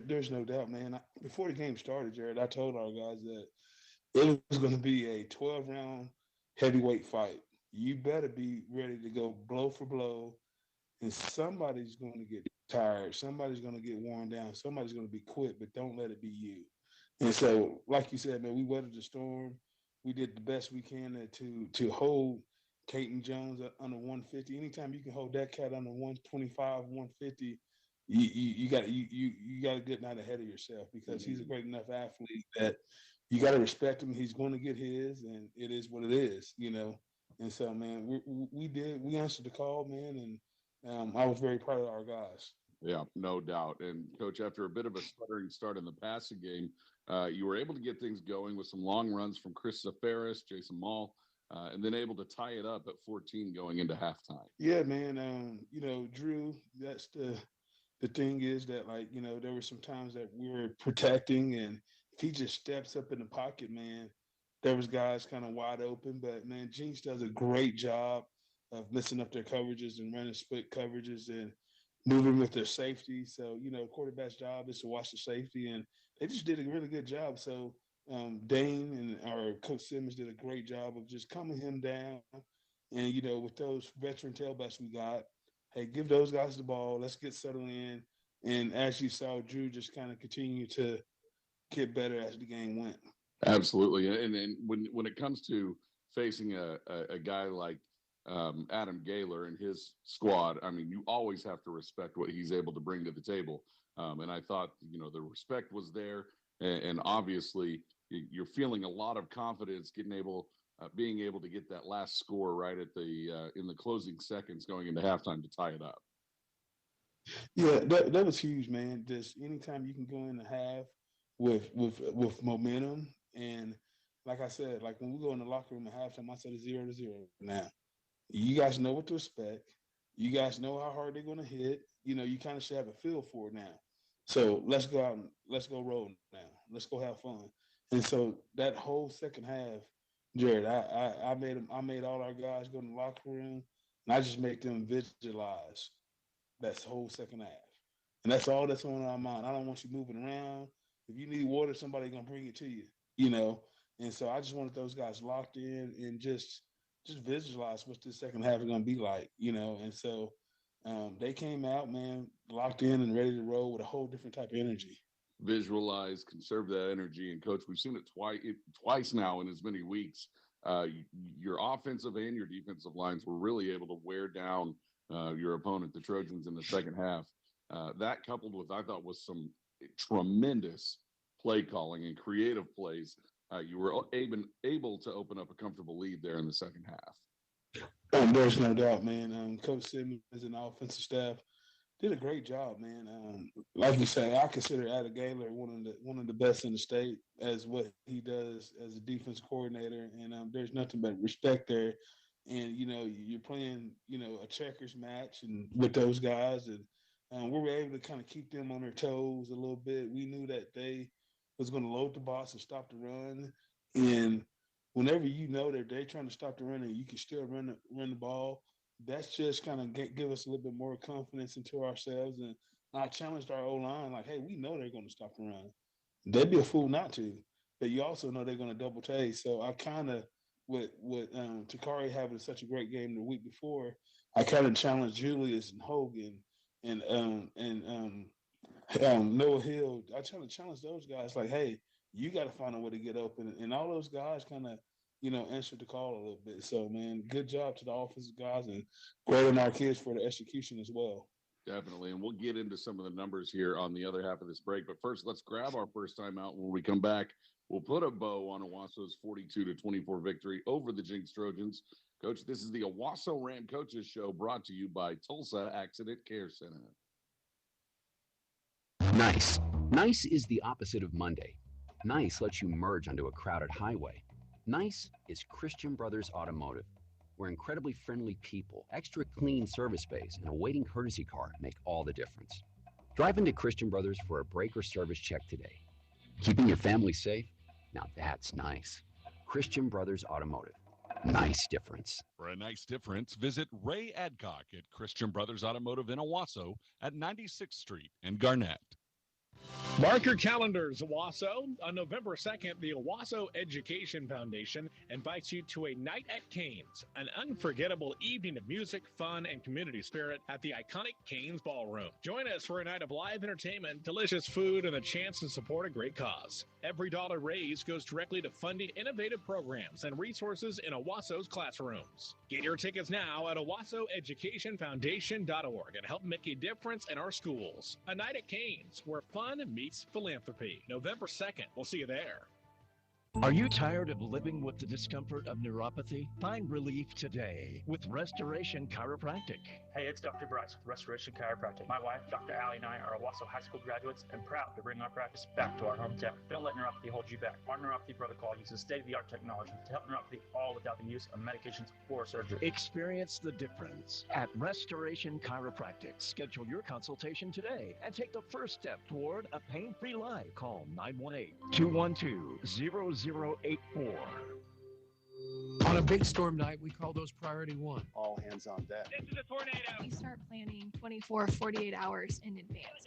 there's no doubt, man. Before the game started, Jared, I told our guys that it was going to be a 12-round heavyweight fight. You better be ready to go blow for blow, and somebody's going to get tired. Somebody's going to get worn down. Somebody's going to be quit, but don't let it be you. And so, like you said, man, we weathered the storm. We did the best we can to hold Caton Jones under 150. Anytime you can hold that cat under 125, 150, you got you got to get out ahead of yourself because he's a great enough athlete that you got to respect him. He's going to get his, and it is what it is, you know. And so, man, we answered the call, man, and I was very proud of our guys. Yeah, no doubt. And Coach, after a bit of a sputtering start in the passing game, you were able to get things going with some long runs from Chris Zafaris, Jason Maul, and then able to tie it up at 14 going into halftime. Yeah, man. You know, Drew, that's the thing is that, like, you know, there were some times that we were protecting, and if he just steps up in the pocket, man, there was guys kind of wide open. But man, Jinx does a great job of mixing up their coverages and running split coverages and moving with their safety. So, you know, quarterback's job is to watch the safety, and they just did a really good job. So Dane and our coach Simmons did a great job of just calming him down. And, you know, with those veteran tailbacks we got, hey, give those guys the ball. Let's get settled in. And as you saw, Drew just kind of continue to get better as the game went. Absolutely. And when it comes to facing a guy like Adam Gaylor and his squad, I mean, you always have to respect what he's able to bring to the table. And I thought, you know, the respect was there. And obviously, you're feeling a lot of confidence being able to get that last score right at the in the closing seconds going into halftime to tie it up. Yeah, that was huge, man. Just anytime you can go in the half with momentum, and like I said, like when we go in the locker room at halftime, I said it's 0-0 now. You guys know what to expect. You guys know how hard they're going to hit. You know, you kind of should have a feel for it now. So let's go out and let's go roll now. Let's go have fun. And so that whole second half, Jared, I made all our guys go in the locker room, and I just make them visualize that whole second half. And that's all that's on our mind. I don't want you moving around. If you need water, somebody's gonna bring it to you, you know. And so I just wanted those guys locked in and just visualize what this second half is gonna be like, you know. And so they came out, man, locked in and ready to roll with a whole different type of energy. Visualize, conserve that energy. And coach, we've seen it twice now in as many weeks. Your offensive and your defensive lines were really able to wear down your opponent, the Trojans, in the second half. That coupled with, I thought, was some tremendous play calling and creative plays. You were able to open up a comfortable lead there in the second half. There's no doubt, man. Coach Simmons and the offensive staff did a great job, man. Like you say, I consider Adam Gaylor one of the best in the state as what he does as a defense coordinator, and there's nothing but respect there. And you know, you're playing, you know, a checkers match and with those guys, and we were able to kind of keep them on their toes a little bit. We knew that they was going to load the box and stop the run, and whenever you know that they're trying to stop the run and you can still run the ball, that's just kind of give us a little bit more confidence into ourselves. And I challenged our O line, like, hey, we know they're going to stop the run. They'd be a fool not to, but you also know they're going to double take. So I kind of, with Takari having such a great game the week before, I kind of challenged Julius and Hogan and Noah Hill. I try to challenge those guys, like, hey, you got to find a way to get open. And all those guys kind of, you know, answered the call a little bit. So, man, good job to the offensive guys and great on our kids for the execution as well. Definitely. And we'll get into some of the numbers here on the other half of this break. But first, let's grab our first time out. When we come back, we'll put a bow on Owasso's 42-24 victory over the Jinx Trojans. Coach, this is the Owasso Ram Coaches Show brought to you by Tulsa Accident Care Center. Nice. Nice is the opposite of Monday. Nice lets you merge onto a crowded highway. Nice is Christian Brothers Automotive, where incredibly friendly people, extra clean service space, and a waiting courtesy car make all the difference. Drive into Christian Brothers for a brake or service check today. Keeping your family safe? Now that's nice. Christian Brothers Automotive. Nice difference. For a nice difference, visit Ray Adcock at Christian Brothers Automotive in Owasso at 96th Street in Garnett. Mark your calendars, Owasso. On November 2nd, the Owasso Education Foundation invites you to a night at Canes, an unforgettable evening of music, fun, and community spirit at the iconic Canes Ballroom. Join us for a night of live entertainment, delicious food, and the chance to support a great cause. Every dollar raised goes directly to funding innovative programs and resources in Owasso's classrooms. Get your tickets now at owassoeducationfoundation.org and help make a difference in our schools. A night at Canes, where fun meets philanthropy. November 2nd. We'll see you there. Are you tired of living with the discomfort of neuropathy? Find relief today with Restoration Chiropractic. Hey, it's Dr. Bryce with Restoration Chiropractic. My wife, Dr. Allie, and I are Owasso High School graduates and proud to bring our practice back to our hometown. Don't let neuropathy hold you back. Our neuropathy protocol uses state-of-the-art technology to help neuropathy, all without the use of medications or surgery. Experience the difference at Restoration Chiropractic. Schedule your consultation today and take the first step toward a pain-free life. Call 918-212-0084. On a big storm night, we call those priority one. All hands on deck. This is a tornado. We start planning 24, 48 hours in advance.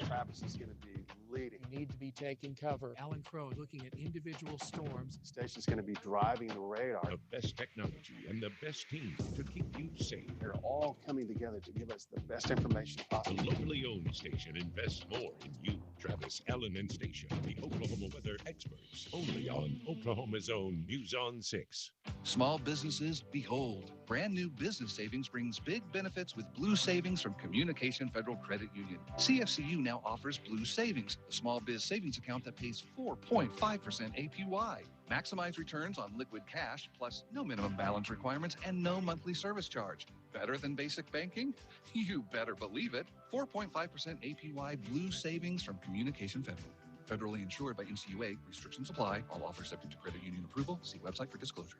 Travis is going to be leading. You need to be taking cover. Alan Crow is looking at individual storms. The station's going to be driving the radar. The best technology and the best team to keep you safe. They're all coming together to give us the best information possible. The locally owned station invests more in you. Travis, Allen, and Station, the Oklahoma weather experts. Only on Oklahoma's own News on 6. Small businesses, behold. Brand new business savings brings big benefits with Blue Savings from Communication Federal Credit Union. CFCU now offers Blue Savings, a small biz savings account that pays 4.5% APY. Maximize returns on liquid cash, plus no minimum balance requirements and no monthly service charge. Better than basic banking? You better believe it. 4.5% APY Blue Savings from Communication Federal. Federally insured by NCUA. Restrictions apply. All offers subject to credit union approval. See website for disclosure.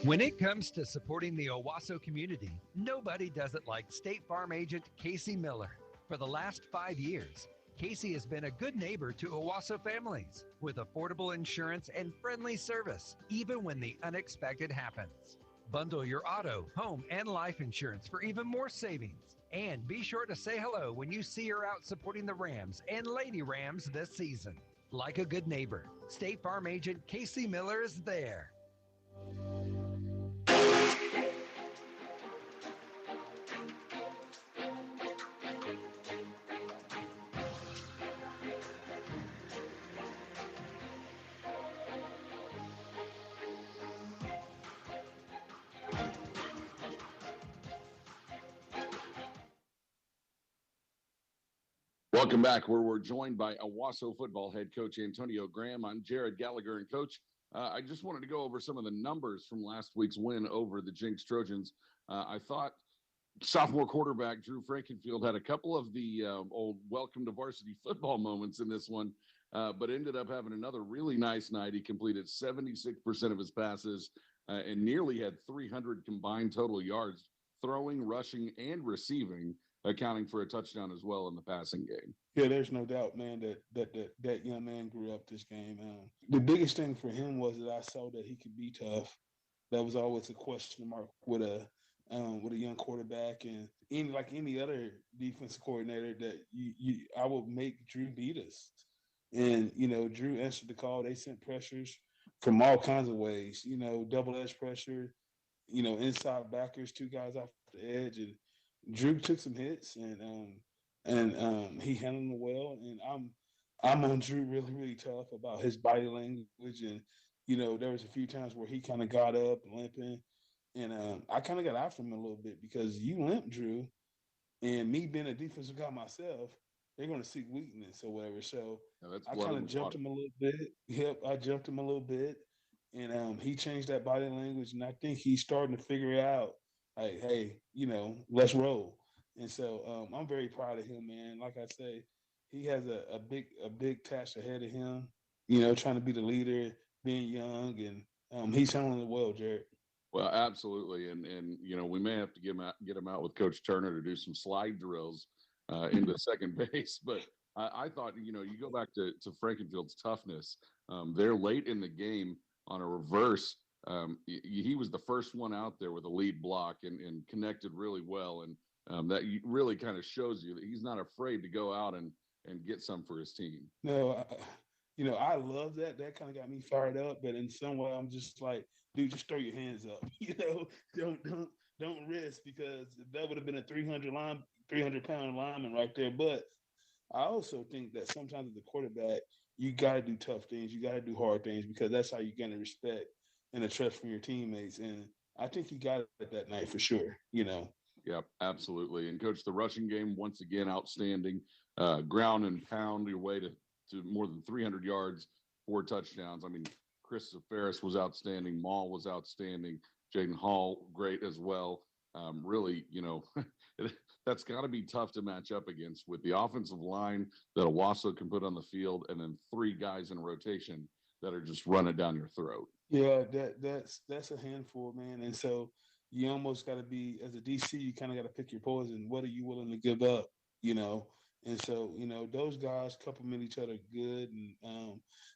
When it comes to supporting the Owasso community, nobody does it like State Farm agent Casey Miller. For the last 5 years, Casey has been a good neighbor to Owasso families with affordable insurance and friendly service, even when the unexpected happens. Bundle your auto, home, and life insurance for even more savings. And be sure to say hello when you see her out supporting the Rams and Lady Rams this season. Like a good neighbor, State Farm agent Casey Miller is there. Welcome back, where we're joined by Owasso football head coach Antonio Graham. I'm Jared Gallagher, and coach, I just wanted to go over some of the numbers from last week's win over the Jinx Trojans. I thought sophomore quarterback Drew Frankenfield had a couple of the old welcome to varsity football moments in this one, but ended up having another really nice night. He completed 76% of his passes and nearly had 300 combined total yards, throwing, rushing, and receiving, accounting for a touchdown as well in the passing game. Yeah, there's no doubt, man, that young man grew up this game. The biggest thing for him was that I saw that he could be tough. That was always a question mark with a young quarterback, and any other defensive coordinator that I would make Drew beat us. And Drew answered the call. They sent pressures from all kinds of ways. Double-edge pressure. Inside backers, two guys off the edge, and Drew took some hits, and he handled them well. And I'm on Drew really, really tough about his body language. And there was a few times where he kind of got up limping, and I kind of got after him a little bit because you limp, Drew, and me being a defensive guy myself, they're going to seek weakness or whatever. So I kind of jumped him a little bit. Yep, I jumped him a little bit, and he changed that body language, and I think he's starting to figure it out. Like, hey, let's roll. And so I'm very proud of him, man. Like I say, he has a big task ahead of him, trying to be the leader, being young, and he's handling it well, Jared. Well, absolutely. And we may have to get him out with Coach Turner to do some slide drills into second base. But I thought, you go back to Frankenfield's toughness. They're late in the game on a reverse. He was the first one out there with a lead block and connected really well. And that really kind of shows you that he's not afraid to go out and and get some for his team. No, I love that. That kind of got me fired up. But in some way, I'm just like, dude, just throw your hands up. Don't risk, because that would have been a 300-pound lineman right there. But I also think that sometimes as a quarterback, you got to do tough things. You got to do hard things, because that's how you gain the respect and the trust from your teammates. And I think he got it that night for sure. Yep, absolutely. And coach, the rushing game, once again, outstanding. Ground and pound your way to more than 300 yards, 4 touchdowns. I mean, Chris Ferris was outstanding. Maul was outstanding. Jaden Hall, great as well. Really, that's got to be tough to match up against with the offensive line that Owasso can put on the field, and then 3 guys in rotation that are just running down your throat. Yeah, that's a handful, man. And so you almost got to be, as a DC, you kind of got to pick your poison. What are you willing to give up? And so those guys complement each other good, and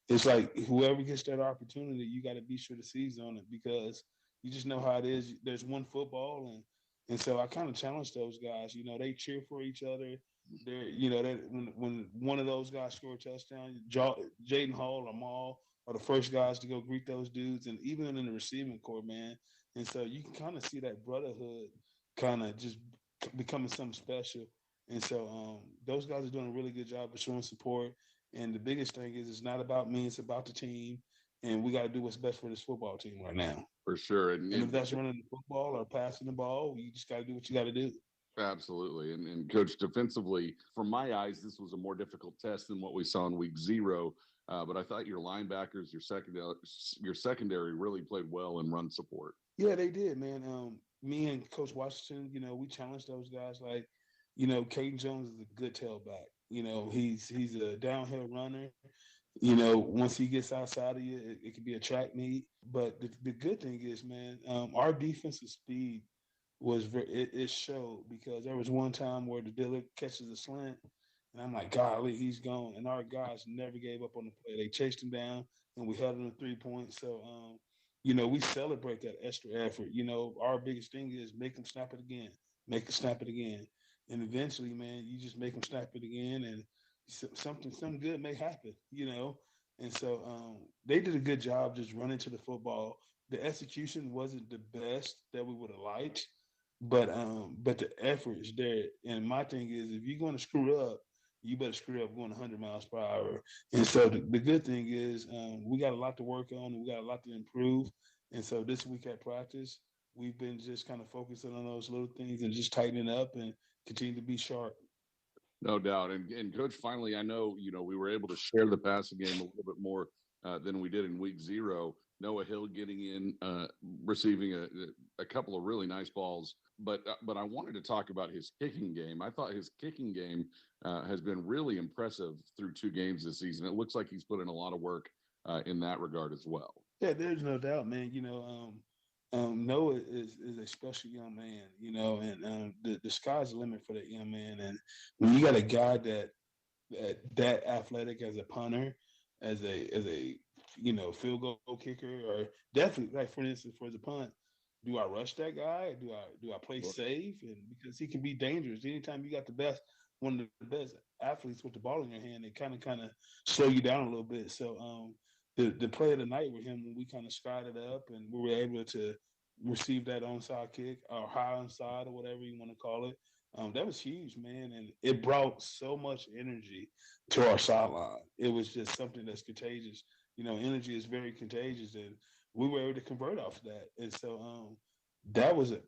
it's like whoever gets that opportunity, you got to be sure to seize on it, because you just know how it is. There's one football, and so I kind of challenge those guys. They cheer for each other. When one of those guys score a touchdown, Jaden Hall or Maul are the first guys to go greet those dudes, and even in the receiving corps, man. And so you can kind of see that brotherhood kind of just becoming something special. And so those guys are doing a really good job of showing support. And the biggest thing is, it's not about me, it's about the team. And we got to do what's best for this football team right now. For sure. And if that's running the football or passing the ball, you just got to do what you got to do. Absolutely. And coach, defensively, from my eyes, this was a more difficult test than what we saw in week 0. But I thought your linebackers, your secondary really played well in run support. Yeah, they did, man. Me and Coach Washington, we challenged those guys. Like, Caden Jones is a good tailback. He's a downhill runner. Once he gets outside of you, it can be a track meet. But the good thing is, man, our defensive speed was it showed, because there was one time where the Diller catches a slant, and I'm like, golly, he's gone. And our guys never gave up on the play. They chased him down, and we held him to 3 points. So, we celebrate that extra effort. Our biggest thing is make them snap it again, make them snap it again. And eventually, man, you just make them snap it again, and something good may happen, And so they did a good job just running to the football. The execution wasn't the best that we would have liked, but the effort is there. And my thing is, if you're going to screw up, you better screw up going 100 miles per hour. And so the good thing is, we got a lot to work on, and we got a lot to improve. And so this week at practice, we've been just kind of focusing on those little things and just tightening up and continue to be sharp. No doubt. And coach, finally, I know, we were able to share the passing game a little bit more than we did in week 0. Noah Hill getting in, receiving a couple of really nice balls. But I wanted to talk about his kicking game. I thought his kicking game has been really impressive through 2 games this season. It looks like he's put in a lot of work in that regard as well. Yeah, there's no doubt, man. Noah is a special young man, and the sky's the limit for that young man. And when you got a guy that athletic as a punter, as a field goal kicker, or definitely, like, for instance, for the punt, do I rush that guy? Do I play safe? And because he can be dangerous. Anytime you got one of the best athletes with the ball in your hand, it kind of slow you down a little bit. So the play of the night with him, when we kind of skied it up and we were able to receive that onside kick, or high onside, or whatever you want to call it, that was huge, man. And it brought so much energy to our sideline. It was just something that's contagious. Energy is very contagious, and we were able to convert off of that. And so that was a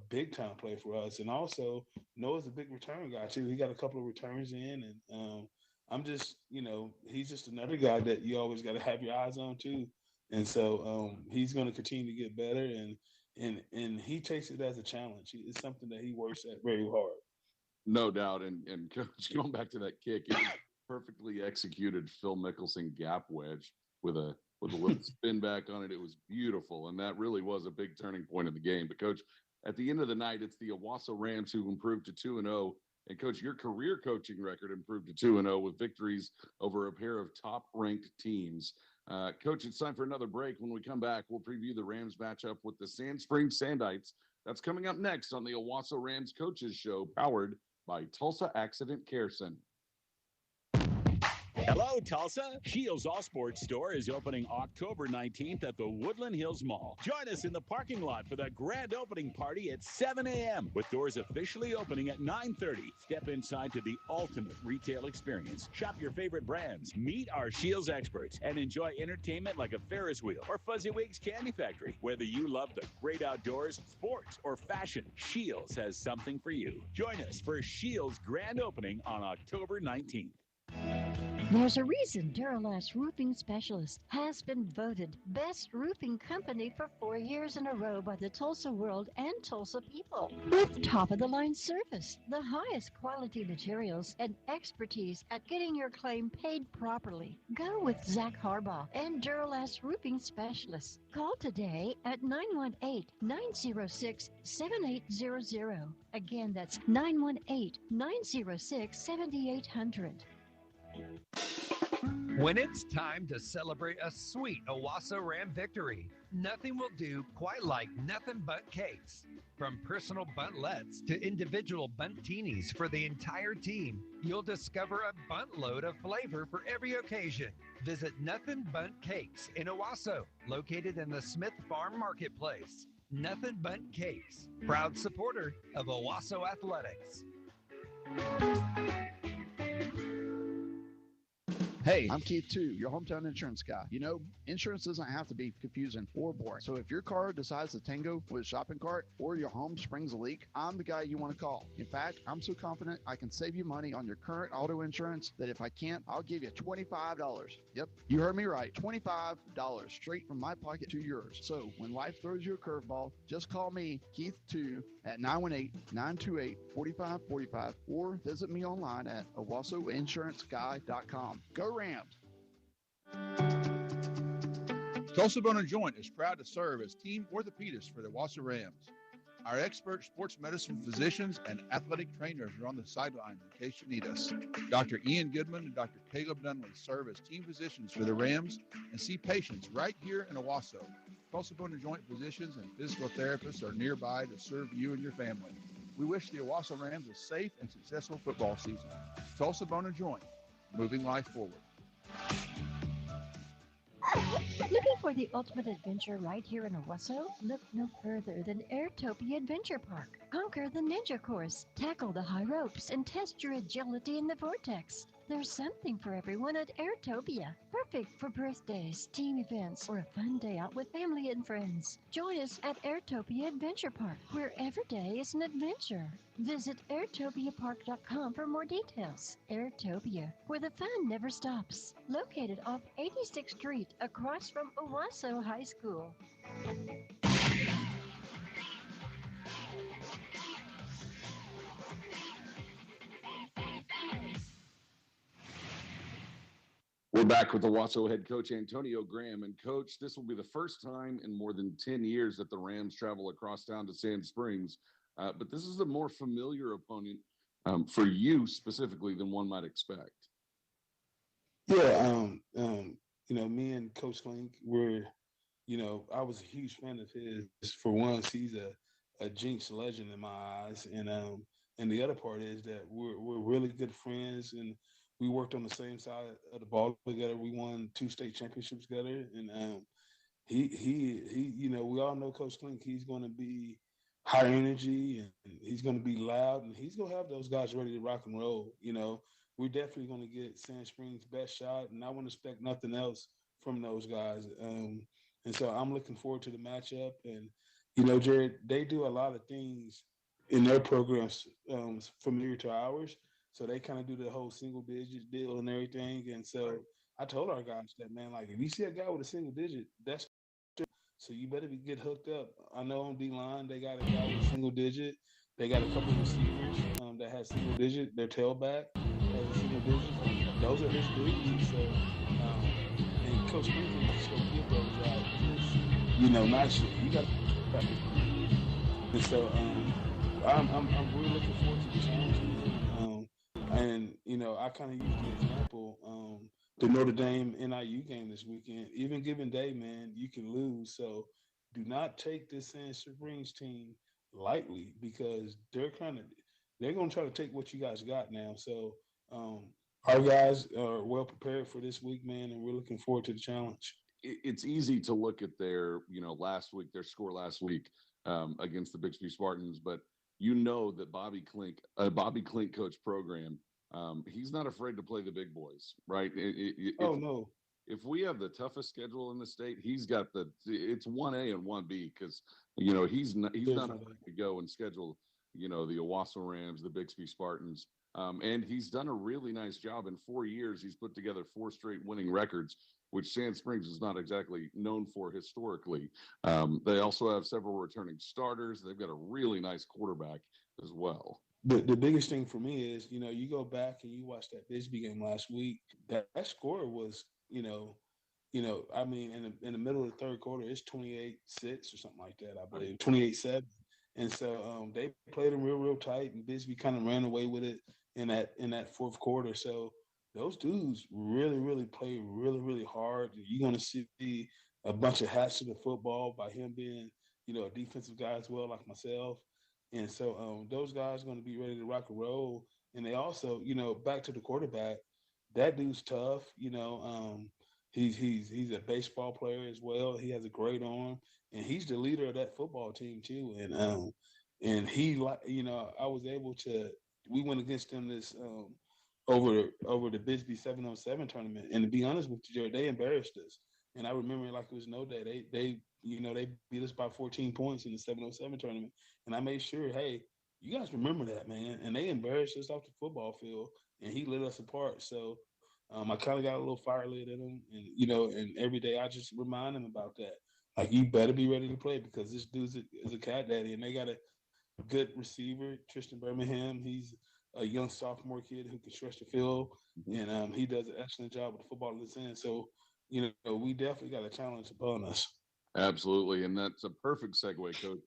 big time play for us. And also, Noah's a big return guy too. He got a couple of returns in, and I'm just, he's just another guy that you always got to have your eyes on too. And so he's going to continue to get better, and he takes it as a challenge. It's something that he works at very hard. No doubt. And coach, going back to that kick, it was perfectly executed Phil Mickelson gap wedge with a little spin back on it. It was beautiful, and that really was a big turning point in the game. But coach, at the end of the night, it's the Owasso Rams who improved to 2-0. And coach, your career coaching record improved to 2-0 with victories over a pair of top-ranked teams. Coach, it's time for another break. When we come back, we'll preview the Rams matchup with the Sand Springs Sandites. That's coming up next on the Owasso Rams Coaches Show, powered by Tulsa Accident Care Center. Hello, Tulsa. Shields All Sports Store is opening October 19th at the Woodland Hills Mall. Join us in the parking lot for the grand opening party at 7 a.m. with doors officially opening at 9:30. Step inside to the ultimate retail experience. Shop your favorite brands, meet our Shields experts, and enjoy entertainment like a Ferris wheel or Fuzzy Wiggs Candy Factory. Whether you love the great outdoors, sports, or fashion, Shields has something for you. Join us for Shields grand opening on October 19th. There's a reason Duralast Roofing Specialist has been voted Best Roofing Company for 4 years in a row by the Tulsa World and Tulsa people. With top-of-the-line service, the highest quality materials, and expertise at getting your claim paid properly. Go with Zach Harbaugh and Duralast Roofing Specialist. Call today at 918-906-7800. Again, that's 918-906-7800. When it's time to celebrate a sweet Owasso Ram victory, nothing will do quite like nothing but cakes. From personal buntlets to individual buntinis for the entire team, you'll discover a bunt load of flavor for every occasion. Visit Nothing Bunt Cakes in Owasso, located in the Smith Farm Marketplace. Nothing Bunt Cakes, proud supporter of Owasso Athletics. Hey, I'm Keith too, your hometown insurance guy. You know, insurance doesn't have to be confusing or boring. So if your car decides to tango with a shopping cart or your home springs a leak, I'm the guy you want to call. In fact, I'm so confident I can save you money on your current auto insurance that if I can't, I'll give you $25. Yep, you heard me right. $25 straight from my pocket to yours. So when life throws you a curveball, just call me, Keith 2, at 918-928-4545 or visit me online at owassoinsuranceguy.com. Go Rams! Tulsa Bone & Joint is proud to serve as team orthopedist for the Owasso Rams. Our expert sports medicine physicians and athletic trainers are on the sidelines in case you need us. Dr. Ian Goodman and Dr. Caleb Dunley serve as team physicians for the Rams and see patients right here in Owasso. Tulsa Bone & Joint physicians and physical therapists are nearby to serve you and your family. We wish the Owasso Rams a safe and successful football season. Tulsa Bone & Joint, moving life forward. Looking for the ultimate adventure right here in Owasso? Look no further than Airtopia Adventure Park. Conquer the ninja course, tackle the high ropes, and test your agility in the vortex. There's something for everyone at Airtopia. Perfect for birthdays, team events, or a fun day out with family and friends. Join us at Airtopia Adventure Park, where every day is an adventure. Visit airtopiapark.com for more details. Airtopia, where the fun never stops. Located off 86th Street, across from Owasso High School. We're back with the Owasso head coach Antonio Graham. And coach, this will be the first time in more than 10 years that the Rams travel across town to Sand Springs. But this is a more familiar opponent for you specifically than one might expect. Yeah, me and Coach Link, I was a huge fan of his. For once, he's a Jinx legend in my eyes, and the other part is that we're really good friends, and we worked on the same side of the ball together. We won 2 state championships together, and he we all know Coach Link. He's going to be high energy, and he's going to be loud, and he's going to have those guys ready to rock and roll. We're definitely going to get Sand Springs' best shot, and I wouldn't expect nothing else from those guys. And so I'm looking forward to the matchup. And, Jared, they do a lot of things in their programs familiar to ours. So they kind of do the whole single digit deal and everything. And so I told our guys that, man, like, if you see a guy with a single digit, that's so you better get hooked up. I know on D-line, they got a guy with a single digit. They got a couple of receivers that has single digit. Their tailback has a single digit. Those are his dudes. And so, and Coach Green just going to give those out because, not shit. You got to. And so I'm really looking forward to the challenge. And, I kind of use the example, the Notre Dame NIU game this weekend. Even given day, man, you can lose. So do not take this Sand Springs team lightly because they're going to try to take what you guys got now. So our guys are well prepared for this week, man, and we're looking forward to the challenge. It's easy to look at their, their score last week against the Bixby Spartans, but you know that Bobby Klink coach program, he's not afraid to play the big boys, right? No. If we have the toughest schedule in the state, he's got it's 1A and 1B because, he's not afraid to go and schedule, the Owasso Rams, the Bixby Spartans. And he's done a really nice job. In 4 years, he's put together 4 straight winning records, which Sand Springs is not exactly known for historically. They also have several returning starters. They've got a really nice quarterback as well. The biggest thing for me is, you go back and you watch that Bisbee game last week. That score was, in the middle of the third quarter, it's 28-6 or something like that, I believe, 28-7. And so they played them real tight, and Bisbee kind of ran away with it in that fourth quarter. So those dudes really play really hard. You're going to see a bunch of hats to the football by him being, a defensive guy as well, like myself. And so those guys are going to be ready to rock and roll. And they also, back to the quarterback, that dude's tough. He's a baseball player as well. He has a great arm, and he's the leader of that football team too. And he, I was able to. We went against them this over the Bisbee 7-on-7 tournament, and to be honest with you, Jared, they embarrassed us. And I remember it like it was no day. They beat us by 14 points in the 7-on-7 tournament, and I made sure, hey, you guys remember that, man. And they embarrassed us off the football field, and he lit us apart. So I kind of got a little fire lit in him, and and every day I just remind him about that. Like, you better be ready to play because this dude is a cat daddy, and they got a good receiver, Tristan Birmingham. He's a young sophomore kid who can stretch the field, and he does an excellent job with the football in his hand. So, we definitely got a challenge upon us. Absolutely, and that's a perfect segue, Coach,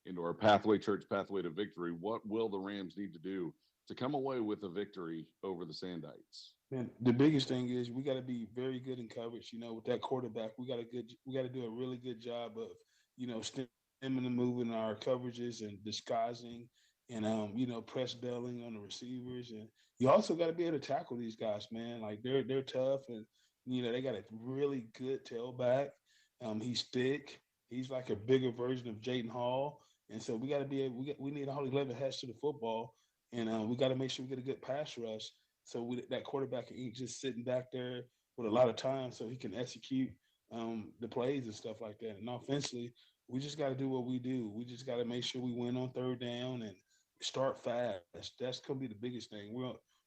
into our Pathway Church Pathway to Victory. What will the Rams need to do to come away with a victory over the Sandites? And the biggest thing is we got to be very good in coverage. With that quarterback, we got to do a really good job of, stemming and moving our coverages and disguising and press belling on the receivers. And you also got to be able to tackle these guys, man. Like they're tough, and they got a really good tailback. He's thick. He's like a bigger version of Jaden Hall. And so we got to be able. We need all 11 hats to the football, and we got to make sure we get a good pass rush. So that quarterback ain't just sitting back there with a lot of time, so he can execute the plays and stuff like that. And offensively, we just got to do what we do. We just got to make sure we win on third down and start fast. That's gonna be the biggest thing.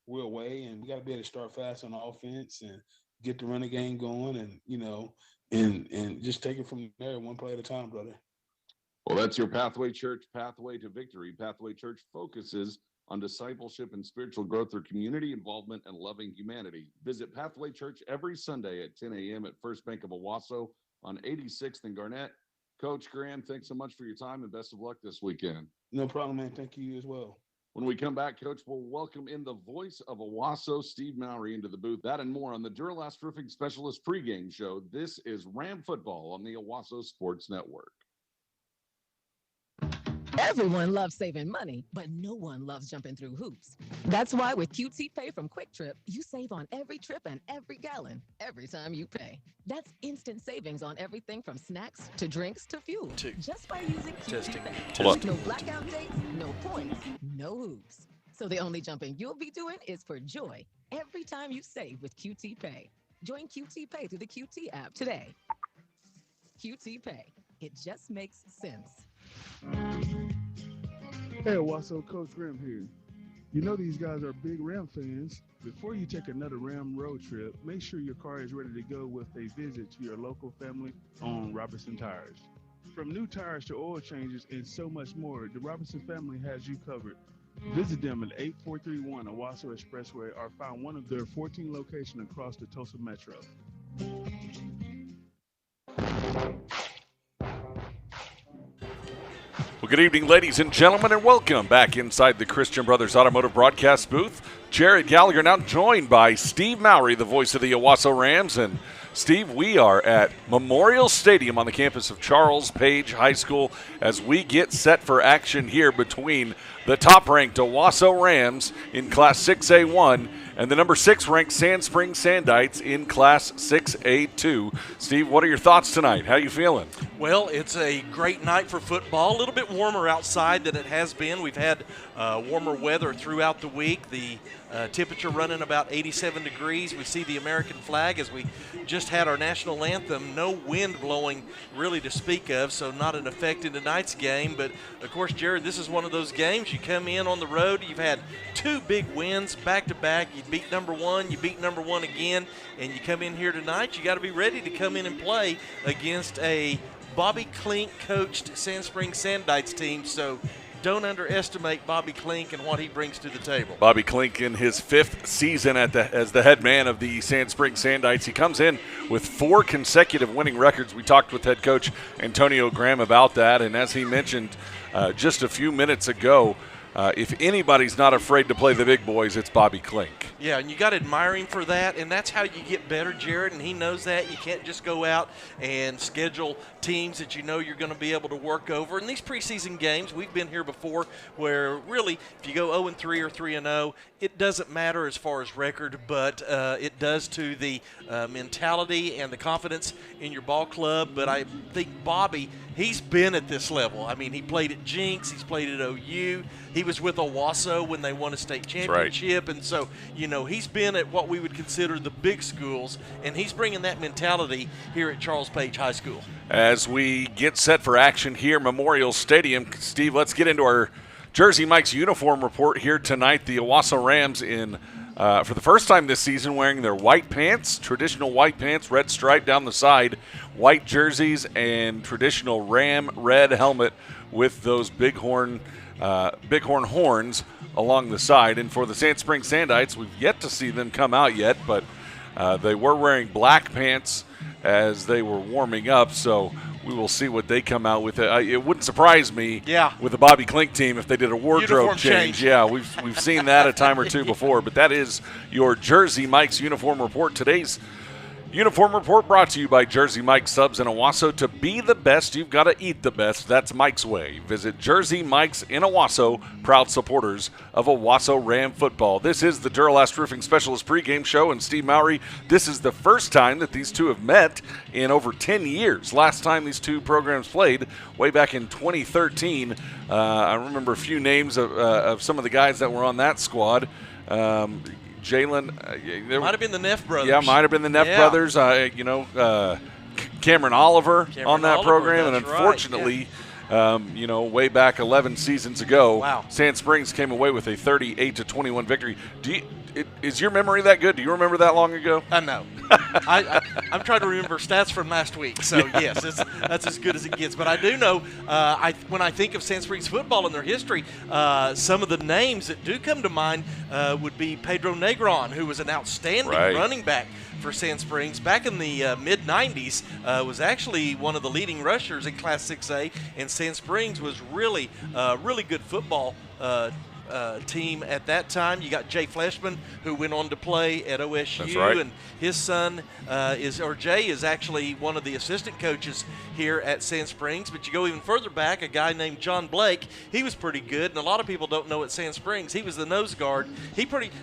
We're away, and we got to be able to start fast on offense and get the running game going, and and just take it from there, one play at a time, brother. Well, that's your Pathway Church Pathway to Victory. Pathway Church focuses on discipleship and spiritual growth through community involvement and loving humanity. Visit Pathway Church every Sunday at 10 a.m. at First Bank of Owasso on 86th and Garnett. Coach Graham, thanks so much for your time and best of luck this weekend. No problem, man. Thank you as well. When we come back, Coach, we'll welcome in the voice of Owasso, Steve Mowry, into the booth. That and more on the Duralast Roofing Specialist pregame show. This is Ram Football on the Owasso Sports Network. Everyone loves saving money, but no one loves jumping through hoops. That's why with QT Pay from Quick Trip, you save on every trip and every gallon, every time you pay. That's instant savings on everything from snacks to drinks to fuel. Just by using QT Pay. No blackout dates, no points, no hoops. So the only jumping you'll be doing is for joy every time you save with QT Pay. Join QT Pay through the QT app today. QT Pay. It just makes sense. Hey, Owasso, Coach Graham here. You know these guys are big Ram fans. Before you take another Ram road trip, make sure your car is ready to go with a visit to your local family-owned Robertson Tires. From new tires to oil changes and so much more, the Robertson family has you covered. Visit them at 8431 Owasso Expressway or find one of their 14 locations across the Tulsa Metro. Well, good evening, ladies and gentlemen, and welcome back inside the Christian Brothers Automotive broadcast booth. Jared Gallagher now joined by Steve Mowry, the voice of the Owasso Rams. And Steve, we are at Memorial Stadium on the campus of Charles Page High School as we get set for action here between the top-ranked Owasso Rams in Class 6A1 and the number 6-ranked Sand Springs Sandites in Class 6A2. Steve, what are your thoughts tonight? How are you feeling? Well, it's a great night for football. A little bit warmer outside than it has been. We've had warmer weather throughout the week. The temperature running about 87 degrees. We see the American flag as we just had our national anthem. No wind blowing really to speak of, so not an effect in tonight's game. But, of course, Jared, this is one of those games. You come in on the road. You've had 2 big wins back-to-back. You beat number 1. You beat number 1 again. And you come in here tonight, you got to be ready to come in and play against a Bobby Klink coached Sand Springs Sandites team. So don't underestimate Bobby Klink and what he brings to the table. Bobby Klink in his 5th season as the head man of the Sand Springs Sandites. He comes in with 4 consecutive winning records. We talked with head coach Antonio Graham about that, and as he mentioned just a few minutes ago, if anybody's not afraid to play the big boys, it's Bobby Klink. Yeah, and you got to admire him for that, and that's how you get better, Jared, and he knows that. You can't just go out and schedule teams that you know you're going to be able to work over. In these preseason games, we've been here before where really if you go 0-3 or 3-0, it doesn't matter as far as record, but it does to the mentality and the confidence in your ball club. But I think Bobby, he's been at this level. I mean, he played at Jinx, he's played at OU, he was with Owasso when they won a state championship, and so, you know, he's been at what we would consider the big schools, and he's bringing that mentality here at Charles Page High School. As we get set for action here, Memorial Stadium, Steve, let's get into our Jersey Mike's uniform report here tonight. The Owasso Rams for the first time this season wearing their white pants, traditional white pants, red stripe down the side, white jerseys, and traditional Ram red helmet with those bighorn horns along the side. And for the Sand Springs Sandites, we've yet to see them come out yet, but they were wearing black pants as they were warming up, so we will see what they come out with. It wouldn't surprise me with the Bobby Klink team if they did a wardrobe change. Yeah, we've seen that a time or two before, but that is your Jersey Mike's uniform report. Today's uniform report brought to you by Jersey Mike's Subs in Owasso. To be the best, you've got to eat the best. That's Mike's way. Visit Jersey Mike's in Owasso, proud supporters of Owasso Ram football. This is the Duralast Roofing Specialist pregame show, and Steve Mowry, this is the first time that these two have met in over 10 years. Last time these two programs played, way back in 2013. I remember a few names of some of the guys that were on that squad. Jalen. Might have been the Neff brothers. Yeah, might have been the Neff brothers. Cameron Oliver on that program. And unfortunately, way back 11 seasons ago, Sand Springs came away with a 38-21 victory. Is your memory that good? Do you remember that long ago? No. I'm trying to remember stats from last week, so yes, that's as good as it gets. But I do know, when I think of Sand Springs football and their history, some of the names that do come to mind would be Pedro Negron, who was an outstanding running back for Sand Springs back in the mid-'90s, was actually one of the leading rushers in Class 6A, and Sand Springs was really good football team at that time. You got Jay Fleshman, who went on to play at OSU. That's right. And his son Jay is actually one of the assistant coaches here at Sand Springs. But you go even further back, a guy named John Blake, he was pretty good, and a lot of people don't know at Sand Springs, he was the nose guard.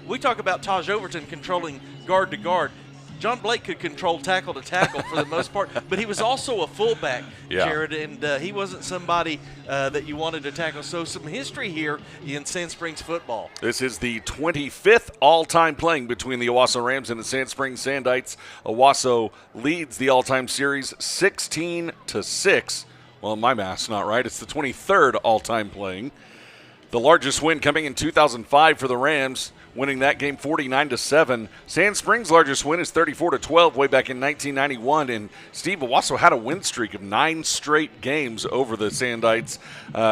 We talk about Taj Overton controlling guard to guard. John Blake could control tackle to tackle for the most part, but he was also a fullback, Jared, and he wasn't somebody that you wanted to tackle. So some history here in Sand Springs football. This is the 25th all-time playing between the Owasso Rams and the Sand Springs Sandites. Owasso leads the all-time series 16-6. Well, my math's not right. It's the 23rd all-time playing. The largest win coming in 2005 for the Rams, winning that game 49-7. Sand Springs' largest win is 34-12 way back in 1991. And Steve, Owasso had a win streak of 9 straight games over the Sandites,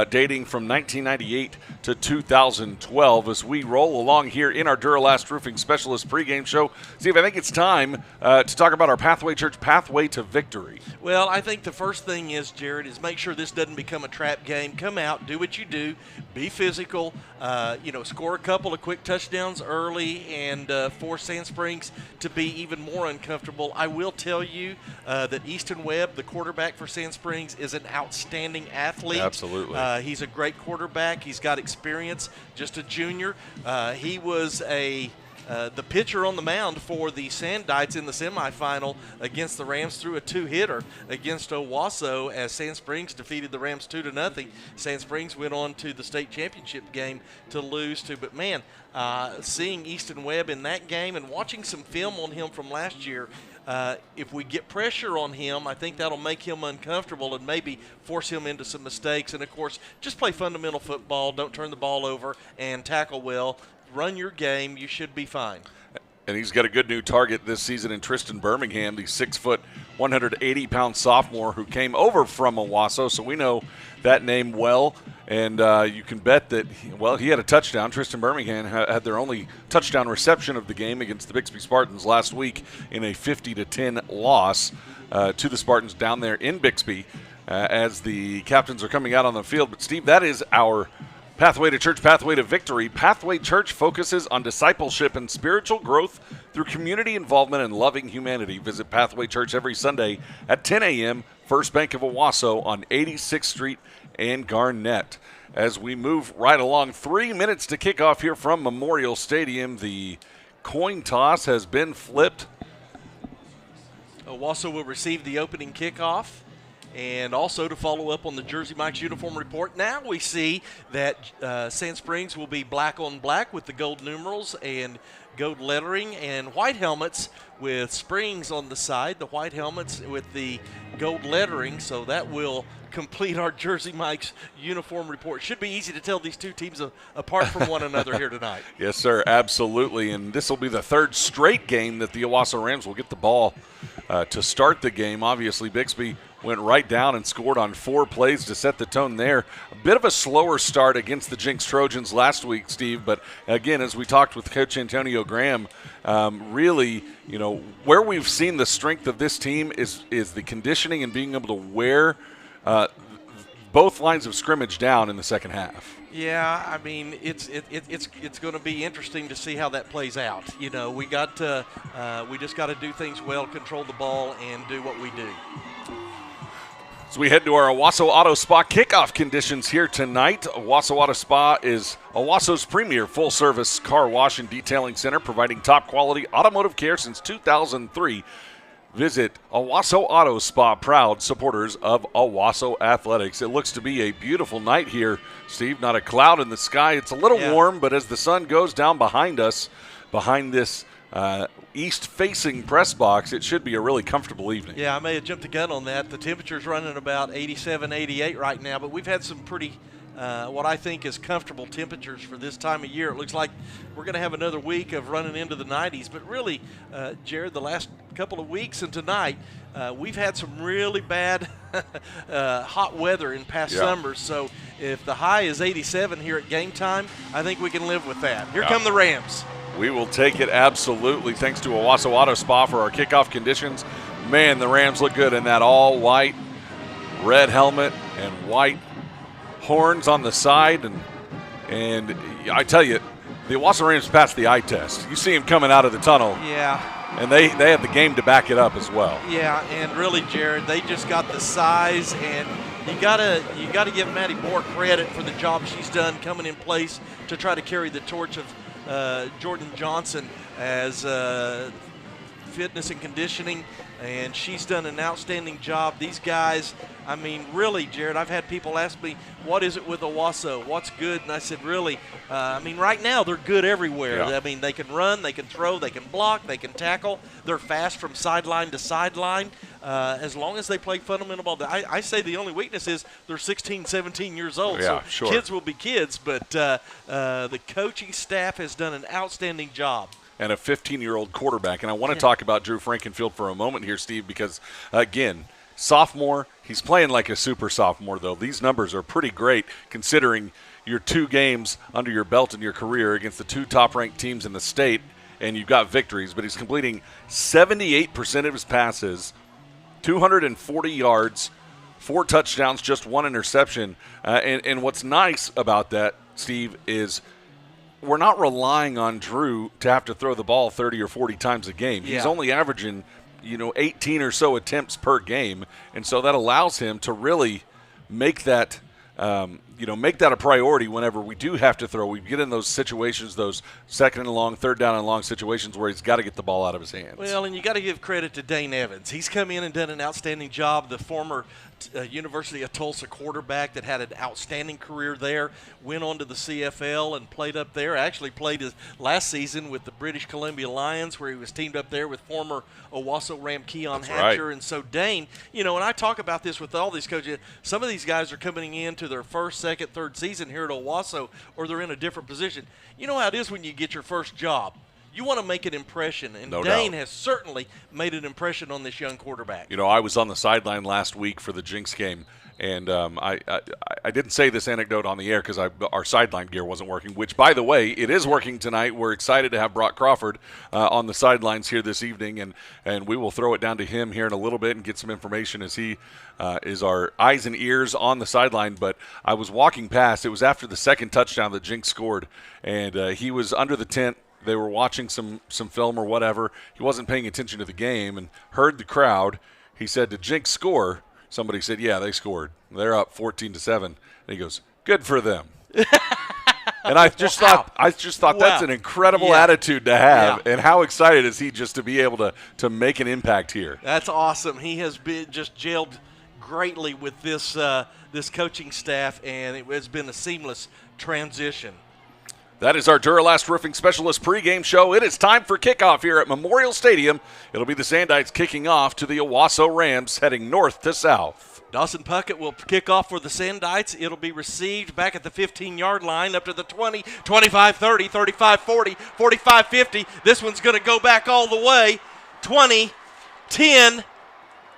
dating from 1998 to 2012. As we roll along here in our Duralast Roofing Specialist pregame show, Steve, I think it's time to talk about our Pathway Church Pathway to Victory. Well, I think the first thing is, Jared, is make sure this doesn't become a trap game. Come out, do what you do, be physical, score a couple of quick touchdowns touchdowns early and force Sand Springs to be even more uncomfortable. I will tell you that Easton Webb, the quarterback for Sand Springs, is an outstanding athlete. Absolutely. He's a great quarterback. He's got experience, just a junior. He was the pitcher on the mound for the Sandites in the semifinal against the Rams, threw a 2-hitter against Owasso as Sand Springs defeated the Rams 2-0. Sand Springs went on to the state championship game to lose to. But, man, seeing Easton Webb in that game and watching some film on him from last year, if we get pressure on him, I think that'll make him uncomfortable and maybe force him into some mistakes. And, of course, just play fundamental football. Don't turn the ball over and tackle well. Run your game. You should be fine. And he's got a good new target this season in Tristan Birmingham, the 6-foot, 180-pound sophomore who came over from Owasso, so we know that name well. And you can bet that, he had a touchdown. Tristan Birmingham had their only touchdown reception of the game against the Bixby Spartans last week in a 50-10 loss to the Spartans down there in Bixby as the captains are coming out on the field. But, Steve, that is our Pathway to Church, Pathway to Victory. Pathway Church focuses on discipleship and spiritual growth through community involvement and loving humanity. Visit Pathway Church every Sunday at 10 a.m., First Bank of Owasso on 86th Street and Garnett. As we move right along, 3 minutes to kick off here from Memorial Stadium. The coin toss has been flipped. Owasso will receive the opening kickoff. And also to follow up on the Jersey Mike's uniform report, now we see that Sand Springs will be black on black with the gold numerals and gold lettering, and white helmets with Springs on the side, the white helmets with the gold lettering. So that will complete our Jersey Mike's uniform report. Should be easy to tell these two teams apart from one another here tonight. Yes, sir, absolutely. And this will be the third straight game that the Owasso Rams will get the ball to start the game. Obviously, Bixby went right down and scored on 4 plays to set the tone there. A bit of a slower start against the Jinx Trojans last week, Steve, but again, as we talked with Coach Antonio Graham, really, where we've seen the strength of this team is the conditioning and being able to wear both lines of scrimmage down in the second half. Yeah, I mean, it's going to be interesting to see how that plays out. We just got to do things well, control the ball, and do what we do. As we head to our Owasso Auto Spa kickoff conditions here tonight, Owasso Auto Spa is Owasso's premier full-service car wash and detailing center, providing top-quality automotive care since 2003. Visit Owasso Auto Spa, proud supporters of Owasso Athletics. It looks to be a beautiful night here, Steve. Not a cloud in the sky. It's a little warm, but as the sun goes down behind us, behind this east-facing press box, it should be a really comfortable evening. Yeah, I may have jumped the gun on that. The temperature's running about 87, 88 right now, but we've had some pretty what I think is comfortable temperatures for this time of year. It looks like we're going to have another week of running into the 90s, but really, Jared, the last couple of weeks and tonight, we've had some really bad hot weather in past summers. So if the high is 87 here at game time, I think we can live with that. Here come the Rams. We will take it, absolutely. Thanks to Owasso Auto Spa for our kickoff conditions. Man, the Rams look good in that all-white, red helmet and white horns on the side. And I tell you, the Owasso Rams passed the eye test. You see them coming out of the tunnel. Yeah. And they have the game to back it up as well. Yeah, and really, Jared, they just got the size, and you gotta give Maddie Moore credit for the job she's done coming in place to try to carry the torch of Jordan Johnson as fitness and conditioning, and she's done an outstanding job. These guys, I mean, really, Jared, I've had people ask me, what is it with Owasso? What's good? And I said, really, I mean, right now they're good everywhere. Yeah. I mean, they can run, they can throw, they can block, they can tackle. They're fast from sideline to sideline. As long as they play fundamental ball. I say the only weakness is they're 16, 17 years old. Yeah, so sure. Kids will be kids, but the coaching staff has done an outstanding job. And a 15-year-old quarterback. And I want to talk about Drew Frankenfield for a moment here, Steve, because, again, sophomore, he's playing like a super sophomore, though. These numbers are pretty great considering your 2 games under your belt in your career against the 2 top-ranked teams in the state, and you've got victories. But he's completing 78% of his passes, 240 yards, 4 touchdowns, just 1 interception. And what's nice about that, Steve, is we're not relying on Drew to have to throw the ball 30 or 40 times a game. He's Yeah. only averaging, 18 or so attempts per game, and so that allows him to really make that make that a priority whenever we do have to throw. We get in those situations, those second and long, third down and long situations where he's got to get the ball out of his hands. Well, and you got to give credit to Dane Evans. He's come in and done an outstanding job. The former University of Tulsa quarterback that had an outstanding career there, went on to the CFL and played up there. Actually played his last season with the British Columbia Lions, where he was teamed up there with former Owasso Ram Keon Hatcher. Right. And so Dane, and I talk about this with all these coaches, some of these guys are coming into their first, second, third season here at Owasso, or they're in a different position. You know how it is when you get your first job. You want to make an impression, and No Dane doubt. has certainly made an impression on this young quarterback. I was on the sideline last week for the Jinx game, and I didn't say this anecdote on the air because our sideline gear wasn't working, which, by the way, it is working tonight. We're excited to have Brock Crawford on the sidelines here this evening, and we will throw it down to him here in a little bit and get some information as he is our eyes and ears on the sideline. But I was walking past. It was after the second touchdown that Jinx scored, and he was under the tent. They were watching some film or whatever. He wasn't paying attention to the game and heard the crowd. He said, "Did Jinx score?" Somebody said, "Yeah, they scored. They're up 14-7." And he goes, "Good for them." And I just thought that's an incredible attitude to have. Yeah. And how excited is he just to be able to make an impact here? That's awesome. He has been just gelled greatly with this this coaching staff, and it has been a seamless transition. That is our Duralast Roofing Specialist pregame show. It is time for kickoff here at Memorial Stadium. It'll be the Sandites kicking off to the Owasso Rams heading north to south. Dawson Puckett will kick off for the Sandites. It'll be received back at the 15-yard line up to the 20, 25, 30, 35, 40, 45, 50. This one's going to go back all the way. 20, 10,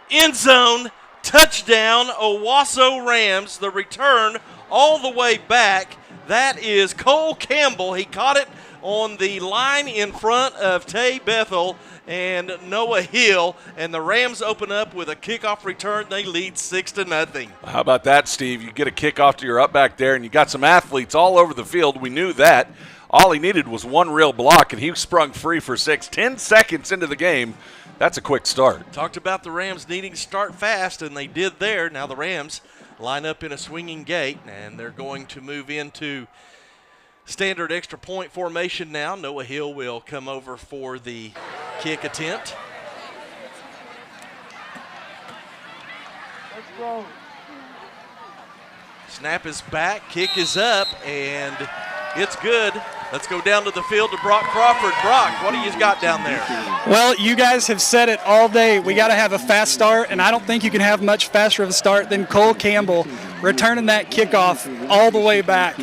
end zone, touchdown, Owasso Rams. The return all the way back. That is Cole Campbell. He caught it on the line in front of Tay Bethel and Noah Hill, and the Rams open up with a kickoff return. They lead 6-0. How about that, Steve? You get a kickoff to your up back there, and you got some athletes all over the field. We knew that. All he needed was one real block, and he sprung free for 6. 10 seconds into the game. That's a quick start. Talked about the Rams needing to start fast, and they did there. Now the Rams line up in a swinging gate, and they're going to move into standard extra point formation now. Noah Hill will come over for the kick attempt. Let's go. Snap is back, kick is up, and it's good. Let's go down to the field to Brock Crawford. Brock, what do you got down there? Well, you guys have said it all day. We got to have a fast start, and I don't think you can have much faster of a start than Cole Campbell returning that kickoff all the way back.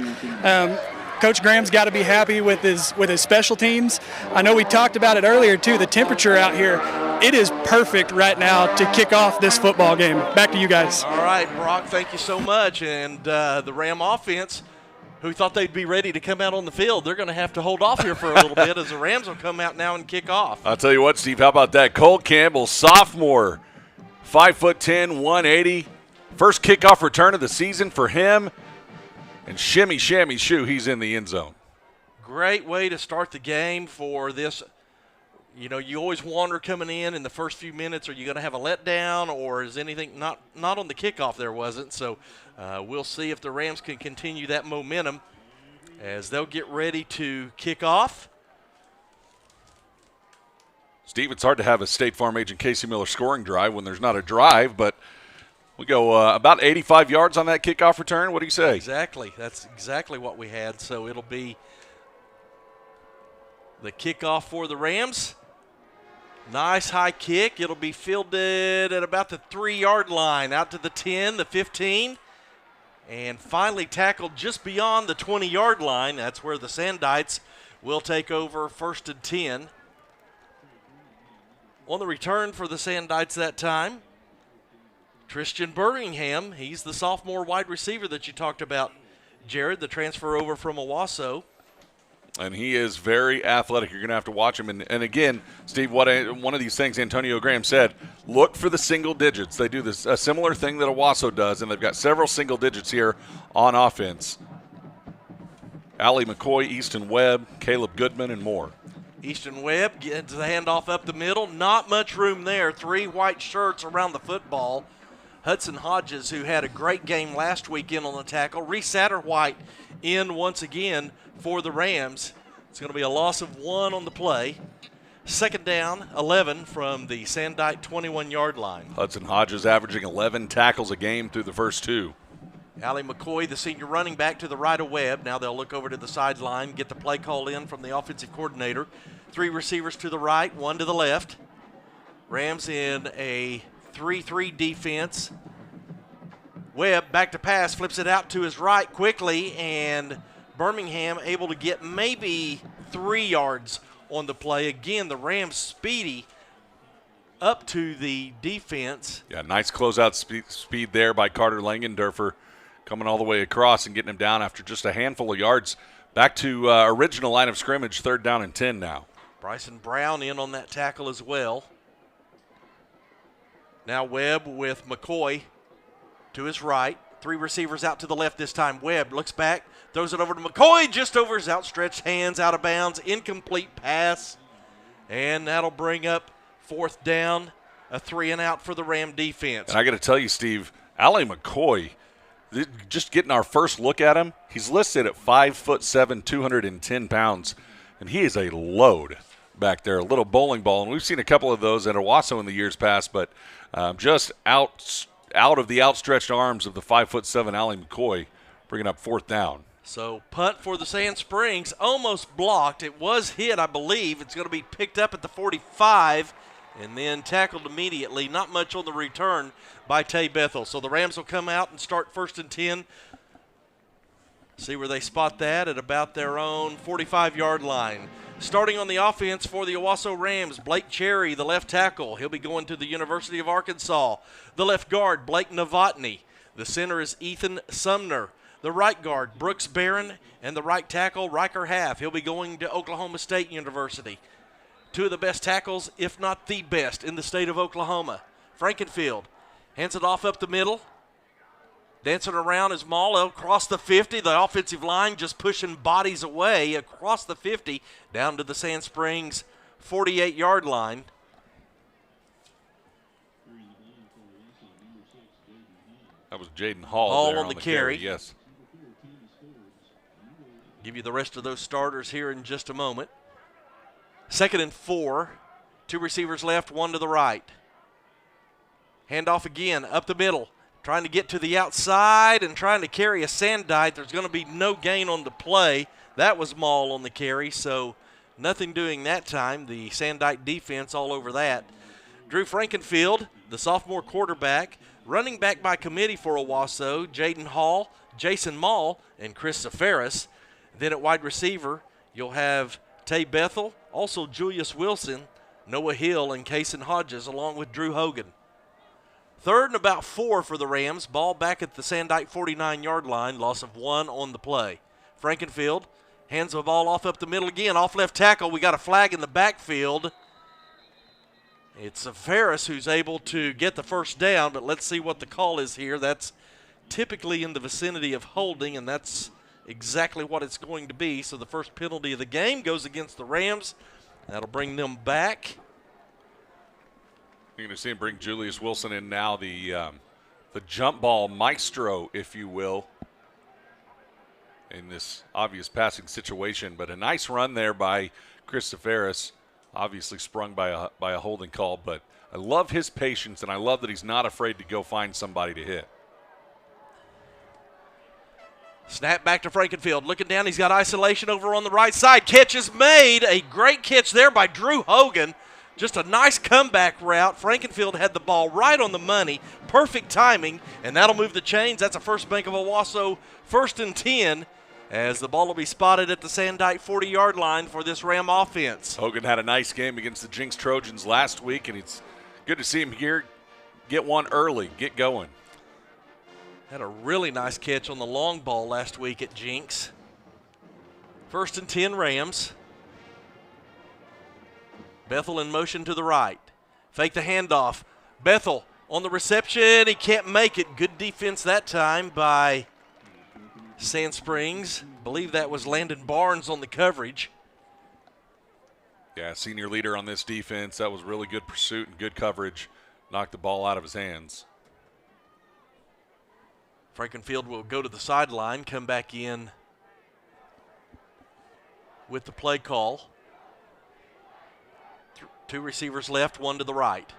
Coach Graham's got to be happy with his special teams. I know we talked about it earlier, too, the temperature out here. It is perfect right now to kick off this football game. Back to you guys. All right, Brock, thank you so much. And the Ram offense, who thought they'd be ready to come out on the field, they're going to have to hold off here for a little bit as the Rams will come out now and kick off. I'll tell you what, Steve, how about that? Cole Campbell, sophomore, 5'10", 180. First kickoff return of the season for him. And shimmy, shammy, shoo, he's in the end zone. Great way to start the game for this. You always wonder coming in the first few minutes, are you going to have a letdown, or is anything not on the kickoff there wasn't. So we'll see if the Rams can continue that momentum as they'll get ready to kick off. Steve, it's hard to have a State Farm agent Casey Miller scoring drive when there's not a drive, but we go about 85 yards on that kickoff return. What do you say? Exactly. That's exactly what we had. So it'll be the kickoff for the Rams. Nice high kick. It'll be fielded at about the 3-yard line, out to the 10, the 15, and finally tackled just beyond the 20-yard line. That's where the Sandites will take over 1st and 10. On the return for the Sandites that time, Christian Birmingham. He's the sophomore wide receiver that you talked about, Jared, the transfer over from Owasso. And he is very athletic. You're going to have to watch him. And again, Steve, one of these things Antonio Graham said, look for the single digits. They do a similar thing that Owasso does, and they've got several single digits here on offense. Allie McCoy, Easton Webb, Caleb Goodman, and more. Easton Webb gets the handoff up the middle. Not much room there. 3 white shirts around the football. Hudson Hodges, who had a great game last weekend on the tackle. Reese Satterwhite in once again for the Rams. It's going to be a loss of 1 on the play. Second down, 11 from the Sandite 21-yard line. Hudson Hodges averaging 11 tackles a game through the first 2. Allie McCoy, the senior running back, to the right of Webb. Now they'll look over to the sideline, get the play call in from the offensive coordinator. 3 receivers to the right, 1 to the left. Rams in a 3-3 defense. Webb back to pass, flips it out to his right quickly, and Birmingham able to get maybe 3 yards on the play. Again, the Rams speedy up to the defense. Yeah, nice closeout speed there by Carter Langendorfer, coming all the way across and getting him down after just a handful of yards. Back to original line of scrimmage, 3rd down and 10 now. Bryson Brown in on that tackle as well. Now Webb with McCoy to his right. 3 receivers out to the left this time. Webb looks back, throws it over to McCoy, just over his outstretched hands, out of bounds, incomplete pass. And that'll bring up 4th down, a 3-and-out for the Ram defense. And I got to tell you, Steve, Allie McCoy, just getting our first look at him, he's listed at 5'7", 210 pounds, and he is a load back there, a little bowling ball. And we've seen a couple of those at Owasso in the years past, but just out of the outstretched arms of the 5'7" Allie McCoy, bringing up 4th down. So punt for the Sand Springs, almost blocked. It was hit, I believe. It's going to be picked up at the 45 and then tackled immediately. Not much on the return by Tay Bethel. So the Rams will come out and start 1st and 10. See where they spot that at about their own 45-yard line. Starting on the offense for the Owasso Rams, Blake Cherry, the left tackle. He'll be going to the University of Arkansas. The left guard, Blake Novotny. The center is Ethan Sumner. The right guard, Brooks Barron, and the right tackle, Riker Half. He'll be going to Oklahoma State University. 2 of the best tackles, if not the best, in the state of Oklahoma. Frankenfield hands it off up the middle. Dancing around is Maul across the 50. The offensive line just pushing bodies away across the 50 down to the Sand Springs 48-yard line. That was Jaden Hall on the carry. Yes. Give you the rest of those starters here in just a moment. 2nd and 4. 2 receivers left, 1 to the right. Handoff again, up the middle. Trying to get to the outside and trying to carry a Sandite. There's going to be no gain on the play. That was Maul on the carry, so nothing doing that time. The Sandite defense all over that. Drew Frankenfield, the sophomore quarterback, running back by committee for Owasso, Jaden Hall, Jason Maul, and Chris Safaris. Then at wide receiver, you'll have Tay Bethel, also Julius Wilson, Noah Hill, and Kaysen Hodges, along with Drew Hogan. 3rd and about 4 for the Rams. Ball back at the Sandite 49-yard line. Loss of 1 on the play. Frankenfield hands the ball off up the middle again. Off left tackle. We got a flag in the backfield. It's Ferris who's able to get the 1st down, but let's see what the call is here. That's typically in the vicinity of holding, and that's exactly what it's going to be. So the first penalty of the game goes against the Rams. That'll bring them back. You're going to see him bring Julius Wilson in now, the jump ball maestro, if you will, in this obvious passing situation. But a nice run there by Chris Safaris, obviously sprung by a holding call. But I love his patience, and I love that he's not afraid to go find somebody to hit. Snap back to Frankenfield. Looking down, he's got isolation over on the right side. Catch is made. A great catch there by Drew Hogan. Just a nice comeback route. Frankenfield had the ball right on the money. Perfect timing, and that'll move the chains. That's a First Bank of Owasso 1st and 10 as the ball will be spotted at the Sandite 40-yard line for this Ram offense. Hogan had a nice game against the Jinx Trojans last week, and it's good to see him here get one early, get going. Had a really nice catch on the long ball last week at Jinx. 1st and 10 Rams. Bethel in motion to the right. Fake the handoff. Bethel on the reception. He can't make it. Good defense that time by Sand Springs. believe that was Landon Barnes on the coverage. Yeah, senior leader on this defense. That was really good pursuit and good coverage. Knocked the ball out of his hands. Frankenfield will go to the sideline, come back in with the play call. Two receivers left, one to the right.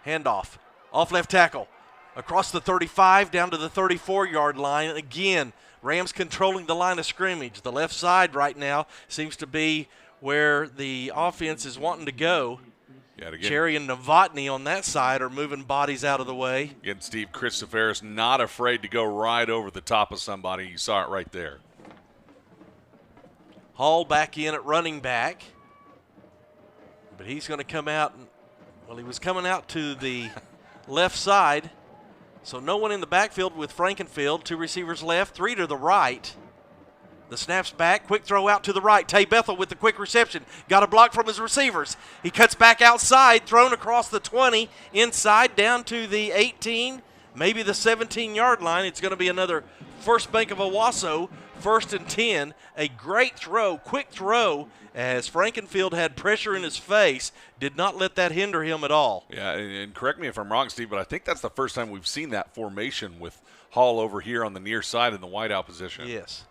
Handoff, off left tackle, across the 35, down to the 34-yard line. Again, Rams controlling the line of scrimmage. The left side right now seems to be where the offense is wanting to go. Yeah, Cherry and Novotny on that side are moving bodies out of the way. Again, Steve Christoferis not afraid to go right over the top of somebody. You saw it right there. Hall back in at running back. But he's going to come out. Well, he was coming out to the left side. So no one in the backfield with Frankenfield. Two receivers left, three to the right. The snap's back, quick throw out to the right. Tay Bethel with the quick reception. Got a block from his receivers. He cuts back outside, thrown across the 20, inside, down to the 18, maybe the 17-yard line. It's going to be another First Bank of Owasso, 1st and 10. A great throw, quick throw, as Frankenfield had pressure in his face. Did not let that hinder him at all. Yeah, and correct me if I'm wrong, Steve, but I think that's the first time we've seen that formation with Hall over here on the near side in the wideout position. Yes.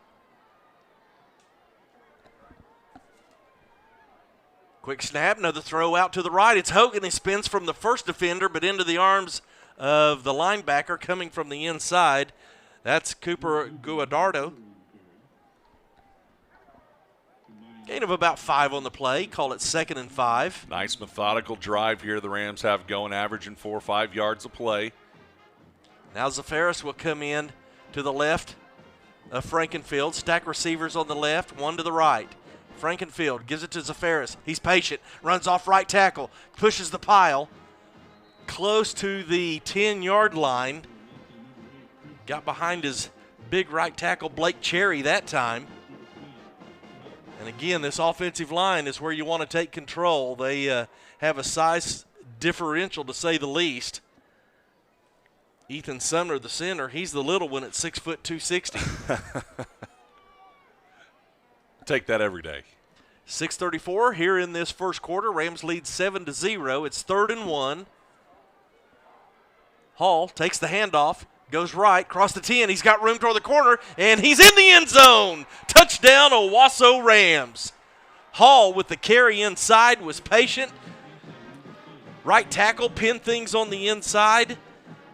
Quick snap, another throw out to the right. It's Hogan. He spins from the first defender, but into the arms of the linebacker coming from the inside. That's Cooper Guadardo. Gain of about 5 on the play. Call it 2nd and 5. Nice methodical drive here the Rams have going, averaging 4 or 5 yards a play. Now Zafaris will come in to the left of Frankenfield. Stack receivers on the left, one to the right. Frankenfield gives it to Zafaris. He's patient, runs off right tackle, pushes the pile close to the 10-yard line. Got behind his big right tackle, Blake Cherry, that time. And again, this offensive line is where you want to take control. They have a size differential, to say the least. Ethan Sumner, the center, he's the little one at 6 foot 260. Take that every day. 6:34 here in this first quarter. Rams lead 7-0. It's 3rd and 1. Hall takes the handoff, goes right, across the 10. He's got room toward the corner, and he's in the end zone. Touchdown, Owasso Rams. Hall with the carry inside was patient. Right tackle pinned things on the inside,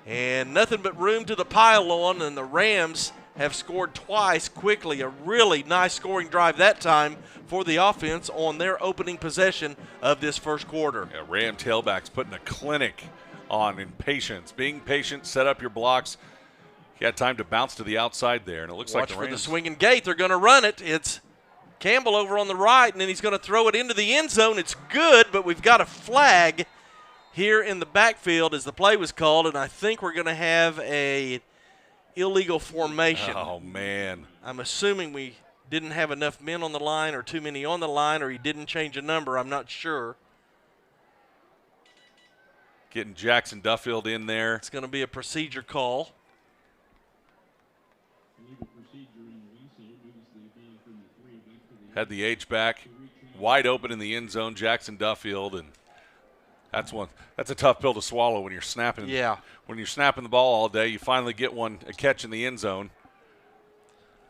and nothing but room to the pile on, and the Rams have scored twice quickly. A really nice scoring drive that time for the offense on their opening possession of this first quarter. Yeah, Ram tailbacks putting a clinic on in patience. Being patient, set up your blocks. He had time to bounce to the outside there, and it looks like the Rams. Watch for the swinging gate. They're going to run it. It's Campbell over on the right, and then he's going to throw it into the end zone. It's good, but we've got a flag here in the backfield as the play was called, and I think we're going to have a illegal formation. Oh, man. I'm assuming we didn't have enough men on the line or too many on the line, or he didn't change a number. I'm not sure. Getting Jackson Duffield in there. It's going to be a procedure call. Had the H-back wide open in the end zone, Jackson Duffield, and that's a tough pill to swallow when you're snapping. Yeah. When you're snapping the ball all day, you finally get a catch in the end zone.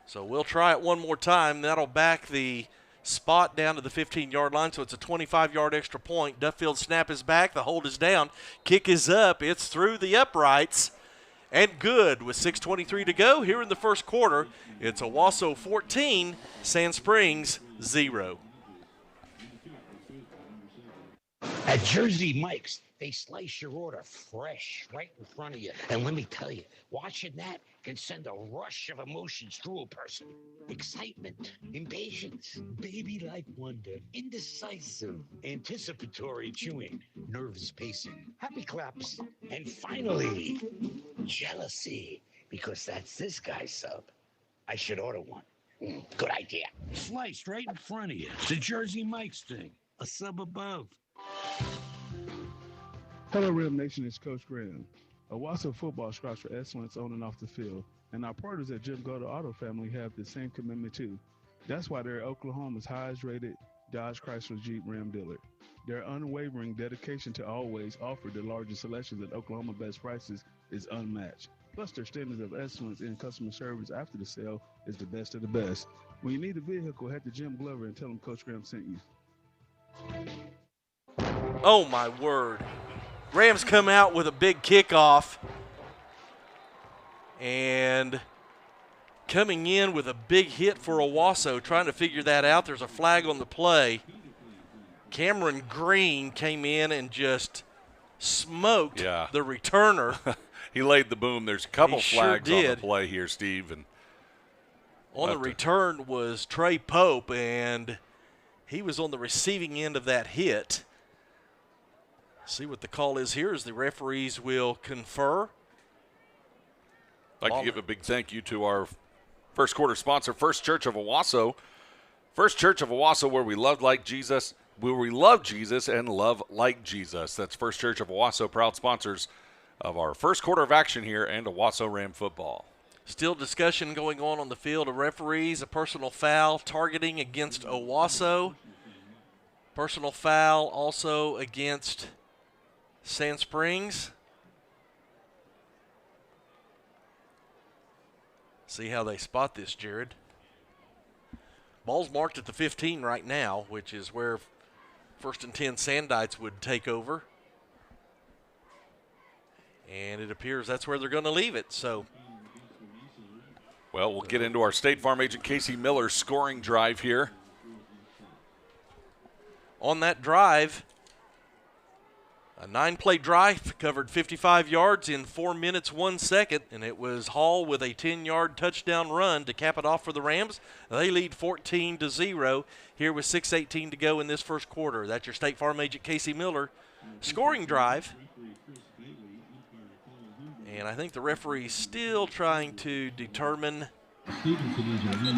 So we'll try it one more time. That'll back the spot down to the 15-yard line, so it's a 25-yard extra point. Duffield's snap is back. The hold is down. Kick is up. It's through the uprights. And good with 6:23 to go here in the first quarter. It's Owasso 14, Sand Springs 0. At Jersey Mike's, they slice your order fresh right in front of you. And let me tell you, watching that can send a rush of emotions through a person. Excitement, impatience, baby-like wonder, indecisive, anticipatory chewing, nervous pacing, happy claps, and finally, jealousy, because that's this guy's sub. I should order one. Good idea. Sliced right in front of you. The Jersey Mike's thing. A sub above. Hello, Ram Nation. It's Coach Graham. Owasso football strives for excellence on and off the field. And our partners at Jim Goda Auto Family have the same commitment too. That's why they're Oklahoma's highest rated Dodge Chrysler Jeep Ram dealer. Their unwavering dedication to always offer the largest selections at Oklahoma best prices is unmatched. Plus, their standards of excellence in customer service after the sale is the best of the best. When you need a vehicle, head to Jim Glover and tell him Coach Graham sent you. Oh, my word. Rams come out with a big kickoff. And coming in with a big hit for Owasso, trying to figure that out. There's a flag on the play. Cameron Green came in and just smoked the returner. He laid the boom. There's a couple flags on the play here, Steve. And on the return was Trey Pope, and he was on the receiving end of that hit. See what the call is here as the referees will confer. I'd like to give a big thank you to our first quarter sponsor, First Church of Owasso. First Church of Owasso, where we love like Jesus, where we love Jesus and love like Jesus. That's First Church of Owasso, proud sponsors of our first quarter of action here and Owasso Ram football. Still discussion going on the field of referees. A personal foul targeting against Owasso. Personal foul also against Sand Springs. See how they spot this, Jared. Ball's marked at the 15 right now, which is where 1st and 10 Sandites would take over. And it appears that's where they're going to leave it. So, well, we'll get into our State Farm agent Casey Miller's scoring drive here. On that drive, a 9-play drive covered 55 yards in 4 minutes, 1 second, and it was Hall with a 10-yard touchdown run to cap it off for the Rams. They lead 14-0 here with 6:18 to go in this first quarter. That's your State Farm agent Casey Miller scoring drive. And I think the referee's still trying to determine.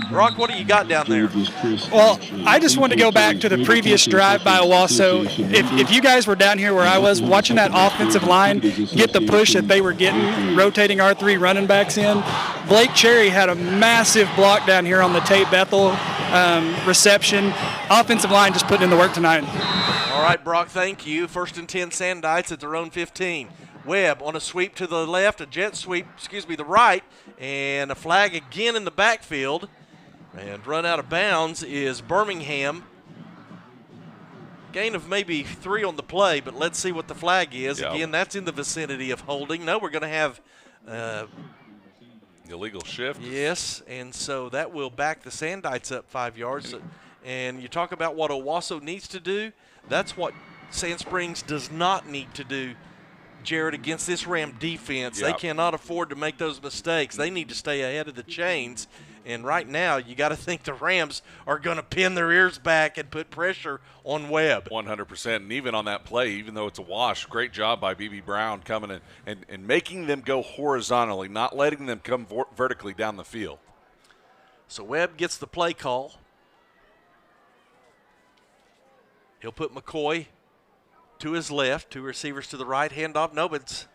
Brock, what do you got down there? Well, I just want to go back to the previous drive by Owasso. If you guys were down here where I was watching that offensive line get the push that they were getting, rotating our 3 running backs in, Blake Cherry had a massive block down here on the Tate Bethel reception. Offensive line just putting in the work tonight. All right, Brock, thank you. 1st and 10 Sandites at their own 15. Webb on a sweep to the left, a jet sweep, the right, and a flag again in the backfield. And run out of bounds is Birmingham. Gain of maybe 3 on the play, but let's see what the flag is. Yep. Again, that's in the vicinity of holding. No, we're going to have illegal shift. Yes, and so that will back the Sandites up 5 yards. And you talk about what Owasso needs to do. That's what Sand Springs does not need to do, Jared, against this Ram defense. Yep. They cannot afford to make those mistakes. They need to stay ahead of the chains. And right now, you got to think the Rams are going to pin their ears back and put pressure on Webb. 100%. And even on that play, even though it's a wash, great job by B.B. Brown coming in and making them go horizontally, not letting them come vertically down the field. So Webb gets the play call. He'll put McCoy to his left, 2 receivers to the right, handoff. No, but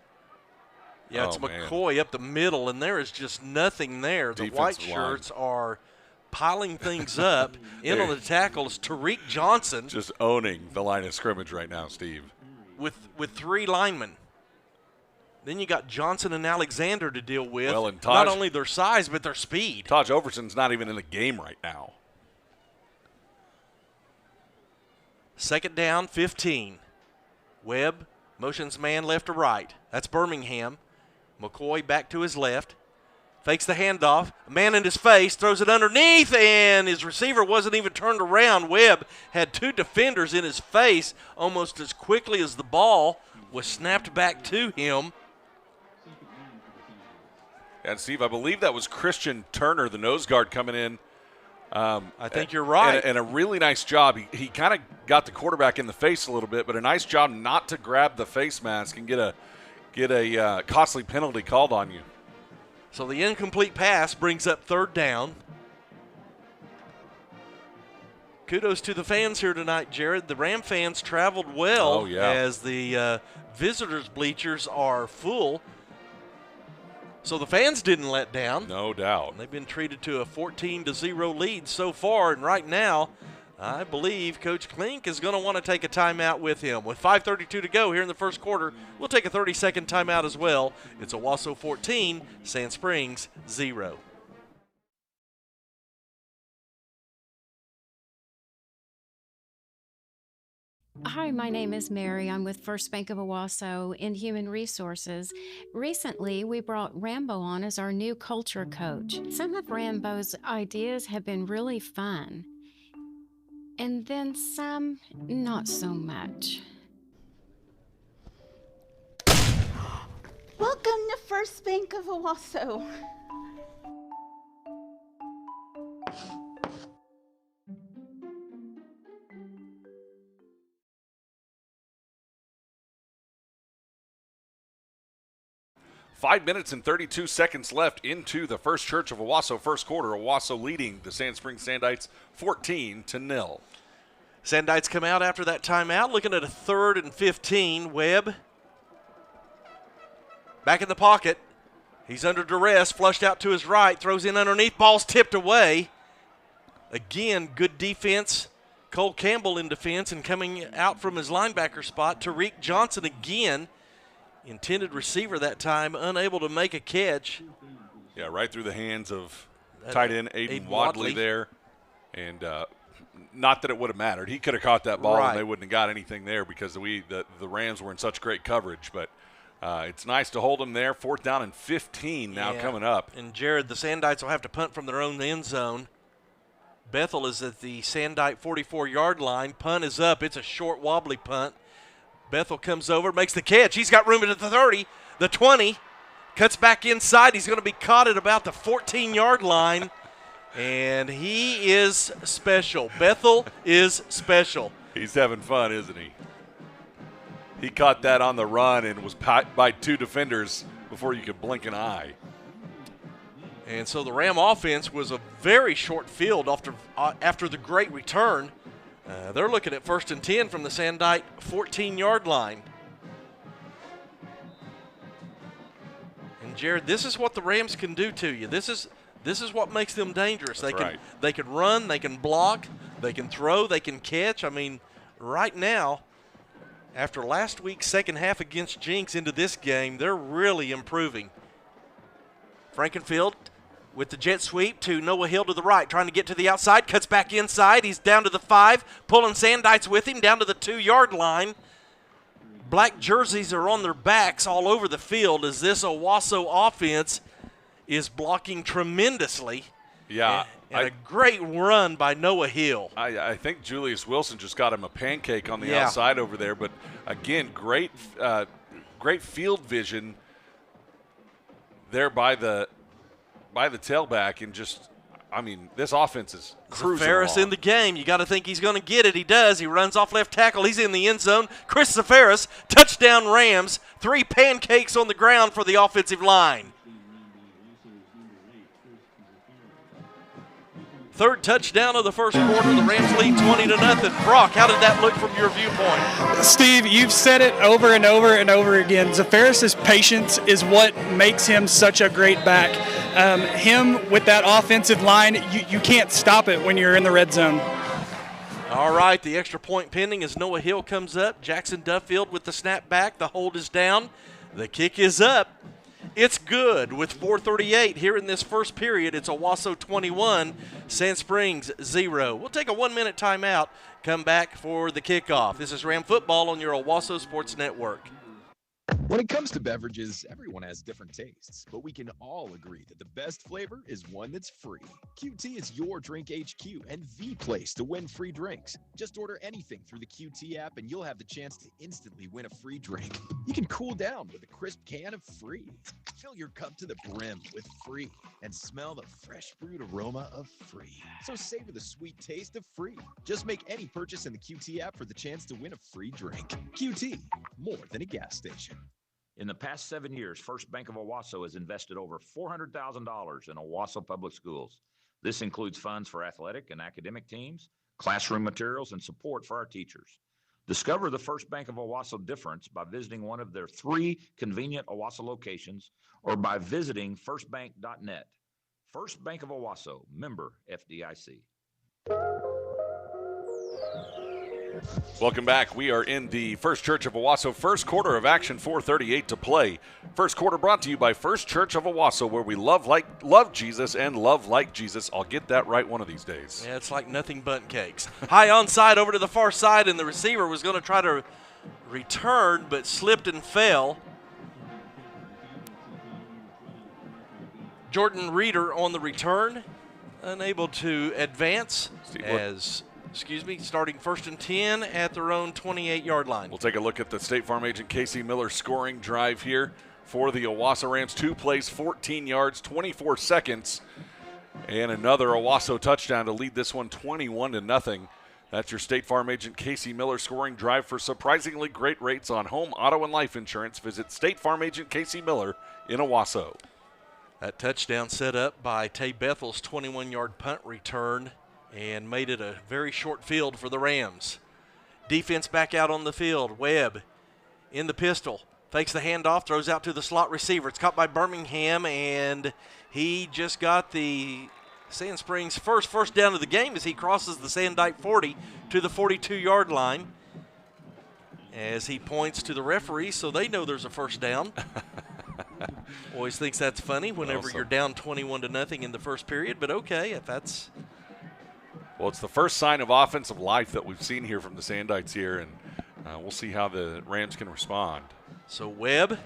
it's McCoy up the middle, and there is just nothing there. The white shirts are piling things up. In on the tackle is Tariq Johnson. Just owning the line of scrimmage right now, Steve. With 3 linemen. Then you got Johnson and Alexander to deal with. Well, and not only their size, but their speed. Taj Overton's not even in the game right now. 2nd down, 15. Webb motions man left to right. That's Birmingham. McCoy back to his left. Fakes the handoff. A man in his face, throws it underneath, and his receiver wasn't even turned around. Webb had 2 defenders in his face almost as quickly as the ball was snapped back to him. And, Steve, I believe that was Christian Turner, the nose guard, coming in. I think you're right. And a really nice job. He kind of got the quarterback in the face a little bit, but a nice job not to grab the face mask and get a costly penalty called on you. So the incomplete pass brings up 3rd down. Kudos to the fans here tonight, Jared. The Ram fans traveled well as the visitors' bleachers are full. So the fans didn't let down. No doubt. And they've been treated to a 14-0 lead so far, and right now, I believe Coach Klink is going to want to take a timeout with him. With 5:32 to go here in the first quarter, we'll take a 30-second timeout as well. It's Owasso 14, Sand Springs 0. Hi, my name is Mary. I'm with First Bank of Owasso in Human Resources. Recently, we brought Rambo on as our new culture coach. Some of Rambo's ideas have been really fun, and then some not so much. Welcome to First Bank of Owasso. 5 minutes and 32 seconds left into the First Church of Owasso first quarter. Owasso leading the Sand Springs Sandites 14-0. Sandites come out after that timeout, looking at a 3rd and 15. Webb back in the pocket. He's under duress, flushed out to his right, throws in underneath, ball's tipped away. Again, good defense. Cole Campbell in defense, and coming out from his linebacker spot, Tariq Johnson again. Intended receiver that time, unable to make a catch. Yeah, right through the hands of tight end Aiden Wadley there. And not that it would have mattered. He could have caught that ball and they wouldn't have got anything there because the Rams were in such great coverage. But it's nice to hold them there. 4th down and 15 now coming up. And, Jared, the Sandites will have to punt from their own end zone. Bethel is at the Sandite 44-yard line. Punt is up. It's a short, wobbly punt. Bethel comes over, makes the catch. He's got room at the 30, the 20, cuts back inside. He's going to be caught at about the 14-yard line, and he is special. Bethel is special. He's having fun, isn't he? He caught that on the run and was by 2 defenders before you could blink an eye. And so the Ram offense was a very short field after the great return. They're looking at 1st and 10 from the Sandite 14-yard line. And Jared, this is what the Rams can do to you. This is what makes them dangerous. They can run, they can block, they can throw, they can catch. I mean, right now, after last week's second half against Jinx into this game, they're really improving. Frankenfield with the jet sweep to Noah Hill to the right, trying to get to the outside, cuts back inside. He's down to the 5, pulling Sandites with him down to the 2-yard line. Black jerseys are on their backs all over the field as this Owasso offense is blocking tremendously. Yeah. And a great run by Noah Hill. I think Julius Wilson just got him a pancake on the outside over there. But, again, great field vision there by the tailback, and just, I mean, this offense is cruising Zafaris along. in the game. You got to think he's going to get it. He does. He runs off left tackle. He's in the end zone. Chris Zafaris, touchdown Rams. 3 pancakes on the ground for the offensive line. 3rd touchdown of the first quarter. The Rams lead 20-0. Brock, how did that look from your viewpoint? Steve, you've said it over and over and over again. Zafaris' patience is what makes him such a great back. Him with that offensive line, you can't stop it when you're in the red zone. All right, the extra point pending as Noah Hill comes up. Jackson Duffield with the snap back. The hold is down. The kick is up. It's good with 4:38 here in this first period. It's Owasso 21, Sand Springs 0. We'll take a 1-minute timeout, come back for the kickoff. This is Ram Football on your Owasso Sports Network. When it comes to beverages, everyone has different tastes, but we can all agree that the best flavor is one that's free. QT is your drink HQ and the place to win free drinks. Just order anything through the QT app and you'll have the chance to instantly win a free drink. You can cool down with a crisp can of free. Fill your cup to the brim with free and smell the fresh brewed aroma of free. So savor the sweet taste of free. Just make any purchase in the QT app for the chance to win a free drink. QT, more than a gas station. In the past 7 years, First Bank of Owasso has invested over $400,000 in Owasso Public Schools. This includes funds for athletic and academic teams, classroom materials, and support for our teachers. Discover the First Bank of Owasso difference by visiting one of their 3 convenient Owasso locations or by visiting firstbank.net. First Bank of Owasso, member FDIC. Welcome back. We are in the First Church of Owasso first quarter of action, 4:38 to play. First quarter brought to you by First Church of Owasso, where we love Jesus and love like Jesus. I'll get that right one of these days. Yeah, it's like nothing but cakes. High onside over to the far side, and the receiver was going to try to return, but slipped and fell. Jordan Reeder on the return, unable to advance starting 1st and 10 at their own 28-yard line. We'll take a look at the State Farm agent Casey Miller scoring drive here for the Owasso Rams. 2 plays, 14 yards, 24 seconds, and another Owasso touchdown to lead this one 21-0. That's your State Farm agent Casey Miller scoring drive. For surprisingly great rates on home, auto, and life insurance, visit State Farm agent Casey Miller in Owasso. That touchdown set up by Tay Bethel's 21-yard punt return and made it a very short field for the Rams. Defense back out on the field. Webb in the pistol. Fakes the handoff, throws out to the slot receiver. It's caught by Birmingham, and he just got the Sand Springs' first down of the game as he crosses the Sandite 40 to the 42-yard line. As he points to the referee so they know there's a first down. Always thinks that's funny whenever you're down 21-0 in the first period, but okay, if that's... Well, it's the first sign of offensive life that we've seen here from the Sandites here, and we'll see how the Rams can respond. So Webb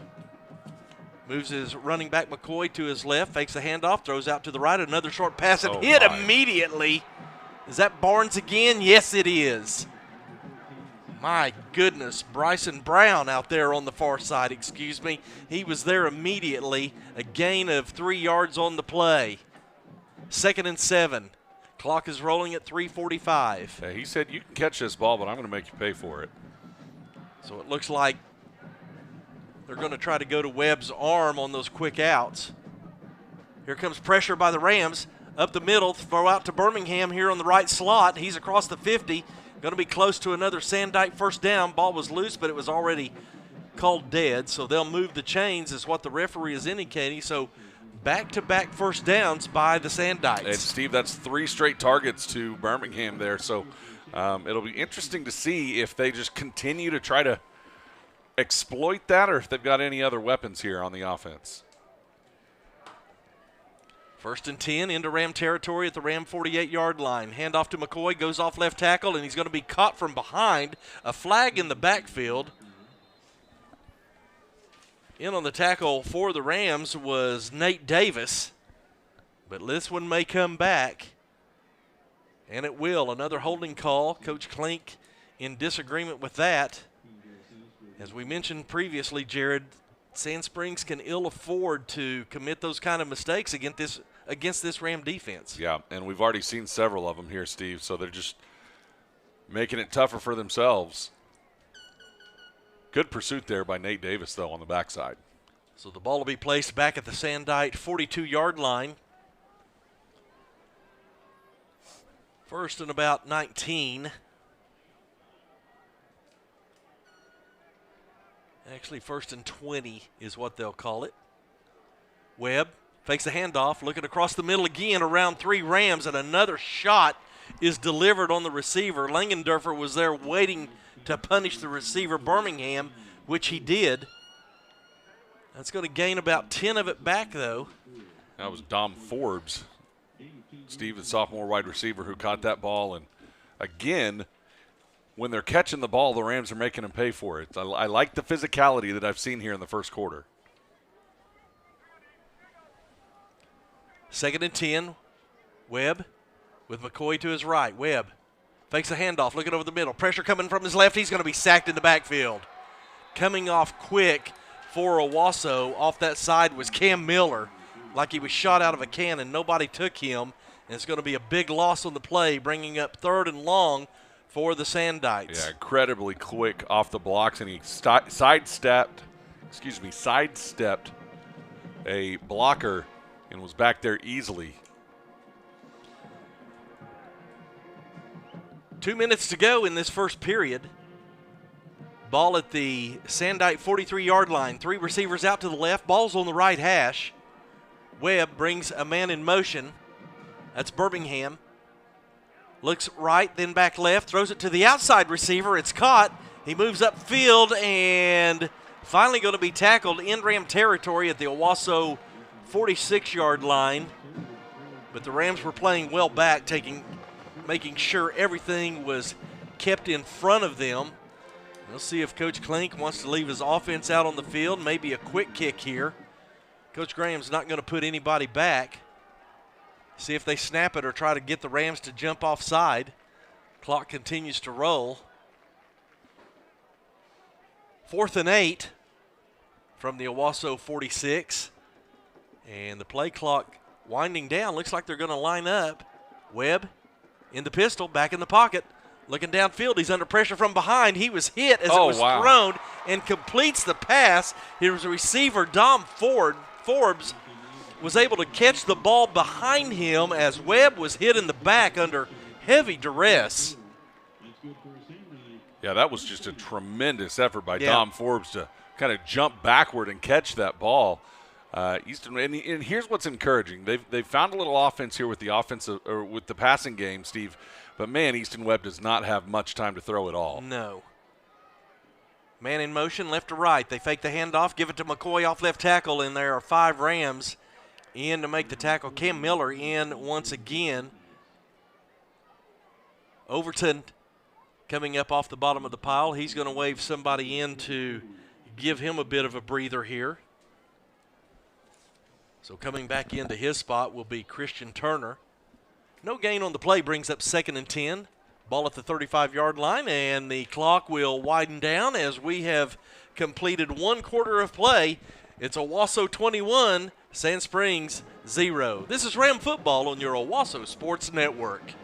moves his running back McCoy to his left, fakes the handoff, throws out to the right, another short pass, and hit immediately. Is that Barnes again? Yes, it is. My goodness, Bryson Brown out there on the far side, He was there immediately. A gain of 3 yards on the play. 2nd and 7. Clock is rolling at 3:45. Yeah, he said, you can catch this ball, but I'm going to make you pay for it. So it looks like they're going to try to go to Webb's arm on those quick outs. Here comes pressure by the Rams. Up the middle, throw out to Birmingham here on the right slot. He's across the 50. Going to be close to another Sandite first down. Ball was loose, but it was already called dead. So they'll move the chains is what the referee is indicating. So back-to-back first downs by the Sandites. And, Steve, that's 3 straight targets to Birmingham there. So it'll be interesting to see if they just continue to try to exploit that or if they've got any other weapons here on the offense. 1st and 10 into Ram territory at the Ram 48-yard line. Handoff to McCoy, goes off left tackle, and he's going to be caught from behind. A flag in the backfield. In on the tackle for the Rams was Nate Davis, but this one may come back, and it will. Another holding call. Coach Klink in disagreement with that. As we mentioned previously, Jared, Sand Springs can ill afford to commit those kind of mistakes against this Ram defense. Yeah, and we've already seen several of them here, Steve, so they're just making it tougher for themselves. Good pursuit there by Nate Davis, though, on the backside. So the ball will be placed back at the Sandite 42-yard line. 1st and about 19. Actually, 1st and 20 is what they'll call it. Webb fakes the handoff, looking across the middle again around 3 Rams, and another shot is delivered on the receiver. Langendorfer was there waiting to punish the receiver, Birmingham, which he did. That's going to gain about 10 of it back, though. That was Dom Forbes, Steve, the sophomore wide receiver, who caught that ball. And, again, when they're catching the ball, the Rams are making them pay for it. I like the physicality that I've seen here in the first quarter. 2nd and 10. Webb with McCoy to his right. Webb fakes a handoff, looking over the middle. Pressure coming from his left. He's going to be sacked in the backfield. Coming off quick for Owasso off that side was Cam Miller, like he was shot out of a cannon. Nobody took him, and it's going to be a big loss on the play, bringing up 3rd and long for the Sandites. Yeah, incredibly quick off the blocks, and he sidestepped a blocker and was back there easily. 2 minutes to go in this first period. Ball at the Sandite 43-yard line. 3 receivers out to the left. Ball's on the right hash. Webb brings a man in motion. That's Birmingham. Looks right, then back left. Throws it to the outside receiver. It's caught. He moves upfield and finally going to be tackled in Ram territory at the Owasso 46-yard line. But the Rams were playing well back, making sure everything was kept in front of them. We'll see if Coach Klink wants to leave his offense out on the field. Maybe a quick kick here. Coach Graham's not going to put anybody back. See if they snap it or try to get the Rams to jump offside. Clock continues to roll. 4th and 8 from the Owasso 46. And the play clock winding down. Looks like they're going to line up. Webb in the pistol, back in the pocket. Looking downfield, he's under pressure from behind. He was hit as it was thrown and completes the pass. His receiver, Dom Forbes, was able to catch the ball behind him as Webb was hit in the back under heavy duress. Yeah, that was just a tremendous effort by Dom Forbes to kind of jump backward and catch that ball. Easton, and here's what's encouraging: they've found a little offense here with the offensive or with the passing game, Steve. But man, Easton Webb does not have much time to throw at all. No. Man in motion, left to right. They fake the handoff, give it to McCoy off left tackle, and there are 5 Rams in to make the tackle. Cam Miller in once again. Overton coming up off the bottom of the pile. He's going to wave somebody in to give him a bit of a breather here. So coming back into his spot will be Christian Turner. No gain on the play brings up 2nd and 10. Ball at the 35-yard line, and the clock will widen down as we have completed 1 quarter of play. It's Owasso 21, Sand Springs 0. This is Ram Football on your Owasso Sports Network.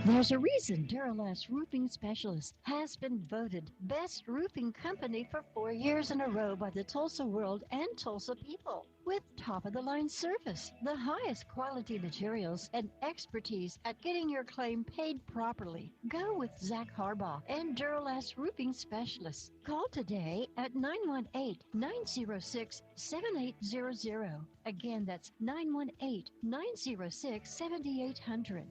There's a reason Duralast Roofing Specialist has been voted Best Roofing Company for 4 years in a row by the Tulsa World and Tulsa people. With top-of-the-line service, the highest quality materials, and expertise at getting your claim paid properly. Go with Zach Harbaugh and Duralast Roofing Specialists. Call today at 918-906-7800. Again, that's 918-906-7800.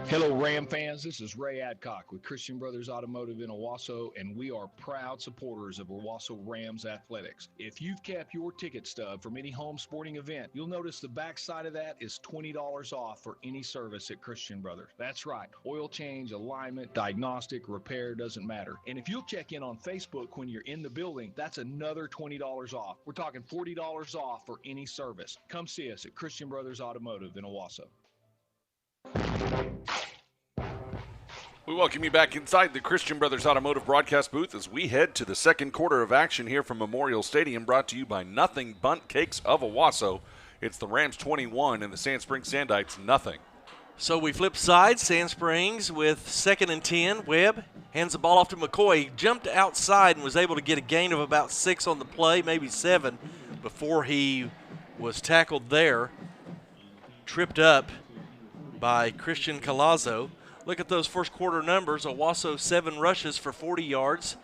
Hello, Ram fans. This is Ray Adcock with Christian Brothers Automotive in Owasso, and we are proud supporters of Owasso Rams athletics. If you've kept your ticket stub from any home sporting event, you'll notice the backside of that is $20 off for any service at Christian Brothers. That's right. Oil change, alignment, diagnostic, repair, doesn't matter. And if you'll check in on Facebook when you're in the building, that's another $20 off. We're talking $40 off for any service. Come see us at Christian Brothers Automotive in Owasso. We welcome you back inside the Christian Brothers Automotive broadcast booth as we head to the 2nd quarter of action here from Memorial Stadium, brought to you by Nothing Bunt Cakes of Owasso. It's the Rams 21 and the Sand Springs Sandites nothing. So we flip sides. Sand Springs with 2nd and 10. Webb hands the ball off to McCoy. He jumped outside and was able to get a gain of about 6 on the play, maybe 7, before he was tackled there. Tripped up by Christian Calazzo. Look at those first quarter numbers. Owasso 7 rushes for 40 yards.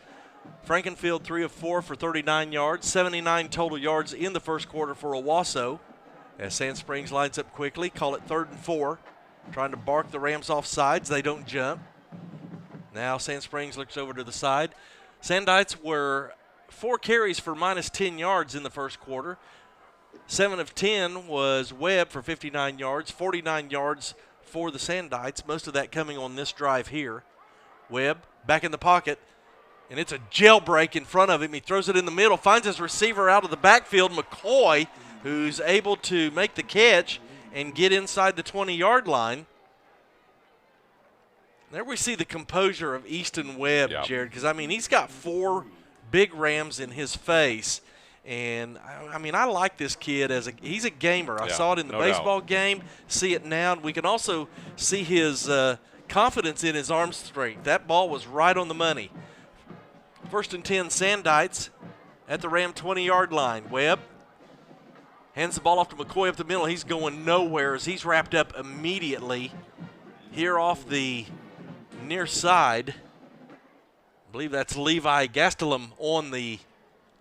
Frankenfield 3 of 4 for 39 yards. 79 total yards in the first quarter for Owasso. As Sand Springs lines up quickly, call it 3rd and 4. Trying to bark the Rams off sides. They don't jump. Now Sand Springs looks over to the side. Sandites were 4 carries for minus 10 yards in the first quarter. 7 of 10 was Webb for 59 yards, 49 yards for the Sandites, most of that coming on this drive here. Webb back in the pocket, and it's a jailbreak in front of him. He throws it in the middle, finds his receiver out of the backfield, McCoy, who's able to make the catch and get inside the 20-yard line. There we see the composure of Easton Webb, Jared, because, I mean, he's got 4 big Rams in his face. And, I mean, I like this kid. He's a gamer. I saw it in the baseball game, see it now. And we can also see his confidence in his arm strength. That ball was right on the money. 1st and 10, Sandites at the Ram 20-yard line. Webb hands the ball off to McCoy up the middle. He's going nowhere as he's wrapped up immediately here off the near side. I believe that's Levi Gastelum on the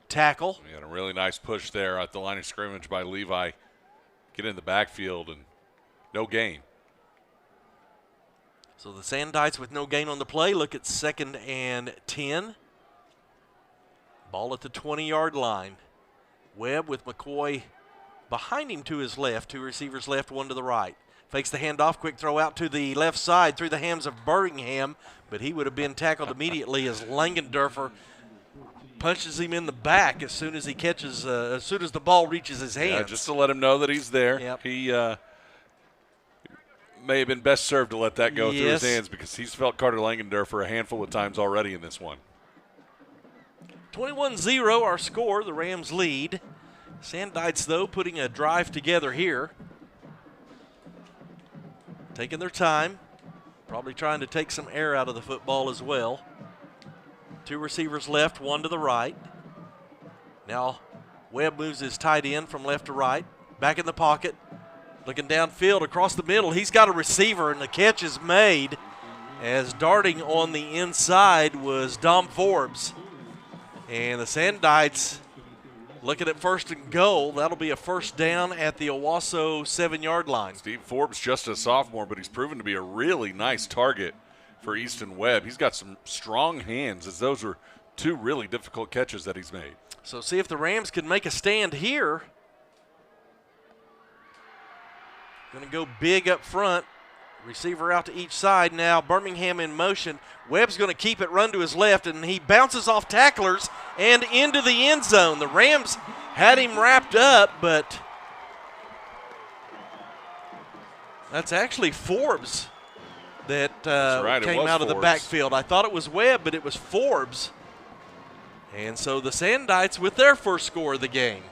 tackle. We had a really nice push there at the line of scrimmage by Levi. Get in the backfield and no gain. So the Sandites with no gain on the play look at 2nd and 10. Ball at the 20-yard line. Webb with McCoy behind him to his left. 2 receivers left, 1 to the right. Fakes the handoff, quick throw out to the left side through the hands of Birmingham, but he would have been tackled immediately as Langendorfer punches him in the back as soon as he catches, as soon as the ball reaches his hands. Yeah, just to let him know that he's there. Yep. He may have been best served to let that go through his hands because he's felt Carter Langendorfer a handful of times already in this one. 21-0 our score, the Rams lead. Sandites, though, putting a drive together here. Taking their time, probably trying to take some air out of the football as well. 2 receivers left, 1 to the right. Now Webb moves his tight end from left to right. Back in the pocket, looking downfield across the middle. He's got a receiver, and the catch is made as darting on the inside was Dom Forbes. And the Sandites looking at 1st and goal. That'll be a first down at the Owasso 7-yard line. Steve Forbes, just a sophomore, but he's proven to be a really nice target for Easton Webb. He's got some strong hands, as those were 2 really difficult catches that he's made. So see if the Rams can make a stand here. Going to go big up front. Receiver out to each side now. Birmingham in motion. Webb's going to keep it, run to his left, and he bounces off tacklers and into the end zone. The Rams had him wrapped up, but that's actually Forbes that came out of the backfield. I thought it was Webb, but it was Forbes. And so the Sandites with their first score of the game.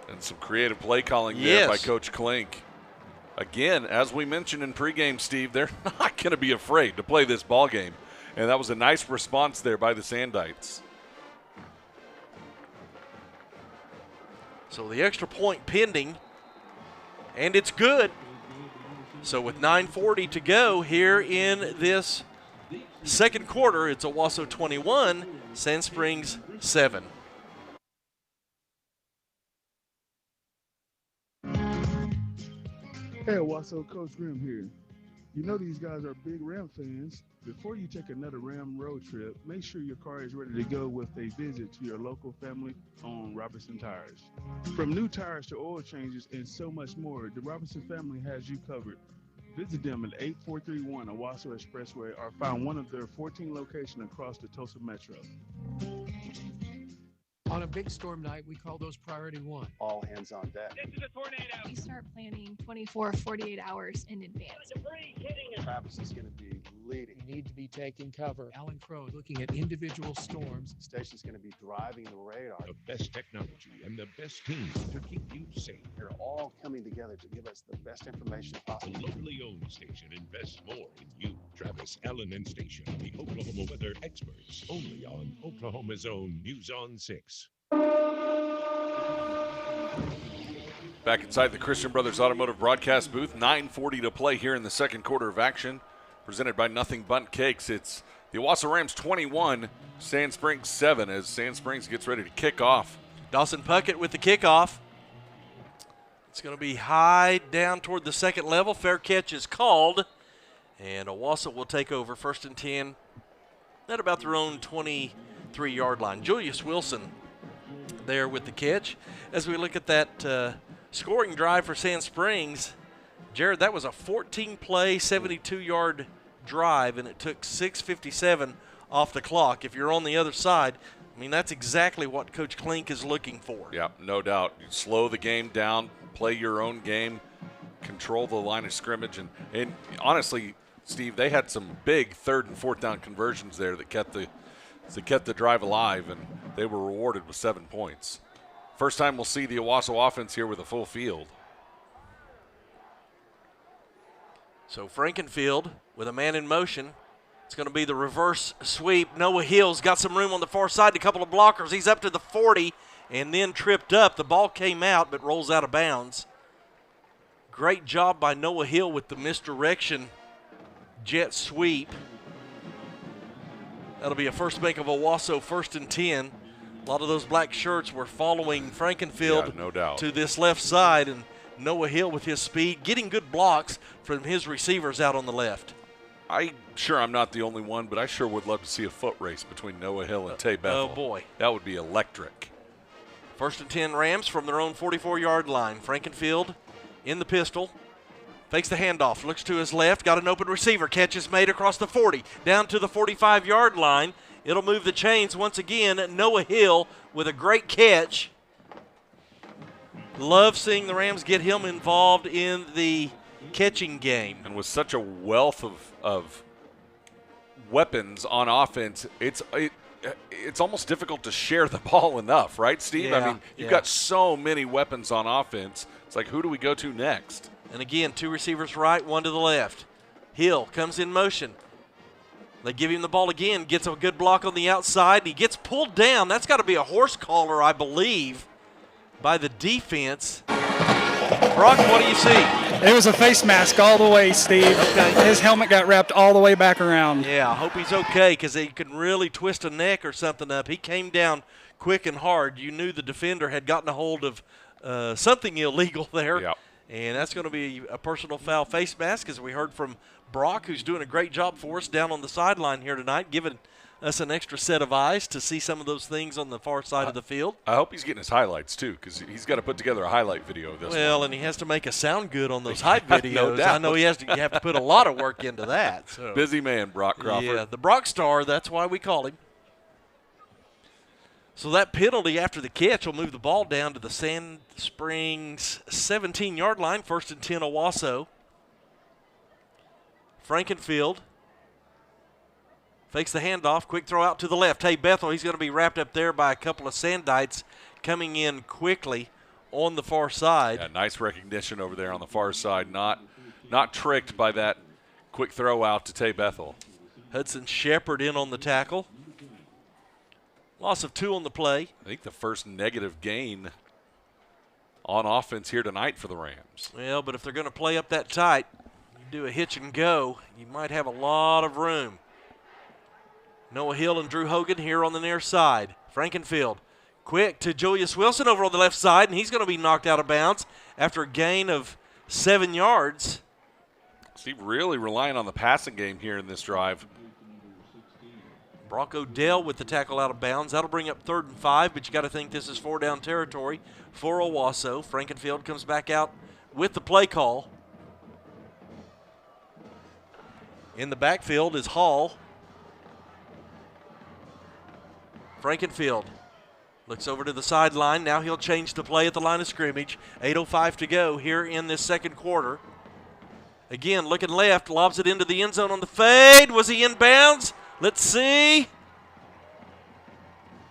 And some creative play calling there by Coach Klink. Again, as we mentioned in pregame, Steve, they're not going to be afraid to play this ball game. And that was a nice response there by the Sandites. So the extra point pending, and it's good. So with 9:40 to go here in this second quarter, it's Owasso 21, Sand Springs 7. Hey, Owasso, Coach Grimm here. You know these guys are big Ram fans. Before you take another Ram road trip, make sure your car is ready to go with a visit to your local family-owned Robertson Tires. From new tires to oil changes and so much more, the Robertson family has you covered. Visit them at 8431 Owasso Expressway or find one of their 14 locations across the Tulsa Metro. On a big storm night, we call those priority 1. All hands on deck. This is a tornado. We start planning 24, 48 hours in advance. Travis is going to be leading. You need to be taking cover. Alan Crow looking at individual storms. The station's going to be driving the radar. The best technology and the best team to keep you safe. They're all coming together to give us the best information possible. A locally owned station invests more in you. Travis, Allen, and Station, the Oklahoma weather experts. Only on Oklahoma's own News on 6. Back inside the Christian Brothers Automotive broadcast booth, 9:40 to play here in the second quarter of action. Presented by Nothing Bundt Cakes. It's the Owasso Rams 21, Sand Springs 7 as Sand Springs gets ready to kick off. Dawson Puckett with the kickoff. It's going to be high down toward the second level. Fair catch is called. And Owasso will take over 1st and 10 at about their own 23-yard line. Julius Wilson there with the catch. As we look at that scoring drive for Sand Springs, Jared, that was a 14-play, 72-yard drive, and it took 6:57 off the clock. If you're on the other side, I mean, that's exactly what Coach Klink is looking for. Yeah, no doubt. You slow the game down, play your own game, control the line of scrimmage. And honestly, Steve, they had some big 3rd and 4th down conversions there that kept the drive alive, and they were rewarded with 7 points. First time we'll see the Owasso offense here with a full field. So Frankenfield with a man in motion. It's going to be the reverse sweep. Noah Hill's got some room on the far side, a couple of blockers. He's up to the 40 and then tripped up. The ball came out but rolls out of bounds. Great job by Noah Hill with the misdirection jet sweep. That'll be a First Bank of Owasso 1st and 10. A lot of those black shirts were following Frankenfield no doubt. to this left side, and Noah Hill with his speed, getting good blocks from his receivers out on the left. I'm not the only one, but I sure would love to see a foot race between Noah Hill and Tay Bethel. Oh, boy. That would be electric. 1st and 10 Rams from their own 44-yard line. Frankenfield in the pistol. Fakes the handoff, looks to his left, got an open receiver. Catch is made across the 40, down to the 45-yard line. It'll move the chains once again. Noah Hill with a great catch. Love seeing the Rams get him involved in the catching game. And with such a wealth of weapons on offense, it's almost difficult to share the ball enough, right, Steve? Yeah, I mean, you've got so many weapons on offense. It's like, who do we go to next? And again, 2 receivers right, 1 to the left. Hill comes in motion. They give him the ball again, gets a good block on the outside. He gets pulled down. That's got to be a horse collar, I believe, by the defense. Brock, what do you see? It was a face mask all the way, Steve. Okay. His helmet got wrapped all the way back around. Yeah, I hope he's okay because he could really twist a neck or something up. He came down quick and hard. You knew the defender had gotten a hold of something illegal there. Yep. And that's going to be a personal foul face mask, as we heard from Brock, who's doing a great job for us down on the sideline here tonight, giving us an extra set of eyes to see some of those things on the far side of the field. I hope he's getting his highlights, too, because he's got to put together a highlight video of this. Well, and he has to make us sound good on those high videos. No doubt. I know you have to put a lot of work into that. So. Busy man, Brock Crawford. Yeah, the Brock Star, that's why we call him. So that penalty after the catch will move the ball down to the Sand Springs 17-yard line, 1st and 10 Owasso. Frankenfield fakes the handoff, quick throw out to the left. Hey, Bethel, he's going to be wrapped up there by a couple of Sandites coming in quickly on the far side. Yeah, nice recognition over there on the far side. Not tricked by that quick throw out to Tay Bethel. Hudson Shepard in on the tackle. Loss of 2 on the play. I think the first negative gain on offense here tonight for the Rams. Well, but if they're going to play up that tight, you do a hitch and go, you might have a lot of room. Noah Hill and Drew Hogan here on the near side. Frankenfield quick to Julius Wilson over on the left side, and he's going to be knocked out of bounds after a gain of 7 yards. Steve really relying on the passing game here in this drive. Brock Odell with the tackle out of bounds. That'll bring up 3rd and 5, but you got to think this is 4-down territory for Owasso. Frankenfield comes back out with the play call. In the backfield is Hall. Frankenfield looks over to the sideline. Now he'll change the play at the line of scrimmage. 8:05 to go here in this second quarter. Again, looking left, lobs it into the end zone on the fade. Was he in bounds? Let's see.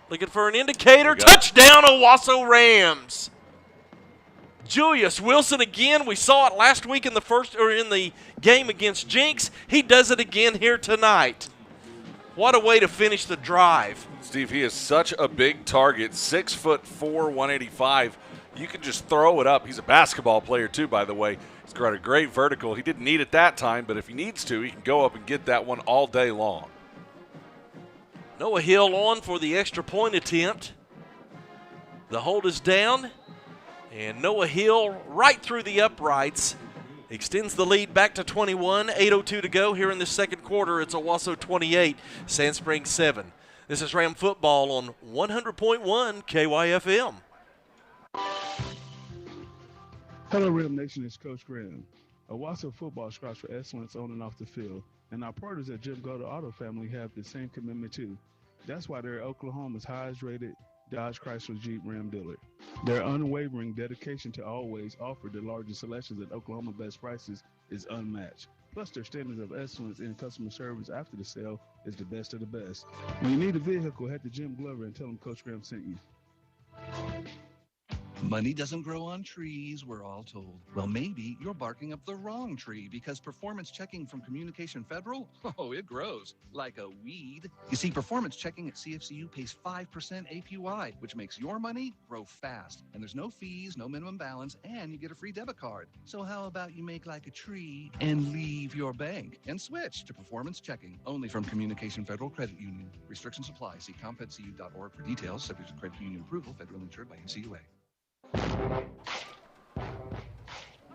Looking for an indicator. Touchdown, Owasso Rams. Julius Wilson again. We saw it last week in the game against Jinx. He does it again here tonight. What a way to finish the drive. Steve, he is such a big target. 6'4", 185. You can just throw it up. He's a basketball player too, by the way. He's got a great vertical. He didn't need it that time, but if he needs to, he can go up and get that one all day long. Noah Hill on for the extra point attempt. The hold is down, and Noah Hill right through the uprights extends the lead back to 21. 8:02 to go here in the second quarter. It's Owasso 28, Sand Springs 7. This is Ram football on 100.1 KYFM. Hello, Ram Nation. It's Coach Graham. Owasso football strives for excellence on and off the field, and our partners at Jim Goddard Auto Family have the same commitment too. That's why they're Oklahoma's highest rated Dodge Chrysler Jeep Ram dealer. Their unwavering dedication to always offer the largest selections at Oklahoma best prices is unmatched. Plus, their standards of excellence in customer service after the sale is the best of the best. When you need a vehicle, head to Jim Glover and tell him Coach Graham sent you. Money doesn't grow on trees, we're all told. Well, maybe you're barking up the wrong tree because performance checking from Communication Federal, oh, it grows like a weed. You see, performance checking at CFCU pays 5% APY, which makes your money grow fast. And there's no fees, no minimum balance, and you get a free debit card. So how about you make like a tree and leave your bank and switch to performance checking, only from Communication Federal Credit Union. Restrictions apply. See compedcu.org for details. Subject to credit union approval. Federally insured by NCUA.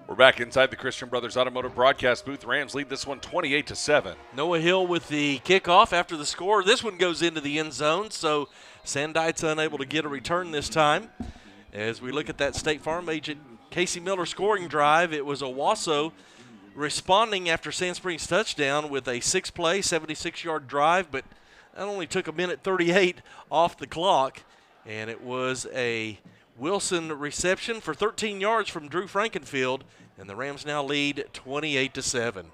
We're back inside the Christian Brothers Automotive broadcast booth. Rams lead this one 28-7. Noah Hill with the kickoff after the score. This one goes into the end zone, so Sandites unable to get a return this time. As we look at that State Farm agent Casey Miller scoring drive, it was Owasso responding after Sand Springs' touchdown with a 6-play, 76-yard drive, but that only took a minute 38 off the clock, and it was a Wilson reception for 13 yards from Drew Frankenfield, and the Rams now lead 28-7.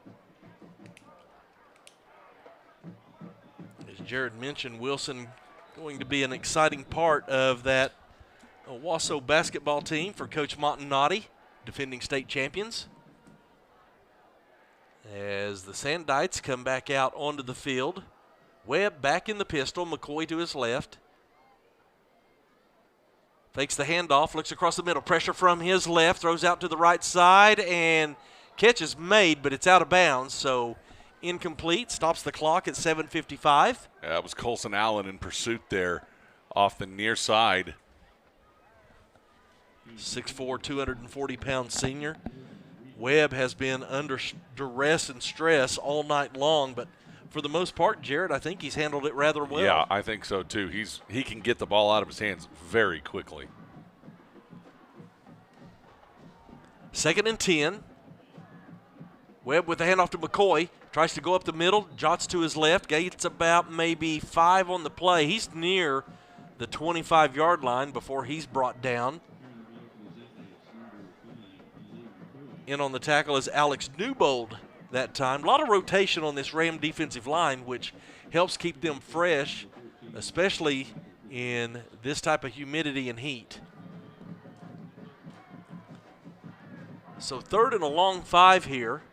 As Jared mentioned, Wilson going to be an exciting part of that Owasso basketball team for Coach Montanati, defending state champions. As the Sandites come back out onto the field, Webb back in the pistol, McCoy to his left. Fakes the handoff, looks across the middle. Pressure from his left, throws out to the right side, and catch is made, but it's out of bounds, so incomplete. Stops the clock at 7:55. Yeah, that was Colson Allen in pursuit there off the near side. 6'4", 240-pound senior. Webb has been under duress and stress all night long, but for the most part, Jared, I think he's handled it rather well. Yeah, I think so too. He can get the ball out of his hands very quickly. 2nd and 10. Webb with the handoff to McCoy. Tries to go up the middle, jots to his left, gets about maybe 5 on the play. He's near the 25-yard line before he's brought down. In on the tackle is Alex Newbold that time. A lot of rotation on this Ram defensive line, which helps keep them fresh, especially in this type of humidity and heat. So 3rd and a long 5 here.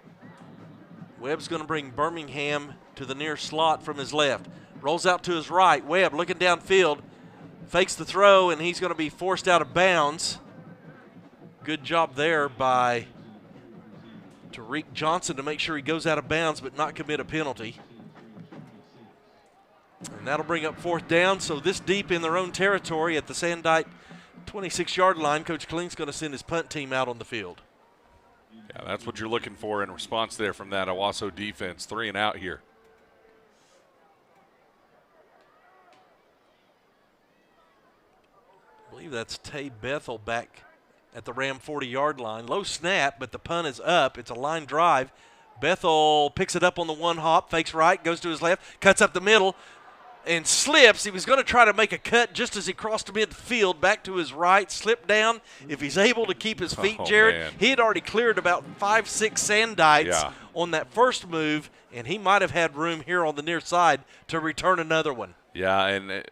Webb's going to bring Birmingham to the near slot from his left. Rolls out to his right. Webb looking downfield. Fakes the throw, and he's going to be forced out of bounds. Good job there by Tariq Johnson to make sure he goes out of bounds but not commit a penalty. And that'll bring up 4th down. So this deep in their own territory at the Sandite 26-yard line, Coach Kling's going to send his punt team out on the field. Yeah, that's what you're looking for in response there from that Owasso defense. 3 and out here. I believe that's Tay Bethel back at the Ram 40-yard line. Low snap, but the punt is up. It's a line drive. Bethel picks it up on the one hop, fakes right, goes to his left, cuts up the middle, and slips. He was going to try to make a cut just as he crossed midfield, back to his right, slipped down. If he's able to keep his feet, Jared, man. He had already cleared about 5-6 Sandites on that first move, and he might have had room here on the near side to return another one. Yeah, and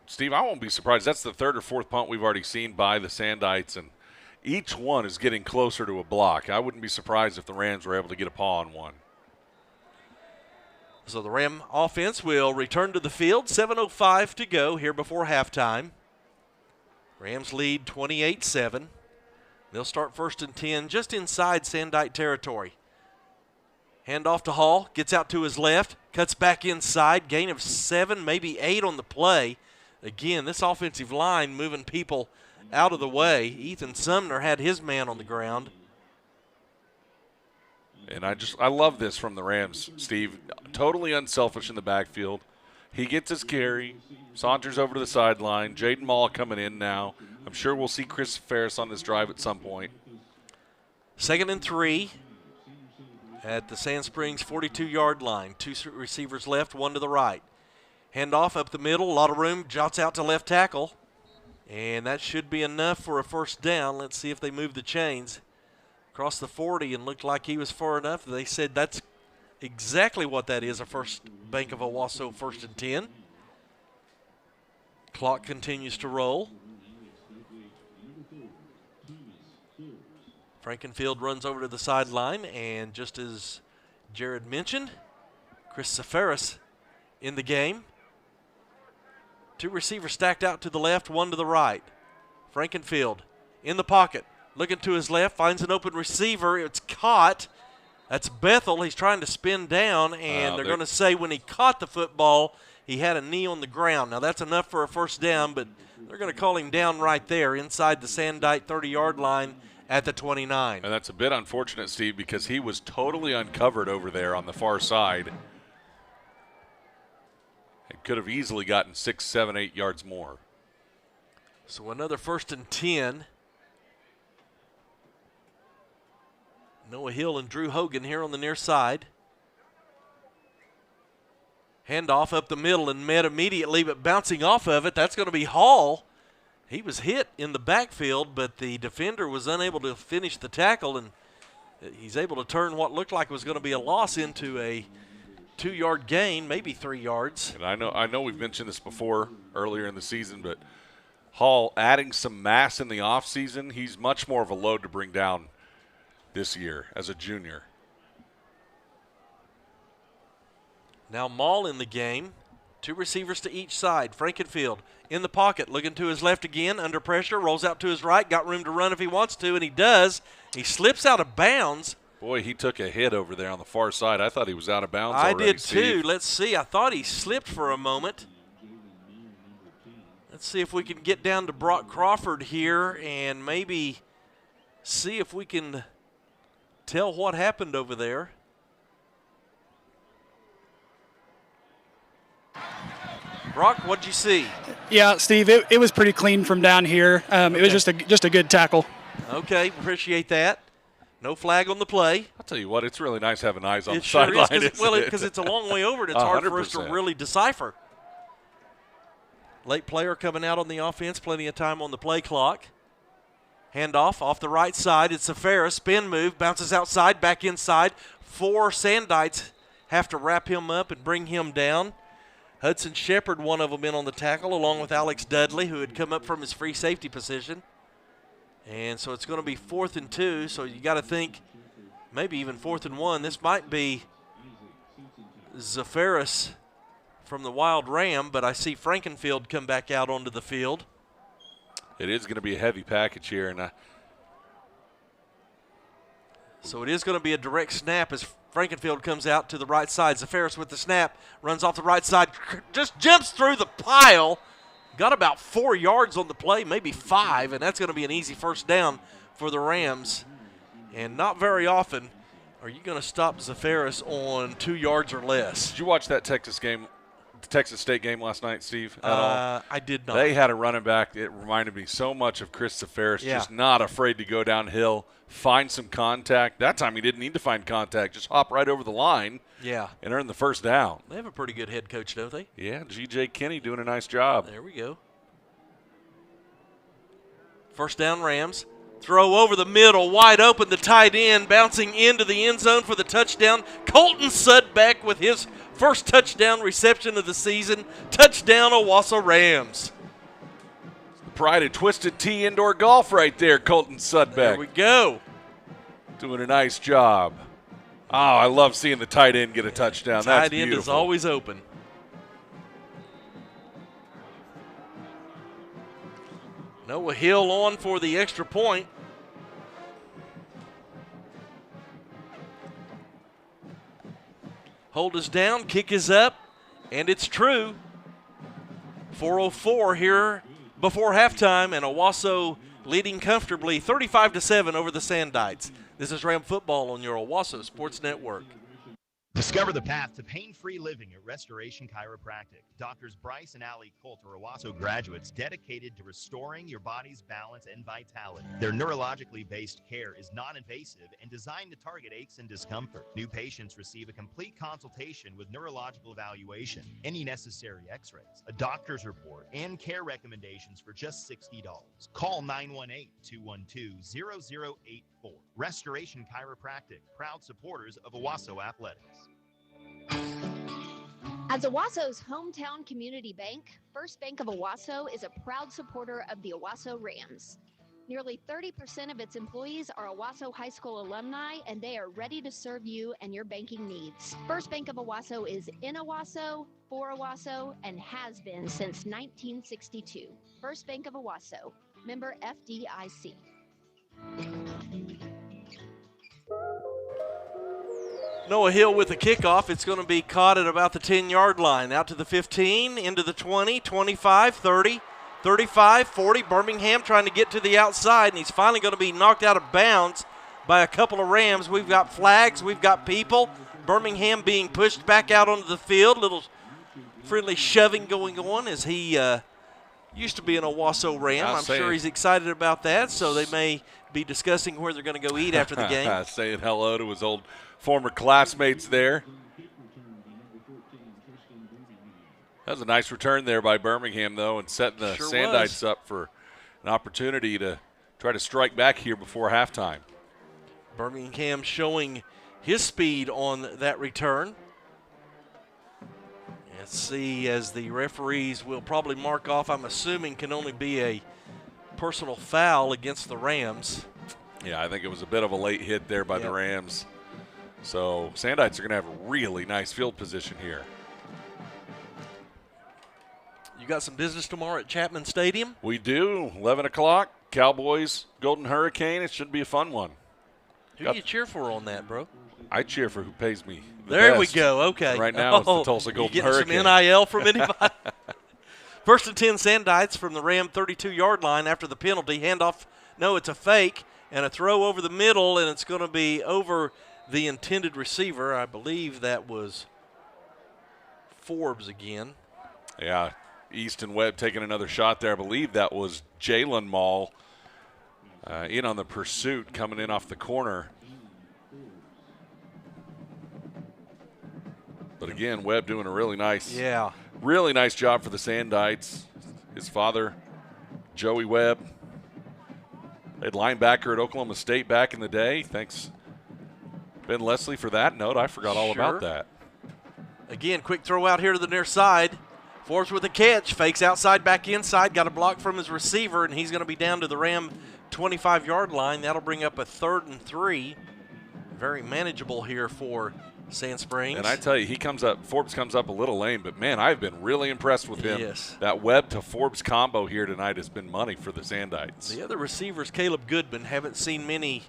Steve, I won't be surprised. That's the 3rd or 4th punt we've already seen by the Sandites, and each one is getting closer to a block. I wouldn't be surprised if the Rams were able to get a paw on one. So the Ram offense will return to the field. 7:05 to go here before halftime. Rams lead 28-7. They'll start 1st and 10 just inside Sandite territory. Hand off to Hall, gets out to his left, cuts back inside, gain of 7, maybe 8 on the play. Again, this offensive line moving people out of the way. Ethan Sumner had his man on the ground. And I love this from the Rams, Steve. Totally unselfish in the backfield. He gets his carry, saunters over to the sideline. Jaden Maul coming in now. I'm sure we'll see Chris Ferris on this drive at some point. 2nd and 3 at the Sand Springs 42-yard line. 2 receivers left, 1 to the right. Handoff up the middle, a lot of room, jots out to left tackle. And that should be enough for a 1st down. Let's see if they move the chains. Across the 40 and looked like he was far enough. They said that's exactly what that is, a First Bank of Owasso 1st and 10. Clock continues to roll. Frankenfield runs over to the sideline, and just as Jared mentioned, Chris Safaris in the game. 2 receivers stacked out to the left, 1 to the right. Frankenfield in the pocket, looking to his left, finds an open receiver. It's caught. That's Bethel. He's trying to spin down, and they're going to say when he caught the football, he had a knee on the ground. Now, that's enough for a first down, but they're going to call him down right there inside the Sandite 30-yard line at the 29. And that's a bit unfortunate, Steve, because he was totally uncovered over there on the far side. It could have easily gotten 6, 7, 8 yards more. So another 1st and 10. Noah Hill and Drew Hogan here on the near side. Handoff up the middle and met immediately, but bouncing off of it, that's going to be Hall. He was hit in the backfield, but the defender was unable to finish the tackle, and he's able to turn what looked like was going to be a loss into a 2-yard gain, maybe 3 yards. And I know we've mentioned this before earlier in the season, but Hall adding some mass in the offseason, he's much more of a load to bring down this year as a junior. Now Maul in the game. 2 receivers to each side. Frankenfield in the pocket, looking to his left again, under pressure, rolls out to his right, got room to run if he wants to, and he does. He slips out of bounds. Boy, he took a hit over there on the far side. I thought he was out of bounds already, I did too. Steve. Let's see. I thought he slipped for a moment. Let's see if we can get down to Brock Crawford here and maybe see if we can tell what happened over there. Brock, what'd you see? Yeah, Steve, it was pretty clean from down here. It was just a good tackle. Okay, appreciate that. No flag on the play. I'll tell you what, it's really nice having eyes on the sure sideline. Because it's a long way over, and it's hard for us to really decipher. Late player coming out on the offense, plenty of time on the play clock. Handoff off the right side. It's Safara, spin move, bounces outside, back inside. 4 Sandites have to wrap him up and bring him down. Hudson Shepard, one of them, in on the tackle, along with Alex Dudley, who had come up from his free safety position. And so it's going to be 4th and 2, so you got to think maybe even 4th and 1. This might be Zafaris from the Wild Ram, but I see Frankenfield come back out onto the field. It is going to be a heavy package here. And so it is going to be a direct snap as Frankenfield comes out to the right side. Zafaris with the snap, runs off the right side, just jumps through the pile. Got about 4 yards on the play, maybe 5, and that's going to be an easy first down for the Rams. And not very often are you going to stop Zafaris on 2 yards or less. Did you watch that Texas State game last night, Steve, at all? I did not. They had a running back. It reminded me so much of Chris Zafaris, just not afraid to go downhill, find some contact. That time he didn't need to find contact, just hop right over the line and earn the first down. They have a pretty good head coach, don't they? Yeah, G.J. Kinney doing a nice job. There we go. First down, Rams. Throw over the middle, wide open, the tight end bouncing into the end zone for the touchdown. Colton Sudbeck with his first touchdown reception of the season. Touchdown, Owasso Rams. The pride of Twisted Tea Indoor Golf right there, Colton Sudbeck. There we go. Doing a nice job. Oh, I love seeing the tight end get a touchdown. That's beautiful. Tight end is always open. Noah Hill on for the extra point. Hold is down, kick is up, and it's true. 4:04 here before halftime, and Owasso leading comfortably 35-7 over the Sandites. This is Ram Football on your Owasso Sports Network. Discover the path to pain-free living at Restoration Chiropractic. Doctors Bryce and Allie Colt are Owasso graduates dedicated to restoring your body's balance and vitality. Their neurologically based care is non-invasive and designed to target aches and discomfort. New patients receive a complete consultation with neurological evaluation, any necessary x-rays, a doctor's report, and care recommendations for just $60. Call 918-212-0084. Restoration Chiropractic, proud supporters of Owasso Athletics. As Owasso's hometown community bank, First Bank of Owasso is a proud supporter of the Owasso Rams. Nearly 30% of its employees are Owasso High School alumni, and they are ready to serve you and your banking needs. First Bank of Owasso is in Owasso, for Owasso, and has been since 1962. First Bank of Owasso, member FDIC. Noah Hill with the kickoff. It's going to be caught at about the 10-yard line. Out to the 15, into the 20, 25, 30, 35, 40. Birmingham trying to get to the outside, and he's finally going to be knocked out of bounds by a couple of Rams. We've got flags. We've got people. Birmingham being pushed back out onto the field. Little friendly shoving going on as he used to be an Owasso Ram. I'm sure he's excited about that, so they may be discussing where they're going to go eat after the game. Saying hello to his old former classmates there. That was a nice return there by Birmingham, though, and setting the Sandites up for an opportunity to try to strike back here before halftime. Birmingham showing his speed on that return. Let's see, as the referees will probably mark off, I'm assuming can only be a personal foul against the Rams. Yeah, I think it was a bit of a late hit there by the Rams. So Sandites are going to have a really nice field position here. You got some business tomorrow at Chapman Stadium? We do. 11 o'clock, Cowboys, Golden Hurricane. It should be a fun one. Who do you cheer for on that, bro? I cheer for who pays me There best. we go. Okay. Right now it's the Tulsa Golden Hurricane. Getting some NIL from anybody? First and 10 Sandites from the Ram 32-yard line after the penalty. Handoff. No, it's a fake and a throw over the middle, and it's going to be over the intended receiver. I believe that was Forbes again. Yeah, Easton Webb taking another shot there. I believe that was Jalen Maul in on the pursuit coming in off the corner. But again, Webb doing a really nice job for the Sandites. His father, Joey Webb, played linebacker at Oklahoma State back in the day. Thanks, Ben Leslie, for that note. I forgot all about that. Again, quick throw out here to the near side. Forbes with a catch, fakes outside, back inside, got a block from his receiver, and he's going to be down to the Ram 25-yard line. That'll bring up a 3rd and 3. Very manageable here for Sand Springs. And I tell you, Forbes comes up a little lame, but man, I've been really impressed with him. Yes. That Webb to Forbes combo here tonight has been money for the Sandites. The other receivers, Caleb Goodman, haven't seen many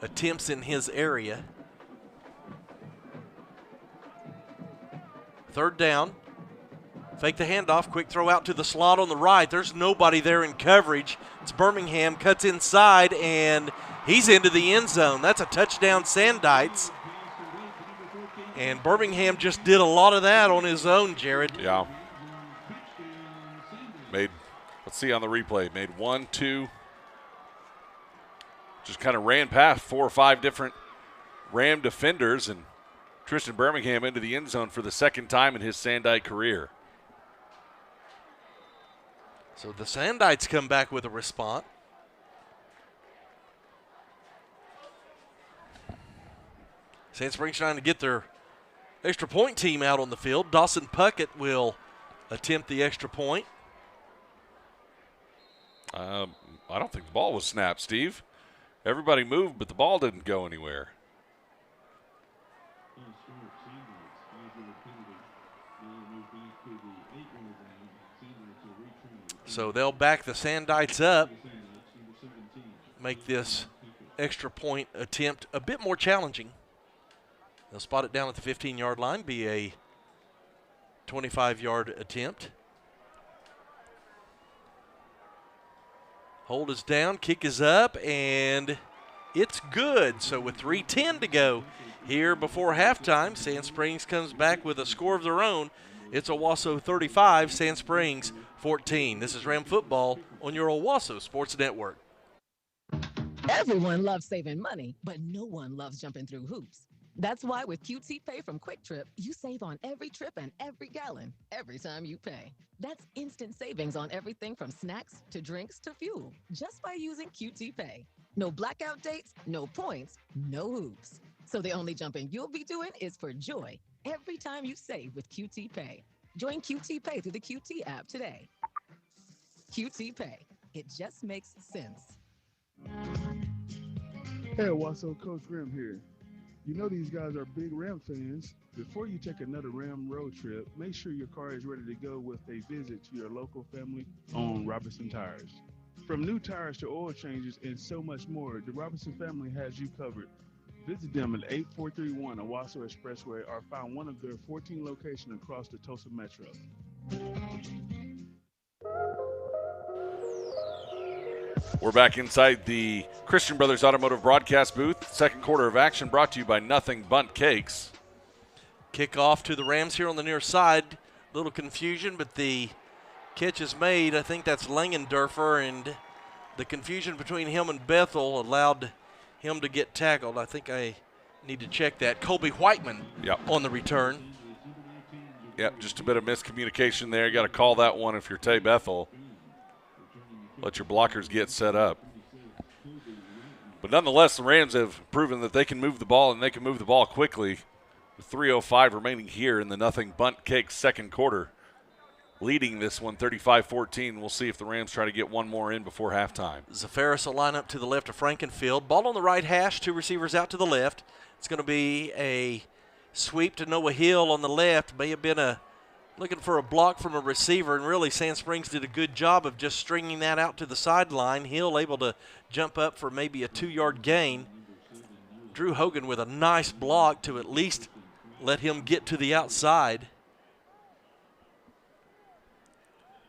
attempts in his area. 3rd down. Fake the handoff, quick throw out to the slot on the right. There's nobody there in coverage. It's Birmingham, cuts inside, and he's into the end zone. That's a touchdown, Sandites. And Birmingham just did a lot of that on his own, Jared. Yeah. Let's see on the replay, made 1, 2, just kind of ran past 4 or 5 different Ram defenders, and Tristan Birmingham into the end zone for the 2nd time in his Sandite career. So the Sandites come back with a response. Sand Springs trying to get their extra point team out on the field. Dawson Puckett will attempt the extra point. I don't think the ball was snapped, Steve. Everybody moved, but the ball didn't go anywhere. So they'll back the Sandites up, make this extra point attempt a bit more challenging. They'll spot it down at the 15-yard line, be a 25-yard attempt. Hold is down, kick is up, and it's good. So with 3:10 to go here before halftime, Sand Springs comes back with a score of their own. It's Owasso 35, Sand Springs 14. This is Ram Football on your Owasso Sports Network. Everyone loves saving money, but no one loves jumping through hoops. That's why with QT Pay from Quick Trip, you save on every trip and every gallon, every time you pay. That's instant savings on everything from snacks to drinks to fuel, just by using QT Pay. No blackout dates, no points, no hoops. So the only jumping you'll be doing is for joy every time you save with QT Pay. Join QT Pay through the QT app today. QT Pay. It just makes sense. Hey, Owasso, Coach Graham here. You know these guys are big Ram fans. Before you take another Ram road trip, make sure your car is ready to go with a visit to your local family-owned Robinson Tires. From new tires to oil changes and so much more, the Robinson family has you covered. Visit them at 8431 Owasso Expressway or find one of their 14 locations across the Tulsa Metro. We're back inside the Christian Brothers Automotive broadcast booth. Second quarter of action brought to you by Nothing Bundt Cakes. Kickoff to the Rams here on the near side. Little confusion, but the catch is made. I think that's Langendorfer, and the confusion between him and Bethel allowed him to get tackled. I think I need to check that. Colby Whiteman on the return. Yep, just a bit of miscommunication there. You got to call that one if you're Tay Bethel. Let your blockers get set up. But nonetheless, the Rams have proven that they can move the ball, and they can move the ball quickly. With 3:05 remaining here in the Nothing Bundt Cakes second quarter. Leading this one 35-14. We'll see if the Rams try to get one more in before halftime. Zafaris will line up to the left of Frankenfield. Ball on the right hash, two receivers out to the left. It's going to be a sweep to Noah Hill on the left. May have been looking for a block from a receiver, and really Sand Springs did a good job of just stringing that out to the sideline. Hill able to jump up for maybe a 2-yard gain. Drew Hogan with a nice block to at least let him get to the outside.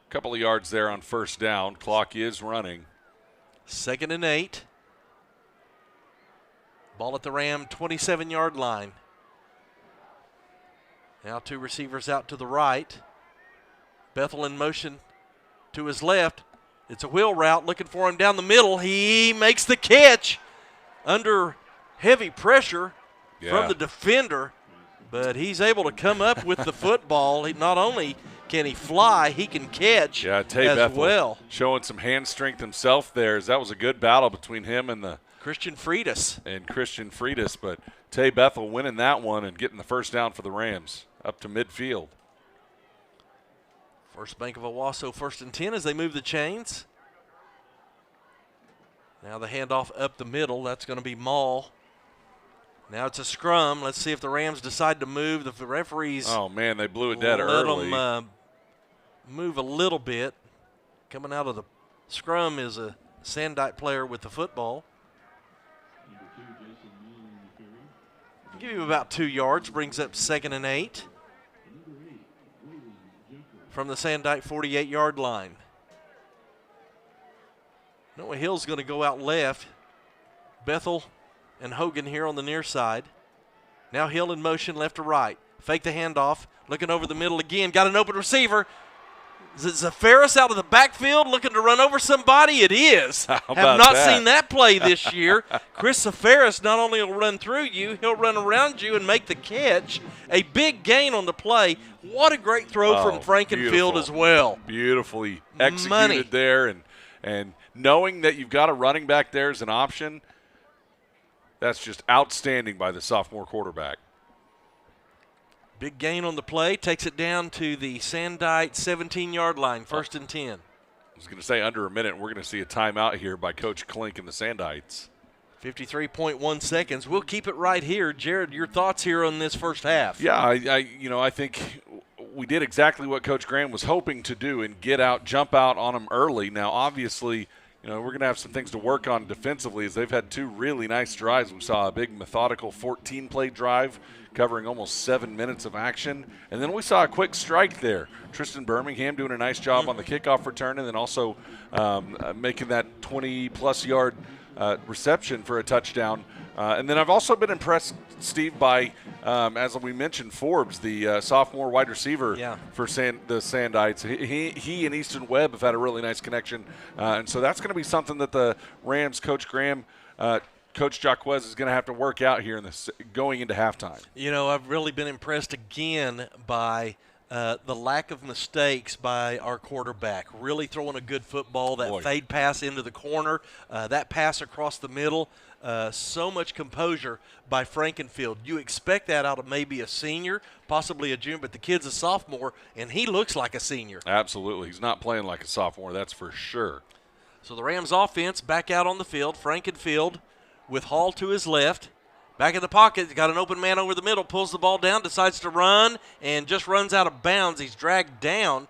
Couple of yards there on first down. Clock is running. 2nd and 8. Ball at the Ram 27-yard line. Now two receivers out to the right. Bethel in motion to his left. It's a wheel route looking for him down the middle. He makes the catch under heavy pressure from the defender, but he's able to come up with the football. He not only can he fly, he can catch Tay as Bethel well. Showing some hand strength himself there, as that was a good battle between him and Christian Freitas. But Tay Bethel winning that one and getting the first down for the Rams up to midfield. First Bank of Owasso 1st and 10 as they move the chains. Now the handoff up the middle. That's going to be Maul. Now it's a scrum. Let's see if the Rams decide to move. The referees. Oh, man, they blew it dead early. Let them move a little bit. Coming out of the scrum is a Sandite player with the football. Give him about 2 yards. Brings up 2nd and 8. From the Sandite 48-yard line. Noah Hill's going to go out left. Bethel and Hogan here on the near side. Now Hill in motion left to right. Fake the handoff. Looking over the middle again. Got an open receiver. Is it Zafaris out of the backfield looking to run over somebody? It is. Have not seen that play this year. Chris Zafaris not only will run through you, he'll run around you and make the catch. A big gain on the play. What a great throw from Frankenfield as well. Beautifully executed there. And knowing that you've got a running back there as an option, that's just outstanding by the sophomore quarterback. Big gain on the play, takes it down to the Sandite 17-yard line, 1st and 10. I was going to say under a minute, we're going to see a timeout here by Coach Klink and the Sandites. 53.1 seconds. We'll keep it right here. Jared, your thoughts here on this first half? Yeah, I think we did exactly what Coach Graham was hoping to do and jump out on them early. Now, obviously, we're going to have some things to work on defensively as they've had two really nice drives. We saw a big methodical 14-play drive covering almost 7 minutes of action. And then we saw a quick strike there. Tristan Birmingham doing a nice job on the kickoff return and then also making that 20-plus yard reception for a touchdown. And then I've also been impressed, Steve, by, as we mentioned, Forbes, the sophomore wide receiver for the Sandites. He and Easton Webb have had a really nice connection. And so that's going to be something that the Rams, Coach Graham, Coach Jacquez is going to have to work out here going into halftime. I've really been impressed again by the lack of mistakes by our quarterback. Really throwing a good football, that fade pass into the corner, that pass across the middle. So much composure by Frankenfield. You expect that out of maybe a senior, possibly a junior, but the kid's a sophomore, and he looks like a senior. Absolutely. He's not playing like a sophomore, that's for sure. So the Rams offense back out on the field. Frankenfield with Hall to his left. Back in the pocket, got an open man over the middle, pulls the ball down, decides to run, and just runs out of bounds. He's dragged down.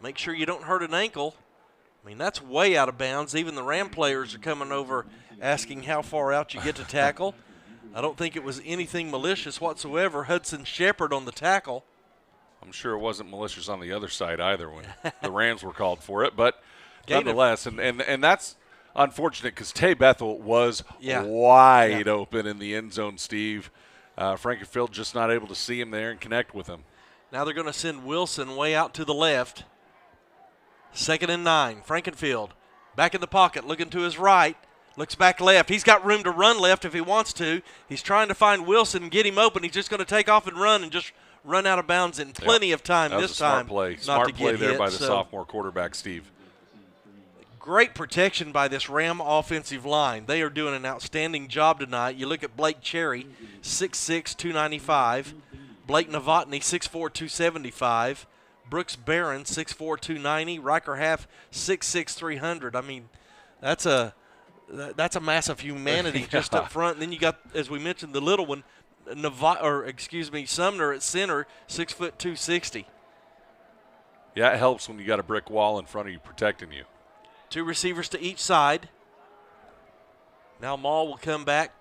Make sure you don't hurt an ankle. I mean, that's way out of bounds. Even the Ram players are coming over asking how far out you get to tackle. I don't think it was anything malicious whatsoever. Hudson Shepard on the tackle. I'm sure it wasn't malicious on the other side either when the Rams were called for it, but nonetheless, and that's unfortunate because Tay Bethel was wide open in the end zone, Steve. Frankenfield just not able to see him there and connect with him. Now they're going to send Wilson way out to the left. 2nd and 9. Frankenfield back in the pocket, looking to his right. Looks back left. He's got room to run left if he wants to. He's trying to find Wilson and get him open. He's just going to take off and run and just run out of bounds in plenty of time that was this a smart time. Play. Not Smart to play get there hit, by the so sophomore quarterback, Steve. Great protection by this Ram offensive line. They are doing an outstanding job tonight. You look at Blake Cherry, 6'6", 295. Blake Novotny, 6'4", 275. Brooks Barron, 6'4", 290. Riker Half, 6'6", 300. I mean, that's a massive humanity just up front. And then you got, as we mentioned, the little one, Sumner at center, 6', 260. Yeah, it helps when you got a brick wall in front of you protecting you. 2 receivers to each side. Now Maul will come back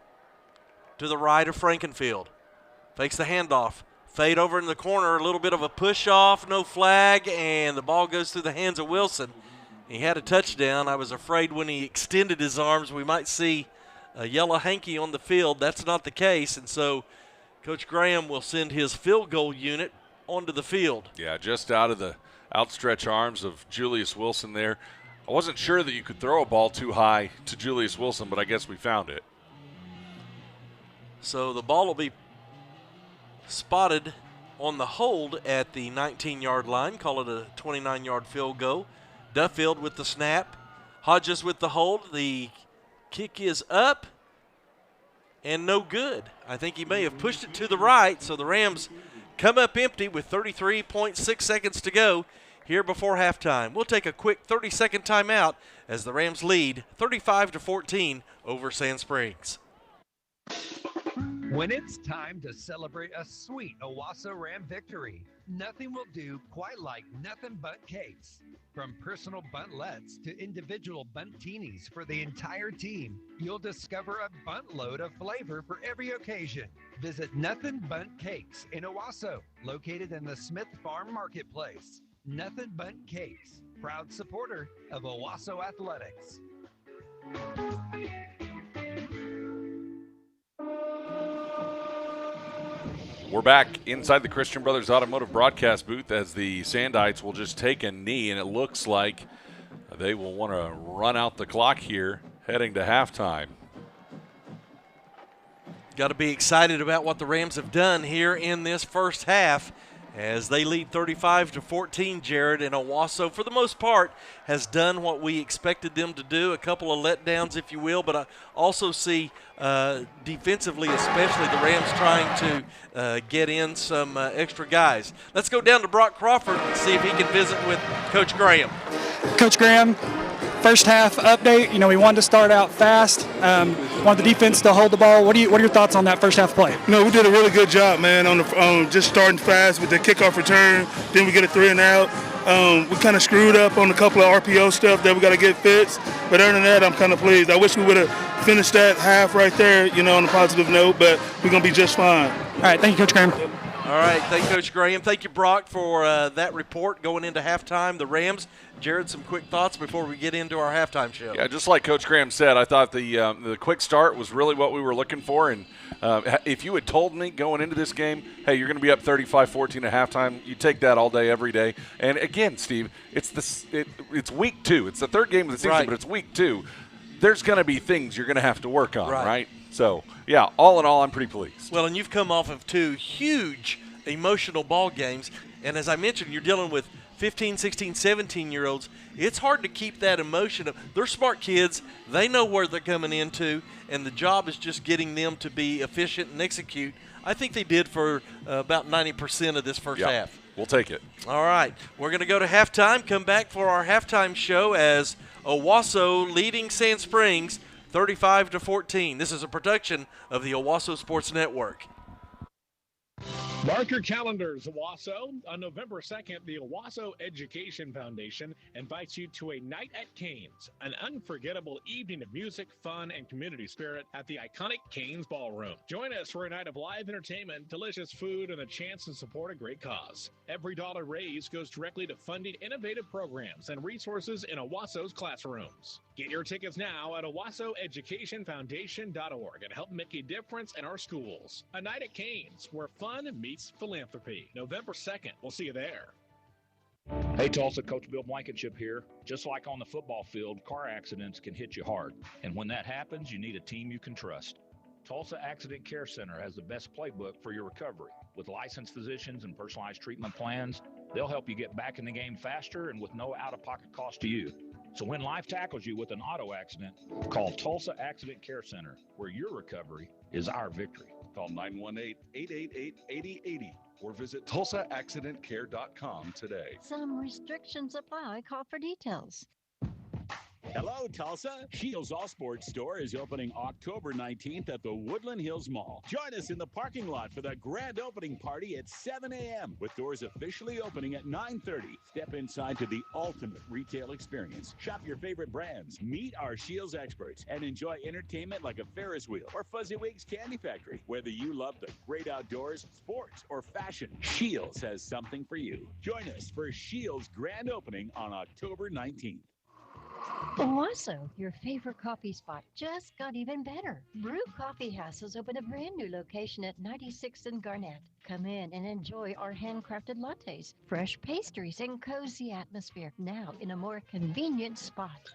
to the right of Frankenfield. Fakes the handoff. Fade over in the corner, a little bit of a push off, no flag, and the ball goes through the hands of Wilson. He had a touchdown. I was afraid when he extended his arms we might see a yellow hanky on the field. That's not the case, and so Coach Graham will send his field goal unit onto the field. Yeah, just out of the outstretched arms of Julius Wilson there. I wasn't sure that you could throw a ball too high to Julius Wilson, but I guess we found it. So the ball will be spotted on the hold at the 19-yard line. Call it a 29-yard field goal. Duffield with the snap. Hodges with the hold. The kick is up and no good. I think he may have pushed it to the right, so the Rams come up empty with 33.6 seconds to go here before halftime. We'll take a quick 30-second timeout as the Rams lead 35-14 over Sand Springs. When it's time to celebrate a sweet Owasso Ram victory, nothing will do quite like nothing but cakes. From personal buntlets to individual bunttinis for the entire team, you'll discover a bunt load of flavor for every occasion. Visit Nothing Bunt Cakes in Owasso, located in the Smith Farm Marketplace. Nothing Bunt Cakes, proud supporter of Owasso Athletics. We're back inside the Christian Brothers Automotive broadcast booth as the Sandites will just take a knee, and it looks like they will want to run out the clock here heading to halftime. Got to be excited about what the Rams have done here in this first half as they lead 35-14, Jared, and Owasso, for the most part, has done what we expected them to do. A couple of letdowns, if you will, but I also see defensively especially the Rams trying to get in some extra guys. Let's go down to Brock Crawford and see if he can visit with Coach Graham. Coach Graham, first half update. We wanted to start out fast. Wanted the defense to hold the ball. What are your thoughts on that first half play? No, we did a really good job, man, on just starting fast with the kickoff return. Then we get a 3 and out. We kind of screwed up on a couple of RPO stuff that we got to get fixed. But other than that, I'm kind of pleased. I wish we would have finished that half right there, on a positive note, but we're going to be just fine. All right, thank you, Coach Graham. All right, thank you, Coach Graham. Thank you, Brock, for that report going into halftime. The Rams. Jared, some quick thoughts before we get into our halftime show. Yeah, just like Coach Graham said, I thought the quick start was really what we were looking for. And if you had told me going into this game, hey, you're going to be up 35-14 at halftime, you take that all day, every day. And again, Steve, it's week 2. It's the third game of the season, but it's week 2. There's going to be things you're going to have to work on, right? So, yeah, all in all, I'm pretty pleased. Well, and you've come off of 2 huge emotional ball games. And as I mentioned, you're dealing with 15, 16, 17-year-olds. It's hard to keep that emotion up. They're smart kids. They know where they're coming into, and the job is just getting them to be efficient and execute. I think they did for about 90% of this first half. We'll take it. All right. We're going to go to halftime, come back for our halftime show as Owasso leading Sand Springs 35-14. This is a production of the Owasso Sports Network. Mark your calendars, Owasso. On November 2nd, the Owasso Education Foundation invites you to a night at Canes, an unforgettable evening of music, fun, and community spirit at the iconic Canes Ballroom. Join us for a night of live entertainment, delicious food, and a chance to support a great cause. Every dollar raised goes directly to funding innovative programs and resources in Owasso's classrooms. Get your tickets now at OwassoEducationFoundation.org and help make a difference in our schools. A night at Canes, where fun meets philanthropy. November 2nd. We'll see you there. Hey Tulsa, Coach Bill Blankenship here. Just like on the football field, car accidents can hit you hard. And when that happens, you need a team you can trust. Tulsa Accident Care Center has the best playbook for your recovery. With licensed physicians and personalized treatment plans, they'll help you get back in the game faster and with no out-of-pocket cost to you. So when life tackles you with an auto accident, call Tulsa Accident Care Center, where your recovery is our victory. Call 918-888-8080 or visit TulsaAccidentCare.com today. Some restrictions apply. Call for details. Hello, Tulsa. Shields All Sports Store is opening October 19th at the Woodland Hills Mall. Join us in the parking lot for the grand opening party at 7 a.m. with doors officially opening at 9:30. Step inside to the ultimate retail experience. Shop your favorite brands, meet our Shields experts, and enjoy entertainment like a Ferris wheel or Fuzzywigs Candy Factory. Whether you love the great outdoors, sports, or fashion, Shields has something for you. Join us for Shields grand opening on October 19th. Owasso, your favorite coffee spot, just got even better. Brew Coffee House has opened a brand new location at 96th and Garnett. Come in and enjoy our handcrafted lattes, fresh pastries, and cozy atmosphere, now in a more convenient spot.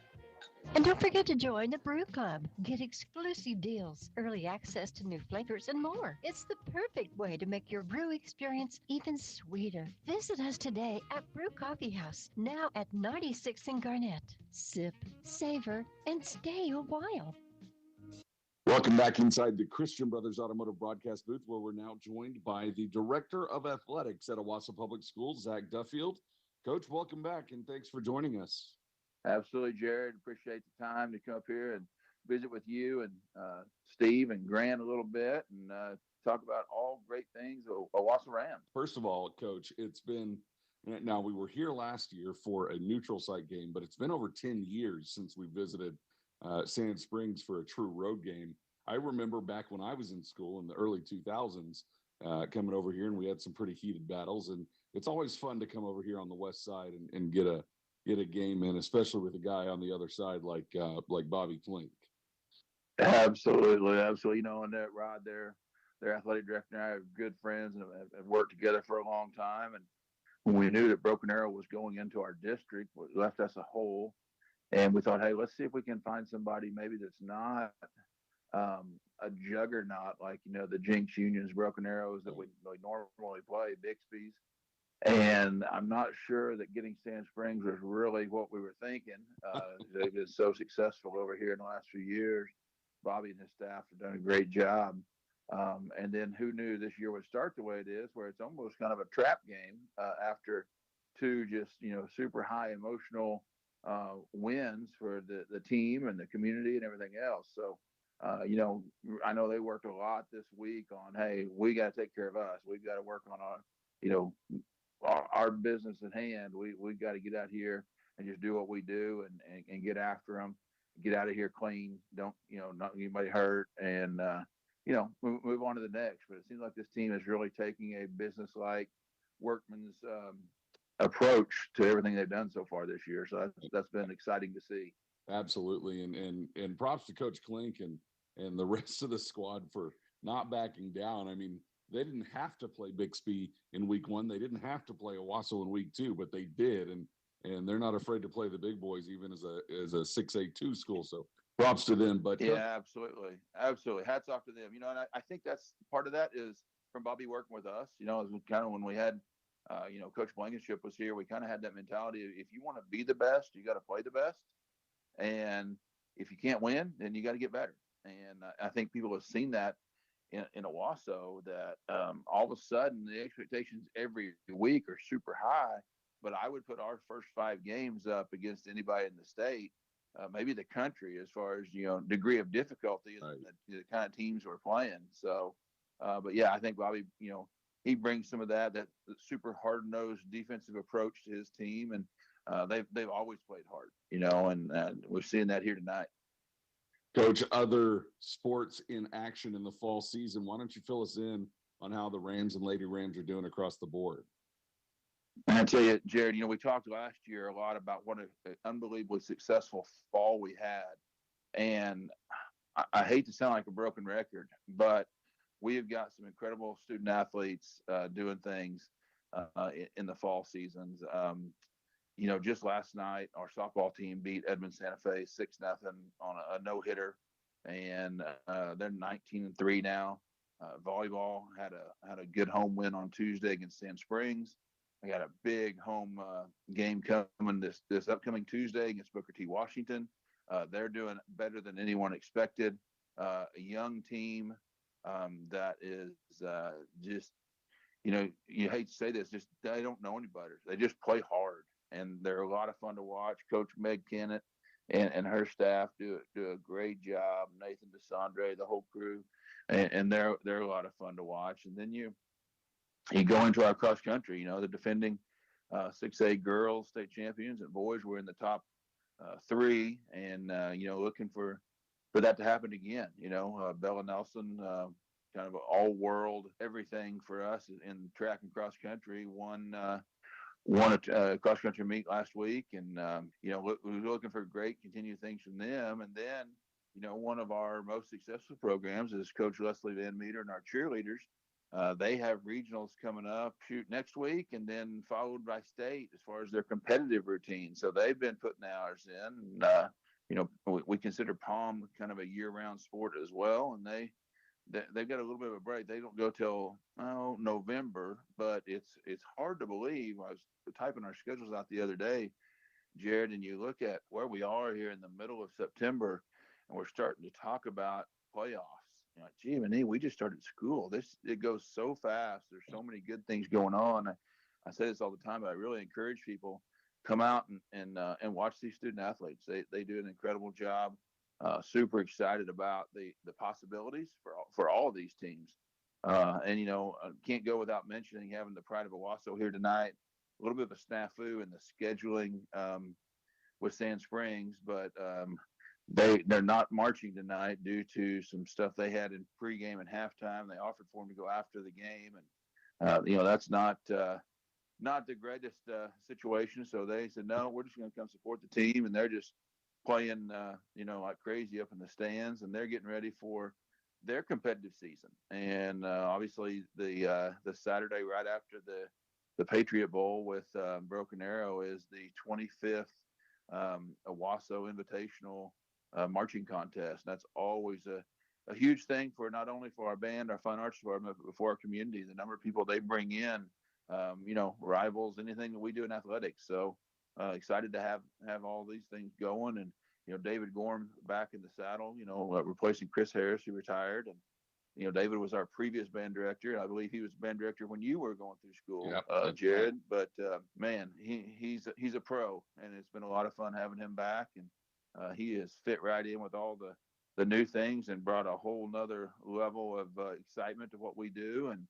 And don't forget to join the Brew Club. Get exclusive deals, early access to new flavors, and more. It's the perfect way to make your brew experience even sweeter. Visit us today at Brew Coffee House, now at 96th and Garnett. Sip, savor, and stay a while. Welcome back inside the Christian Brothers Automotive Broadcast booth, where we're now joined by the Director of Athletics at Owasso Public Schools, Zach Duffield. Coach, welcome back, and thanks for joining us. Absolutely, Jared. Appreciate the time to come up here and visit with you and Steve and Grant a little bit and talk about all great things of Owasso Rams. First of all, Coach, it's been, now we were here last year for a neutral site game, but it's been over 10 years since we visited Sand Springs for a true road game. I remember back when I was in school in the early 2000s coming over here, and we had some pretty heated battles, and it's always fun to come over here on the west side and get a game in, especially with a guy on the other side like Bobby Klink. Absolutely. You know, and that Rod, their athletic director and I are good friends and have worked together for a long time. And when we knew that Broken Arrow was going into our district, it left us a hole. And we thought, hey, let's see if we can find somebody maybe that's not a juggernaut like, you know, the Jinx Unions, Broken Arrows that we normally play, Bixby's. And I'm not sure that getting Sand Springs was really what we were thinking. They've been so successful over here in the last few years. Bobby and his staff have done a great job. And then who knew this year would start the way it is, where it's almost kind of a trap game after two just, you know, super high emotional wins for the team and the community and everything else. So, you know, I know they worked a lot this week on, hey, we got to take care of us. We've got to work on our, you know, our business at hand. We've got to get out here and just do what we do and get after them, get out of here clean. Don't, you know, not anybody hurt, and, you know, move on to the next. But it seems like this team is really taking a business-like workman's approach to everything they've done so far this year. So that's been exciting to see. Absolutely. And props to Coach Klink and the rest of the squad for not backing down. I mean, they didn't have to play Bixby in week one. They didn't have to play Owasso in week two, but they did. And they're not afraid to play the big boys, even as a 6A2 school. So props to them. But yeah, absolutely. Hats off to them. You know, and I think that's part of that is from Bobby working with us. You know, as we kind of when we had, you know, Coach Blankenship was here, we kind of had that mentality of, if you want to be the best, you got to play the best. And if you can't win, then you got to get better. And I think people have seen that in Owasso, that all of a sudden the expectations every week are super high. But I would put our first 5 games up against anybody in the state maybe the country as far as degree of difficulty and the kind of teams we're playing. So, but yeah, I think Bobby, he brings some of that super hard-nosed defensive approach to his team, and they've always played hard, and we're seeing that here tonight. Coach, other sports in action in the fall season, why don't you fill us in on how the Rams and Lady Rams are doing across the board? And I tell you, Jared, we talked last year a lot about what an unbelievably successful fall we had. And I hate to sound like a broken record, but we have got some incredible student athletes doing things in the fall seasons. Just last night, our softball team beat Edmond Santa Fe 6-0 on a no-hitter, and they're 19-3 now. Volleyball had a good home win on Tuesday against Sand Springs. I got a big home game coming this upcoming Tuesday against Booker T. Washington. They're doing better than anyone expected. A young team that is just, you hate to say this, just they don't know any better. They just play hard, and they're a lot of fun to watch. Coach Meg Kennett and her staff do a great job. Nathan DeSandre, the whole crew, and they're a lot of fun to watch. And then you go into our cross country. The defending 6A girls state champions and boys were in the top 3, and looking for that to happen again. Bella Nelson, kind of an all-world everything for us in track and cross country, won a cross country meet last week, and we're looking for great continued things from them. And then one of our most successful programs is Coach Leslie Van Meter and our cheerleaders. They have regionals coming up next week, and then followed by state as far as their competitive routine. So they've been putting hours in. And, we consider POM kind of a year-round sport as well, and they've got a little bit of a break. They don't go till November, but it's hard to believe. I was typing our schedules out the other day, Jared, and you look at where we are here in the middle of September, and we're starting to talk about playoffs. Gee, we just started school. It goes so fast. There's so many good things going on. I say this all the time, but I really encourage people come out and watch these student athletes. They do an incredible job. Super excited about the possibilities for all of these teams. And can't go without mentioning having the Pride of Owasso here tonight. A little bit of a snafu in the scheduling with Sand Springs, but they're not marching tonight due to some stuff they had in pregame and halftime. They offered for them to go after the game, and that's not the greatest situation. So they said, no, we're just going to come support the team, and they're just playing like crazy up in the stands, and they're getting ready for their competitive season. And obviously the Saturday right after the Patriot Bowl with Broken Arrow is the 25th Owasso Invitational marching contest. And that's always a huge thing for not only for our band, our fine arts department, but for our community. The number of people they bring in, rivals, anything that we do in athletics. So excited to have all these things going. And David Gorm back in the saddle, replacing Chris Harris, who retired. And David was our previous band director, and I believe he was band director when you were going through school, Jared. But man, he's a pro, and it's been a lot of fun having him back. And he is fit right in with all the new things, and brought a whole nother level of excitement to what we do. And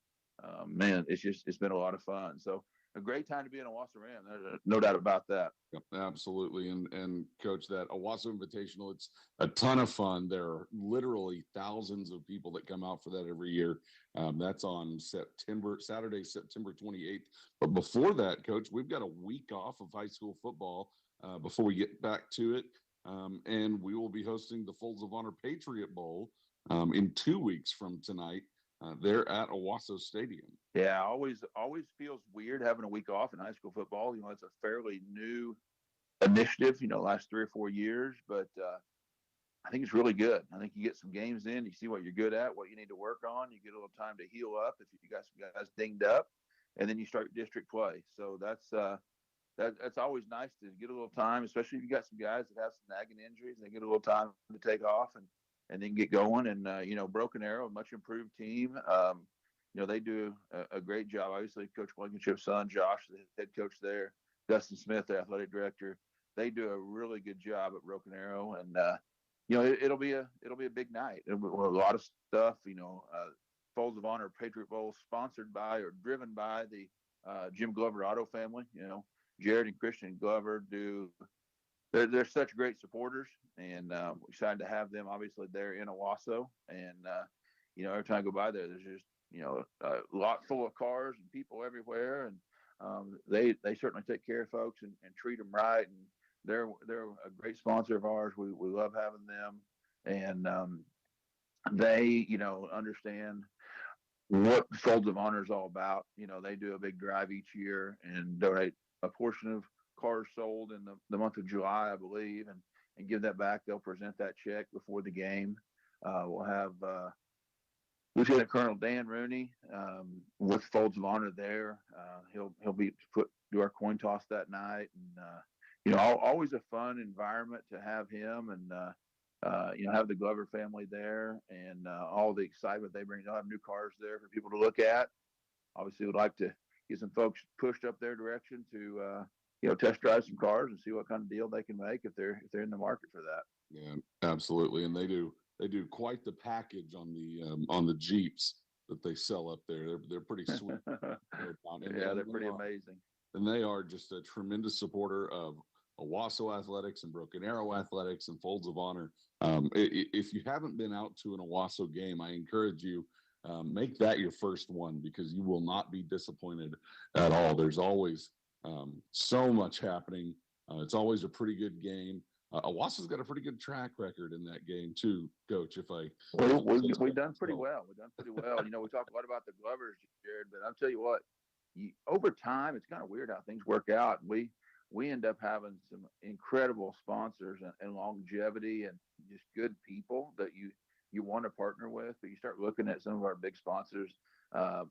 man, it's been a lot of fun. So a great time to be in Owasso Ram. There's no doubt about that. Yep, absolutely. And Coach, that Owasso Invitational, it's a ton of fun. There are literally thousands of people that come out for that every year. That's on Saturday, September 28th. But before that, Coach, we've got a week off of high school football before we get back to it. And we will be hosting the Folds of Honor Patriot Bowl in 2 weeks from tonight. They're at Owasso Stadium. Yeah, always feels weird having a week off in high school football. It's a fairly new initiative, last 3 or 4 years, but I think it's really good. I think you get some games in, you see what you're good at, what you need to work on. You get a little time to heal up if you got some guys dinged up, and then you start district play. So that's always nice to get a little time, especially if you got some guys that have some nagging injuries. They get a little time to take off and then get going. And Broken Arrow, a much improved team. They do a great job. Obviously, Coach Blankenship's son, Josh, the head coach there, Dustin Smith, the athletic director, they do a really good job at Broken Arrow, and it'll be a big night. It'll be a lot of stuff. Folds of Honor Patriot Bowl sponsored by or driven by the Jim Glover Auto family. Jared and Christian Glover do. They're such great supporters, and we're excited to have them. Obviously, they're in Owasso, and every time I go by there, there's just a lot full of cars and people everywhere, and they certainly take care of folks and treat them right, and they're a great sponsor of ours. We love having them, and they understand what Folds of Honor is all about. They do a big drive each year and donate a portion of cars sold in the month of July, I believe, and give that back. They'll present that check before the game. We'll have Lieutenant Colonel Dan Rooney with Folds of Honor there. He'll be do our coin toss that night, and always a fun environment to have him and have the Glover family there, and all the excitement they bring. They'll have new cars there for people to look at. Obviously, we'd like to get some folks pushed up their direction to test drive some cars and see what kind of deal they can make if they're in the market for that. Yeah, absolutely, and they do quite the package on the Jeeps that they sell up there. They're pretty sweet. They're pretty amazing. And they are just a tremendous supporter of Owasso Athletics and Broken Arrow Athletics and Folds of Honor. If you haven't been out to an Owasso game, I encourage you, make that your first one, because you will not be disappointed at all. There's always so much happening. It's always a pretty good game. Owasso's got a pretty good track record in that game too, Coach. We've done pretty well. We talk a lot about the Glovers, Jared, but I'll tell you what, over time, it's kind of weird how things work out. We end up having some incredible sponsors and longevity and just good people that you want to partner with. But you start looking at some of our big sponsors.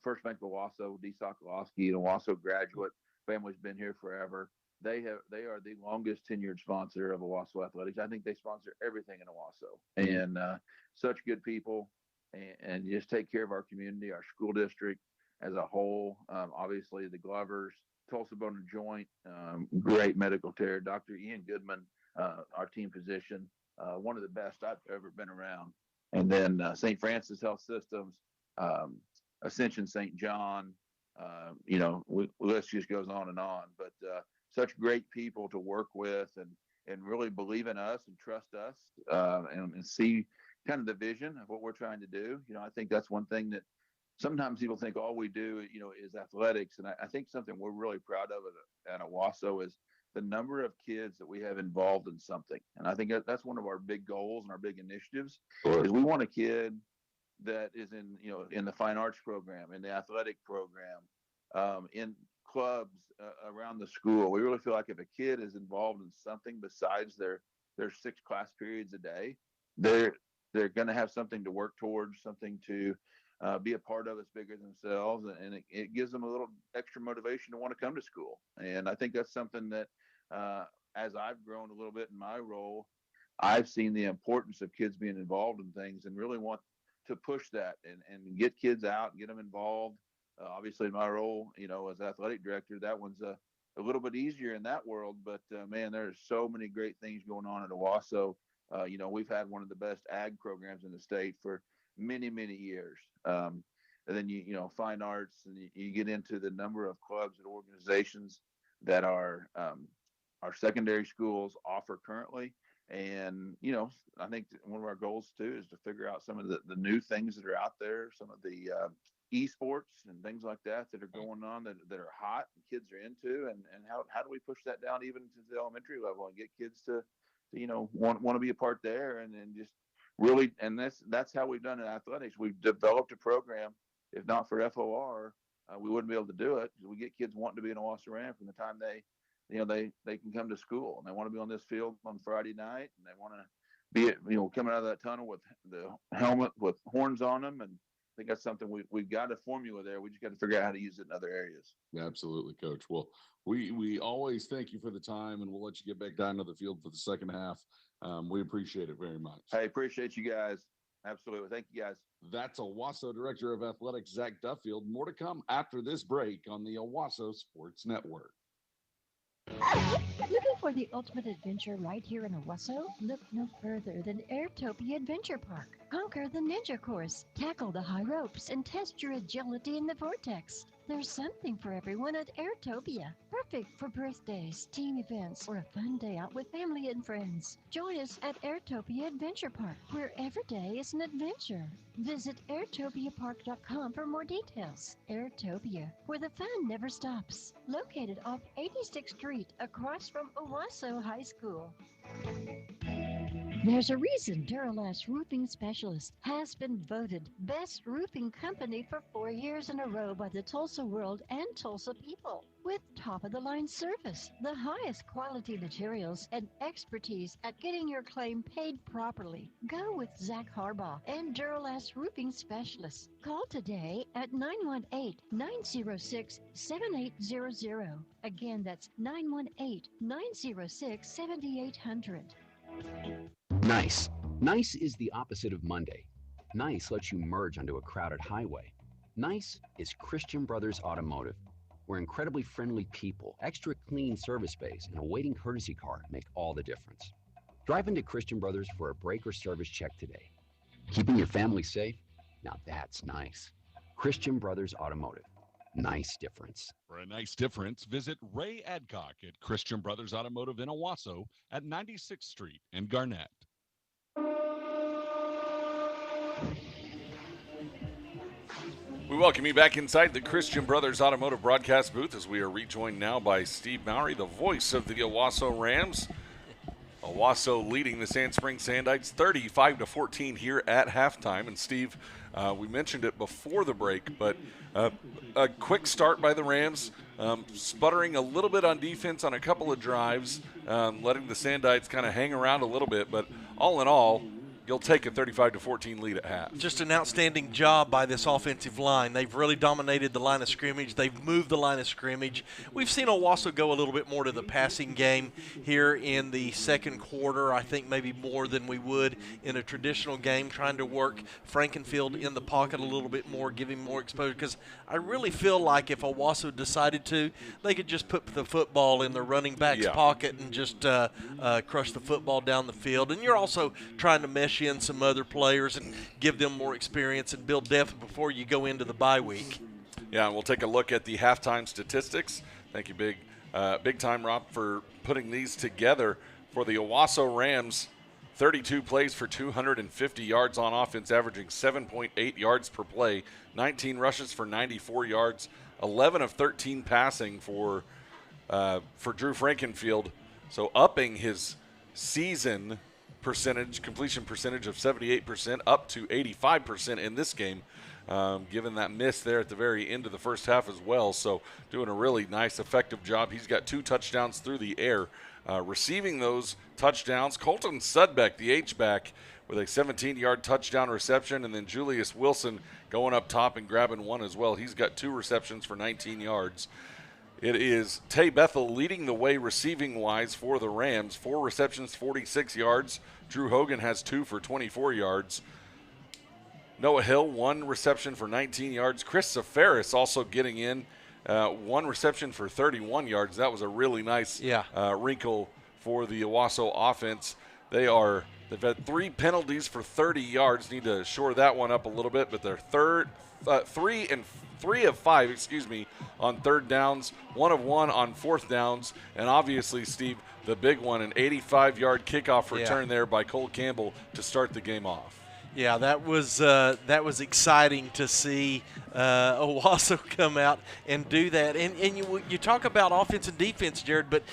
First Bank of Owasso, D. Sokolowski, an Owasso graduate, family's been here forever. They are the longest tenured sponsor of Owasso Athletics. I think they sponsor everything in Owasso, and such good people, and just take care of our community, our school district as a whole. Obviously, the Glovers, Tulsa Bone and Joint, great medical care. Dr. Ian Goodman, our team physician, one of the best I've ever been around. And then St. Francis Health Systems, Ascension St. John, list just goes on and on. But such great people to work with and really believe in us and trust us and see kind of the vision of what we're trying to do. I think that's one thing that sometimes people think all we do, is athletics. And I think something we're really proud of at Owasso is the number of kids that we have involved in something. And I think that's one of our big goals and our big initiatives. Sure. Is we want a kid that is in the fine arts program, in the athletic program, in clubs around the school. We really feel like if a kid is involved in something besides their 6 class periods a day, they're going to have something to work towards, something to be a part of that's bigger than themselves, and it gives them a little extra motivation to want to come to school. And I think that's something that as I've grown a little bit in my role, I've seen the importance of kids being involved in things and really want to push that and get kids out and get them involved. Obviously, in my role, as athletic director, that one's a little bit easier in that world. But man, there's so many great things going on at Owasso. We've had one of the best ag programs in the state for many, many years. And then fine arts, and you get into the number of clubs and organizations that our secondary schools offer currently. And I think one of our goals too is to figure out some of the new things that are out there, some of the esports and things like that are going on that are hot and kids are into, and how do we push that down even to the elementary level and get kids to want to be a part there, and just really, and that's how we've done in athletics. We've developed a program. If not for FOR, we wouldn't be able to do it, because we get kids wanting to be an Owasso Ram from the time they can come to school, and they want to be on this field on Friday night, and they want to be coming out of that tunnel with the helmet with horns on them. And I think that's something we've got a formula there. We just got to figure out how to use it in other areas. Absolutely, Coach. Well, we always thank you for the time, and we'll let you get back down to the field for the second half. We appreciate it very much. Hey, appreciate you guys. Absolutely. Thank you, guys. That's Owasso Director of Athletics, Zach Duffield. More to come after this break on the Owasso Sports Network. Looking for the ultimate adventure right here in Owasso? Look no further than Airtopia Adventure Park. Conquer the ninja course, tackle the high ropes, and test your agility in the vortex. There's something for everyone at Airtopia. Perfect for birthdays, team events, or a fun day out with family and friends. Join us at Airtopia Adventure Park, where every day is an adventure. Visit airtopiapark.com for more details. Airtopia, where the fun never stops. Located off 86th Street, across from Owasso High School. There's a reason Duralast Roofing Specialist has been voted Best Roofing Company for 4 years in a row by the Tulsa World and Tulsa people. With top-of-the-line service, the highest quality materials, and expertise at getting your claim paid properly. Go with Zach Harbaugh and Duralast Roofing Specialist. Call today at 918-906-7800. Again, that's 918-906-7800. Nice. Nice is the opposite of Monday. Nice lets you merge onto a crowded highway. Nice is Christian Brothers Automotive, where incredibly friendly people, extra clean service space, and a waiting courtesy car make all the difference. Drive into Christian Brothers for a brake or service check today. Keeping your family safe? Now that's nice. Christian Brothers Automotive. Nice difference. For a nice difference, visit Ray Adcock at Christian Brothers Automotive in Owasso at 96th Street in Garnett. We welcome you back inside the Christian Brothers Automotive broadcast booth as we are rejoined now by Steve Mowry, the voice of the Owasso Rams. Owasso leading the Sand Springs Sandites 35-14 here at halftime. And Steve, we mentioned it before the break, but a quick start by the Rams, sputtering a little bit on defense on a couple of drives, letting the Sandites kind of hang around a little bit. But all in all, you'll take a 35-14 lead at half. Just an outstanding job by this offensive line. They've really dominated the line of scrimmage. They've moved the line of scrimmage. We've seen Owasso go a little bit more to the passing game here in the second quarter. I think maybe more than we would in a traditional game, trying to work Frankenfield in the pocket a little bit more, give him more exposure. Because I really feel like if Owasso decided to, they could just put the football in the running back's pocket and just crush the football down the field. And you're also trying to mesh in some other players and give them more experience and build depth before you go into the bye week. Yeah, and we'll take a look at the halftime statistics. Thank you, big time, Rob, for putting these together for the Owasso Rams. 32 plays for 250 yards on offense, averaging 7.8 yards per play, 19 rushes for 94 yards, 11 of 13 passing for Drew Frankenfield. So upping his season completion percentage of 78% up to 85% in this game, given that miss there at the very end of the first half as well. So doing a really nice, effective job. He's got 2 touchdowns through the air. Receiving those touchdowns, Colton Sudbeck, the H-back, with a 17-yard touchdown reception, and then Julius Wilson going up top and grabbing one as well. He's got 2 receptions for 19 yards. It is Tay Bethel leading the way receiving-wise for the Rams. 4 receptions, 46 yards. Drew Hogan has 2 for 24 yards. Noah Hill, 1 reception for 19 yards. Chris Safaris also getting in, 1 reception for 31 yards. That was a really nice wrinkle for the Owasso offense. They've had 3 penalties for 30 yards. Need to shore that one up a little bit, but they're 3 of 5 on third downs, 1 of 1 on fourth downs, and obviously, Steve, the big one, an 85-yard kickoff return there by Cole Campbell to start the game off. Yeah, that was exciting to see Owasso come out and do that. And you talk about offense and defense, Jared, but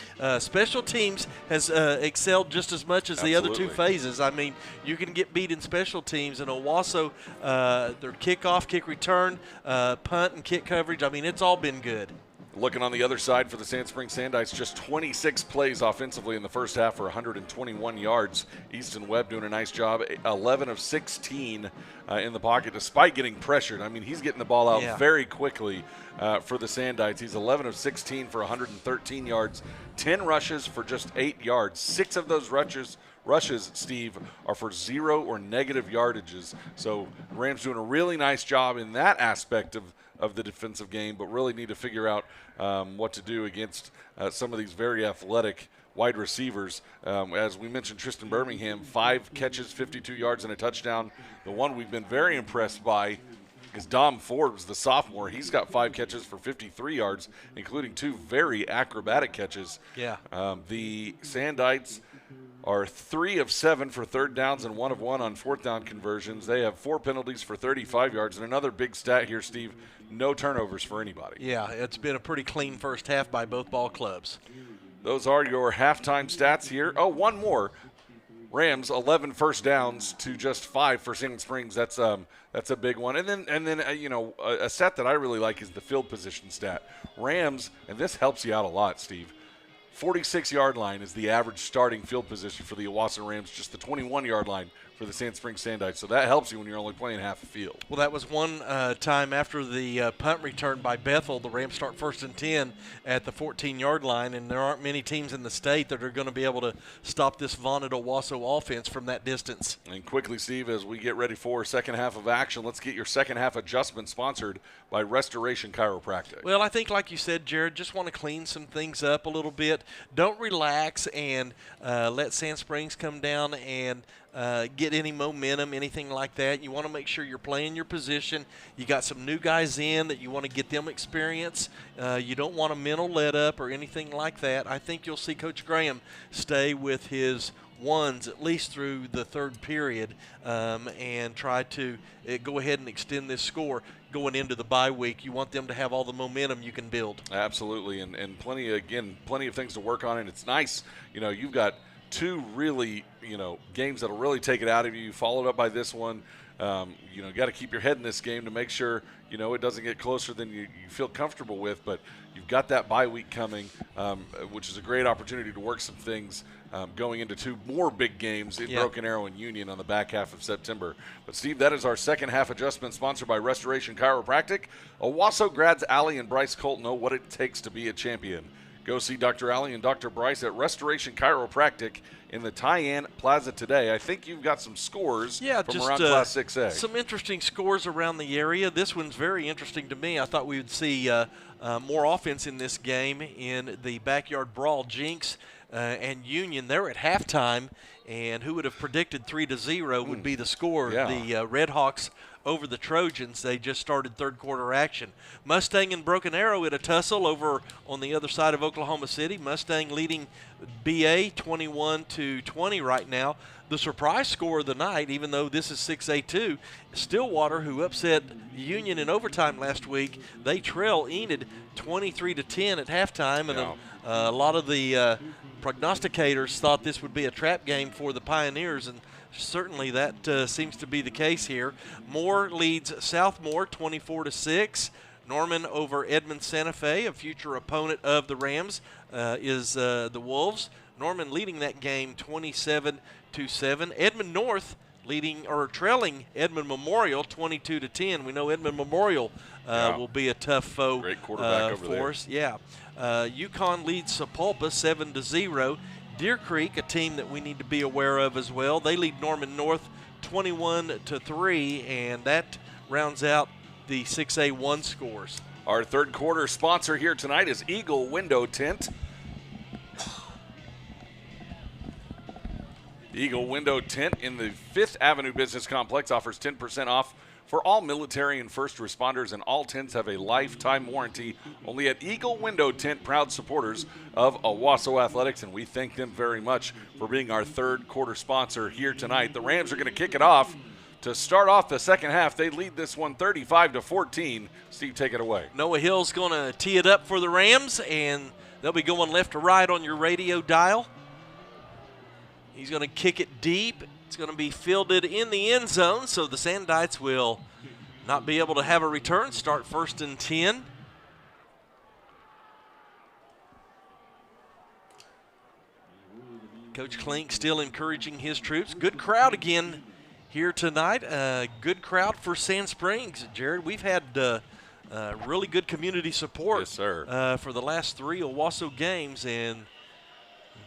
special teams has excelled just as much as the other 2 phases. I mean, you can get beat in special teams, and Owasso, their kickoff, kick return, punt, and kick coverage, I mean, it's all been good. Looking on the other side for the Sand Springs Sandites, just 26 plays offensively in the first half for 121 yards. Easton Webb doing a nice job, 11 of 16 in the pocket despite getting pressured. I mean, he's getting the ball out very quickly for the Sandites. He's 11 of 16 for 113 yards, 10 rushes for just 8 yards. 6 of those rushes, Steve, are for 0 or negative yardages. So Rams doing a really nice job in that aspect of of the defensive game, but really need to figure out what to do against some of these very athletic wide receivers. As we mentioned, Tristan Birmingham, 5 catches, 52 yards, and a touchdown. The one we've been very impressed by is Dom Forbes, the sophomore. He's got 5 catches for 53 yards, including 2 very acrobatic catches. Yeah. The Sandites are 3 of 7 for third downs and 1 of 1 on fourth down conversions. They have 4 penalties for 35 yards. And another big stat here, Steve, no turnovers for anybody. Yeah, it's been a pretty clean first half by both ball clubs. Those are your halftime stats here. Oh, one more. Rams 11 first downs to just 5 for Sand Springs. That's a big one. And then a stat that I really like is the field position stat. Rams, and this helps you out a lot, Steve. 46-yard line is the average starting field position for the Owasso Rams, just the 21-yard line for the Sand Springs Sandites. So that helps you when you're only playing half a field. Well, that was one time after the punt return by Bethel. The Rams start 1st and 10 at the 14-yard line, and there aren't many teams in the state that are going to be able to stop this vaunted Owasso offense from that distance. And quickly, Steve, as we get ready for second half of action, let's get your second half adjustment sponsored by Restoration Chiropractic. Well, I think, like you said, Jared, just want to clean some things up a little bit. Don't relax and let Sand Springs come down and get any momentum, anything like that. You want to make sure you're playing your position. You got some new guys in that you want to get them experience. You don't want a mental let up or anything like that. I think you'll see Coach Graham stay with his ones at least through the third period and try to go ahead and extend this score going into the bye week. You want them to have all the momentum you can build. Absolutely, and plenty of things to work on, and it's nice. You've got 2 really, games that'll really take it out of you. Followed up by this one. Got to keep your head in this game to make sure, it doesn't get closer than you feel comfortable with. But you've got that bye week coming, which is a great opportunity to work some things going into 2 more big games in Broken Arrow and Union on the back half of September. But, Steve, that is our second half adjustment sponsored by Restoration Chiropractic. Owasso grads Allie and Bryce Colt know what it takes to be a champion. Go see Dr. Allie and Dr. Bryce at Restoration Chiropractic in the Tyann Plaza today. I think you've got some scores from around Class 6A. Some interesting scores around the area. This one's very interesting to me. I thought we would see more offense in this game in the backyard brawl. Jinx and Union, they're at halftime, and who would have predicted 3-0 would be the score. Yeah. The Redhawks over the Trojans. They just started third quarter action. Mustang and Broken Arrow at a tussle over on the other side of Oklahoma City. Mustang leading BA 21-20 right now. The surprise score of the night, even though this is 6A2, Stillwater, who upset Union in overtime last week, they trail Enid 23-10 at halftime, and a lot of the prognosticators thought this would be a trap game for the Pioneers, and certainly that seems to be the case here. Moore leads Southmore 24-6. Norman over Edmond Santa Fe, a future opponent of the Rams, is the Wolves. Norman leading that game 27-7. Edmond North trailing Edmond Memorial 22-10. We know Edmond Memorial will be a tough foe. Great quarterback over for us. Yeah. Yukon leads Sapulpa 7-0. Deer Creek, a team that we need to be aware of as well. They lead Norman North 21-3, and that rounds out the 6A1 scores. Our third quarter sponsor here tonight is Eagle Window Tint. Eagle Window Tint in the 5th Avenue Business Complex offers 10% off for all military and first responders, and all tints have a lifetime warranty. Only at Eagle Window Tint, proud supporters of Owasso Athletics, and we thank them very much for being our third quarter sponsor here tonight. The Rams are going to kick it off to start off the second half. They lead this one 35-14. Steve, take it away. Noah Hill's going to tee it up for the Rams, and they'll be going left to right on your radio dial. He's going to kick it deep. It's going to be fielded in the end zone, so the Sandites will not be able to have a return. Start 1st and 10. Coach Klink still encouraging his troops. Good crowd again here tonight. Good crowd for Sand Springs. Jared, we've had really good community support yes, sir. For the last 3 Owasso games, and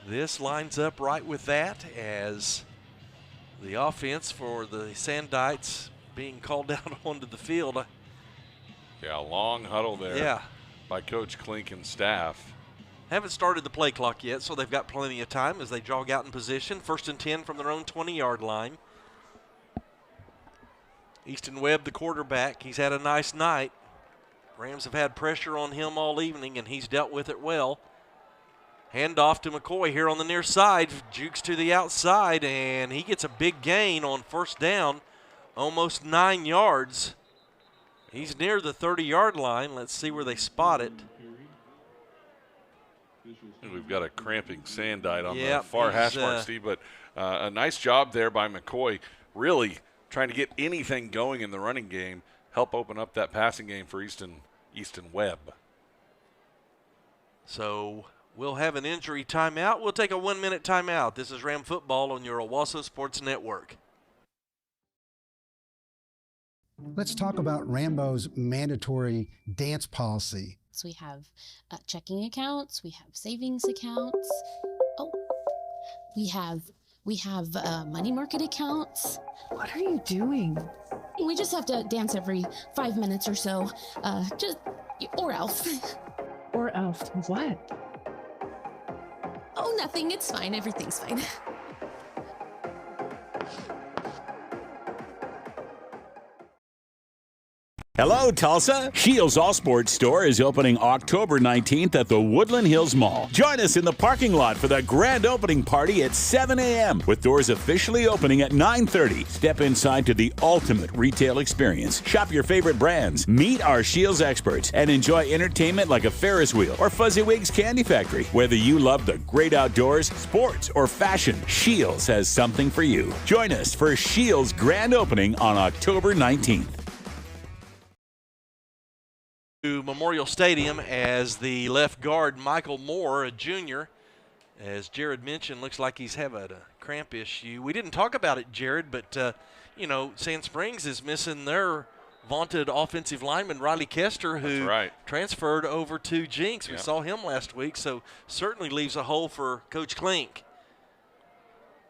this lines up right with that as the offense for the Sandites being called out onto the field. Yeah, long huddle there. Yeah. By Coach Klink and staff. Haven't started the play clock yet, so they've got plenty of time as they jog out in position. 1st and 10 from their own 20-yard line. Easton Webb, the quarterback, he's had a nice night. Rams have had pressure on him all evening, and he's dealt with it well. Handoff to McCoy here on the near side. Jukes to the outside, and he gets a big gain on 1st down, almost 9 yards. He's near the 30-yard line. Let's see where they spot it. We've got a cramping Sandite on the far hash mark, Steve, but a nice job there by McCoy, really trying to get anything going in the running game, help open up that passing game for Easton Webb. So we'll have an injury timeout. We'll take a 1-minute timeout. This is Ram Football on your Owasso Sports Network. Let's talk about Rambo's mandatory dance policy. So we have checking accounts, we have savings accounts. Oh, we have money market accounts. What are you doing? We just have to dance every 5 minutes or so. Or else. Or else what? Oh, nothing. It's fine. Everything's fine. Hello, Tulsa. Shields All Sports Store is opening October 19th at the Woodland Hills Mall. Join us in the parking lot for the grand opening party at 7 a.m. with doors officially opening at 9:30. Step inside to the ultimate retail experience. Shop your favorite brands, meet our Shields experts, and enjoy entertainment like a Ferris wheel or Fuzzywigs Candy Factory. Whether you love the great outdoors, sports, or fashion, Shields has something for you. Join us for Shields grand opening on October 19th. To Memorial Stadium as the left guard, Michael Moore, a junior. As Jared mentioned, looks like he's having a cramp issue. We didn't talk about it, Jared, but, Sand Springs is missing their vaunted offensive lineman, Riley Kester, who transferred over to Jinx. We saw him last week, so certainly leaves a hole for Coach Klink.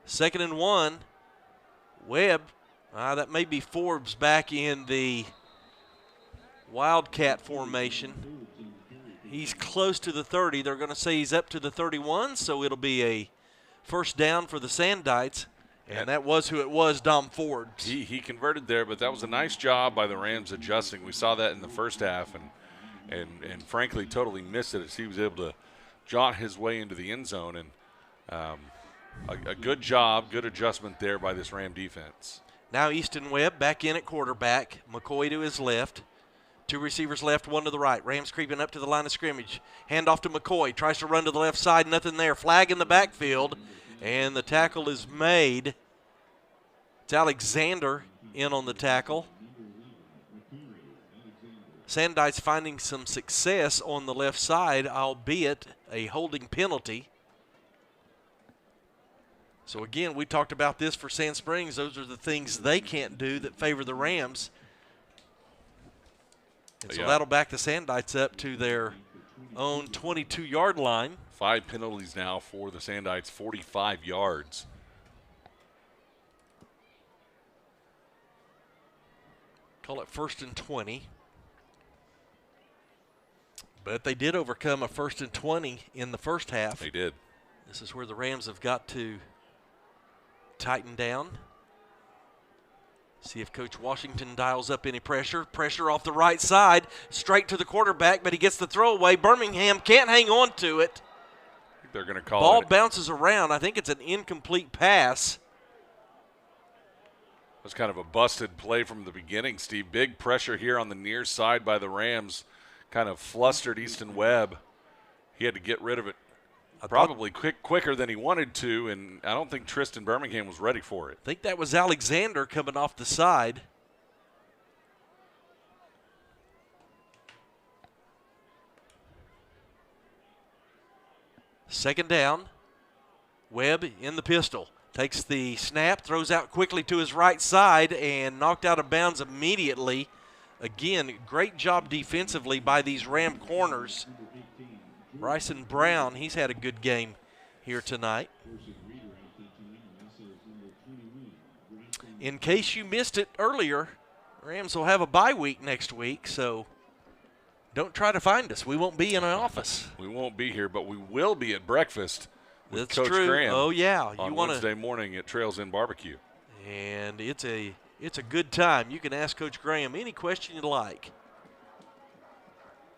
2nd and 1. Webb, that may be Forbes back in the Wildcat formation. He's close to the 30. They're going to say he's up to the 31, so it'll be a 1st down for the Sandites. And that was who it was, Dom Forbes. He converted there, but that was a nice job by the Rams adjusting. We saw that in the first half and frankly totally missed it as he was able to jaunt his way into the end zone. And a good job, good adjustment there by this Ram defense. Now Easton Webb back in at quarterback. McCoy to his left. 2 receivers left, 1 to the right. Rams creeping up to the line of scrimmage. Hand off to McCoy. Tries to run to the left side. Nothing there. Flag in the backfield. And the tackle is made. It's Alexander in on the tackle. Sandites finding some success on the left side, albeit a holding penalty. So, again, we talked about this for Sand Springs. Those are the things they can't do that favor the Rams. And so that'll back the Sandites up to their own 22-yard line. 5 penalties now for the Sandites, 45 yards. Call it 1st and 20. But they did overcome a 1st and 20 in the first half. They did. This is where the Rams have got to tighten down. See if Coach Washington dials up any pressure. Pressure off the right side, straight to the quarterback, but he gets the throwaway. Birmingham can't hang on to it. They're going to call Ball it. Bounces around. I think it's an incomplete pass. It was kind of a busted play from the beginning, Steve. Big pressure here on the near side by the Rams. Kind of flustered Easton Webb. He had to get rid of it probably quicker than he wanted to, and I don't think Tristan Birmingham was ready for it. I think that was Alexander coming off the side. Second down. Webb in the pistol. Takes the snap, throws out quickly to his right side, and knocked out of bounds immediately. Again, great job defensively by these Ram corners. Bryson Brown, he's had a good game here tonight. In case you missed it earlier, Rams will have a bye week next week, so don't try to find us. We won't be in an office. We won't be here, but we will be at breakfast with That's Coach true. Graham. Oh, yeah. On Wednesday morning at Trails Inn Barbecue. And it's a good time. You can ask Coach Graham any question you like.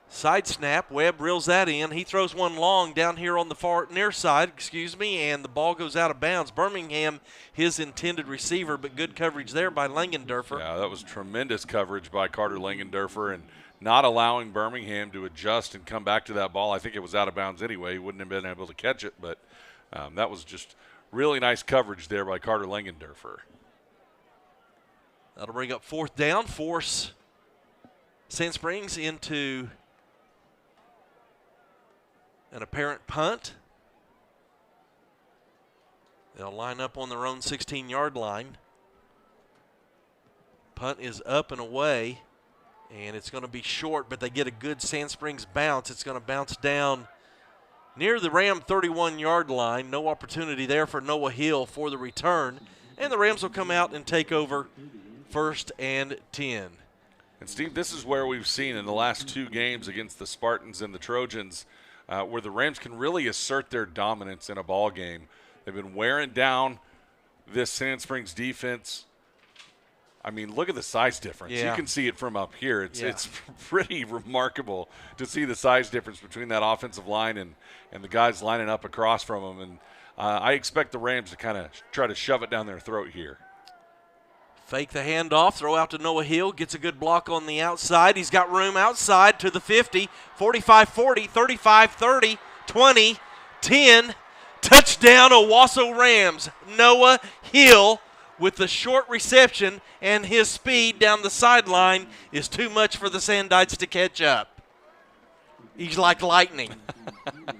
Side snap. Webb reels that in. He throws one long down here on the far near side, and the ball goes out of bounds. Birmingham, his intended receiver, but good coverage there by Langendorfer. Yeah, that was tremendous coverage by Carter Langendorfer and not allowing Birmingham to adjust and come back to that ball. I think it was out of bounds anyway. He wouldn't have been able to catch it, but that was just really nice coverage there by Carter Langendorfer. That'll bring up 4th down, force Sand Springs into an apparent punt. They'll line up on their own 16-yard line. Punt is up and away, and it's going to be short, but they get a good Sand Springs bounce. It's going to bounce down near the Ram 31-yard line. No opportunity there for Noah Hill for the return, and the Rams will come out and take over 1st and 10. And, Steve, this is where we've seen in the last 2 games against the Spartans and the Trojans where the Rams can really assert their dominance in a ball game. They've been wearing down this Sand Springs defense. I mean, look at the size difference. Yeah. You can see it from up here. It's pretty remarkable to see the size difference between that offensive line and the guys lining up across from them. And I expect the Rams to kind of try to shove it down their throat here. Fake the handoff, throw out to Noah Hill, gets a good block on the outside. He's got room outside to the 50, 45-40, 35-30, 20, 10. Touchdown, Owasso Rams. Noah Hill with the short reception, and his speed down the sideline is too much for the Sandites to catch up. He's like lightning.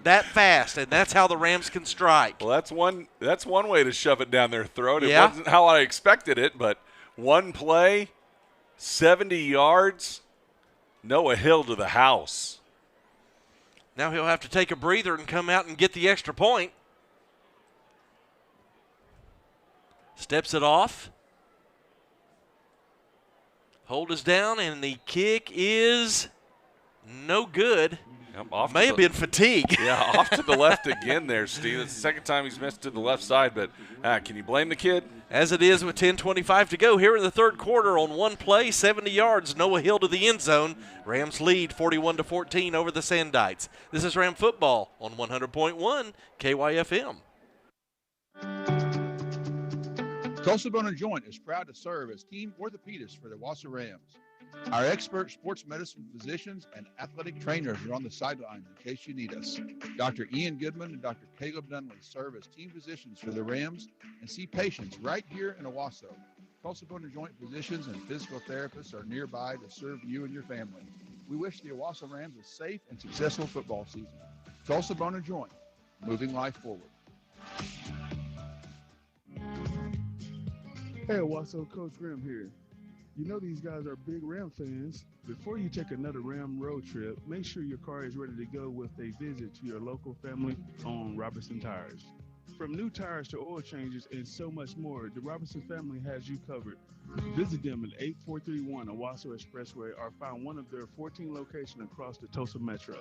That fast, and that's how the Rams can strike. Well, that's one way to shove it down their throat. It wasn't how I expected it, but one play, 70 yards, Noah Hill to the house. Now he'll have to take a breather and come out and get the extra point. Steps it off. Hold is down, and the kick is no good. May have been fatigue. Yeah, off to the left again there, Steve. It's the second time he's missed to the left side, but can you blame the kid? As it is with 10:25 to go here in the third quarter on one play, 70 yards, Noah Hill to the end zone. Rams lead 41-14 over the Sandites. This is Ram Football on 100.1 KYFM. Tulsa Bone & Joint is proud to serve as team orthopedist for the Owasso Rams. Our expert sports medicine physicians and athletic trainers are on the sideline in case you need us. Dr. Ian Goodman and Dr. Caleb Dunley serve as team physicians for the Rams and see patients right here in Owasso. Tulsa Bone & Joint physicians and physical therapists are nearby to serve you and your family. We wish the Owasso Rams a safe and successful football season. Tulsa Bone & Joint, moving life forward. Hey, Owasso, Coach Graham here. You know these guys are big Ram fans. Before you take another Ram road trip, make sure your car is ready to go with a visit to your local family-owned Robertson Tires. From new tires to oil changes and so much more, the Robertson family has you covered. Visit them at 8431 Owasso Expressway or find one of their 14 locations across the Tulsa Metro.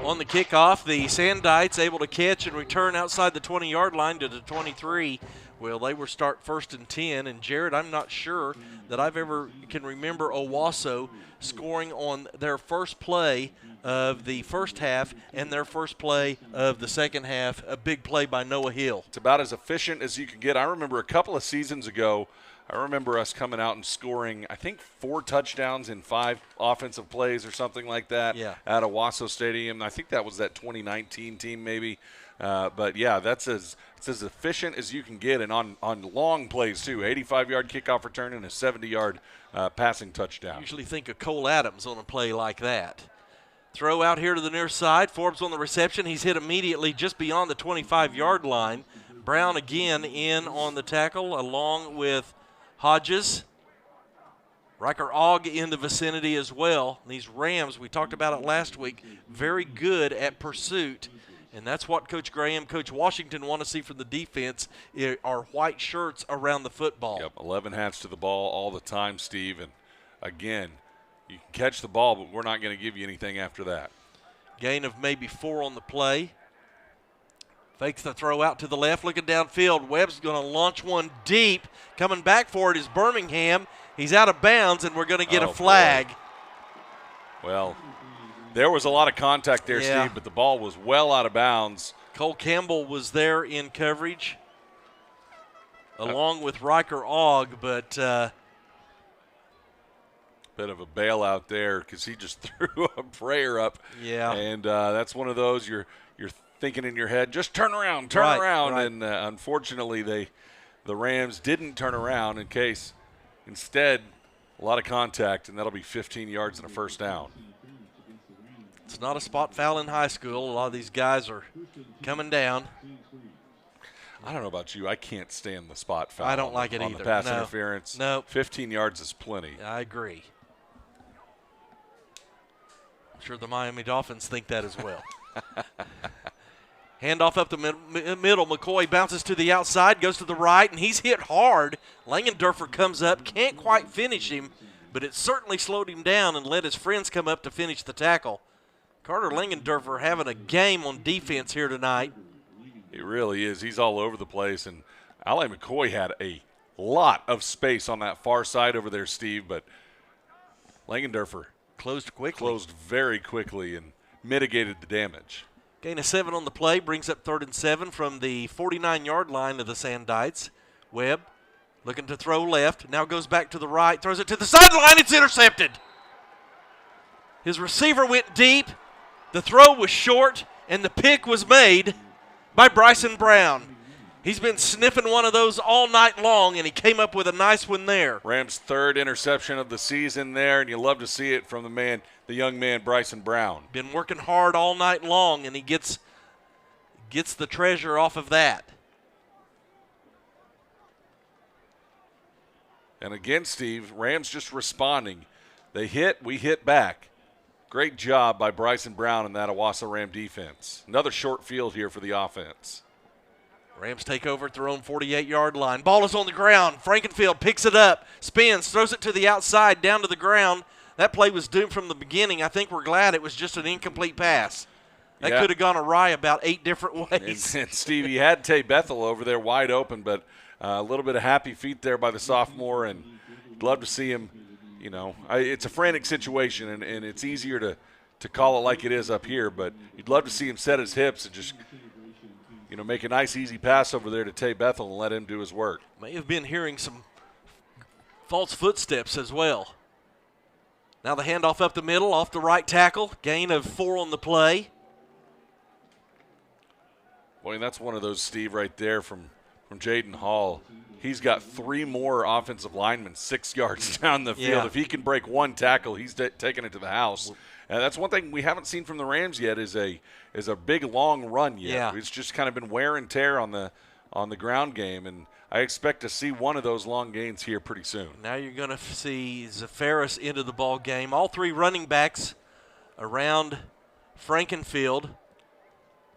On the kickoff, the Sandites able to catch and return outside the 20-yard line to the 23. Well, they were start 1st and 10, and Jared, I'm not sure that I've ever can remember Owasso scoring on their first play of the first half and their first play of the second half, a big play by Noah Hill. It's about as efficient as you can get. I remember a couple of seasons ago, I remember us coming out and scoring, I think, 4 touchdowns in 5 offensive plays or something like that at Owasso Stadium. I think that was that 2019 team maybe. But, yeah, it's as efficient as you can get, and on long plays, too. 85-yard kickoff return and a 70-yard passing touchdown. Usually think of Cole Adams on a play like that. Throw out here to the near side. Forbes on the reception. He's hit immediately just beyond the 25-yard line. Brown again in on the tackle along with Hodges. Riker Ogg in the vicinity as well. These Rams, we talked about it last week, very good at pursuit. And that's what Coach Graham, Coach Washington want to see from the defense are white shirts around the football. Yep, 11 hats to the ball all the time, Steve. And, again, You can catch the ball, but we're not going to give you anything after that. Gain of maybe 4 on the play. Fakes the throw out to the left, looking downfield. Webb's going to launch one deep. Coming back for it is Birmingham. He's out of bounds, and we're going to get a flag. Boy. Well, there was a lot of contact there, Steve, but the ball was well out of bounds. Cole Campbell was there in coverage along with Riker Ogg, but bit of a bailout there because he just threw a prayer up. Yeah. And that's one of those you're thinking in your head, just turn around. Right. And unfortunately, the Rams didn't turn around instead, a lot of contact, and that'll be 15 yards and a first down. It's not a spot foul in high school. A lot of these guys are coming down. I don't know about you. I can't stand the spot foul. I don't like it on either. The pass No. interference. No. 15 yards is plenty. I agree. I'm sure the Miami Dolphins think that as well. Handoff up the middle. McCoy bounces to the outside, goes to the right, and he's hit hard. Langendorfer comes up, can't quite finish him, but it certainly slowed him down and let his friends come up to finish the tackle. Carter Langendorfer having a game on defense here tonight. He really is. He's all over the place, and Ali McCoy had a lot of space on that far side over there, Steve, but Langendorfer closed very quickly and mitigated the damage. Gain of 7 on the play, brings up 3rd and 7 from the 49-yard line of the Sandites. Webb looking to throw left, now goes back to the right, throws it to the sideline, it's intercepted. His receiver went deep, the throw was short, and the pick was made by Bryson Brown. He's been sniffing one of those all night long, and he came up with a nice one there. Rams' 3rd interception of the season there, and you love to see it from the young man, Bryson Brown. Been working hard all night long, and he gets the treasure off of that. And again, Steve, Rams just responding. They hit, we hit back. Great job by Bryson Brown and that Owasso Ram defense. Another short field here for the offense. Rams take over at their own 48-yard line. Ball is on the ground. Frankenfield picks it up, spins, throws it to the outside, down to the ground. That play was doomed from the beginning. I think we're glad it was just an incomplete pass. That could have gone awry about 8 different ways. And Steve, he had Tay Bethel over there wide open, but a little bit of happy feet there by the sophomore, and you'd love to see him. You know, it's a frantic situation, and it's easier to call it like it is up here, but you'd love to see him set his hips and just, make a nice, easy pass over there to Tay Bethel and let him do his work. May have been hearing some false footsteps as well. Now the handoff up the middle, off the right tackle. Gain of 4 on the play. Boy, and that's one of those, Steve, right there from Jaden Hall. He's got 3 more offensive linemen 6 yards down the field. Yeah. If he can break 1 tackle, he's taking it to the house. And that's one thing we haven't seen from the Rams yet is a big, long run yet. Yeah. It's just kind of been wear and tear on the ground game, and I expect to see one of those long gains here pretty soon. Now you're going to see Zafaris into the ball game. All 3 running backs around Frankenfield.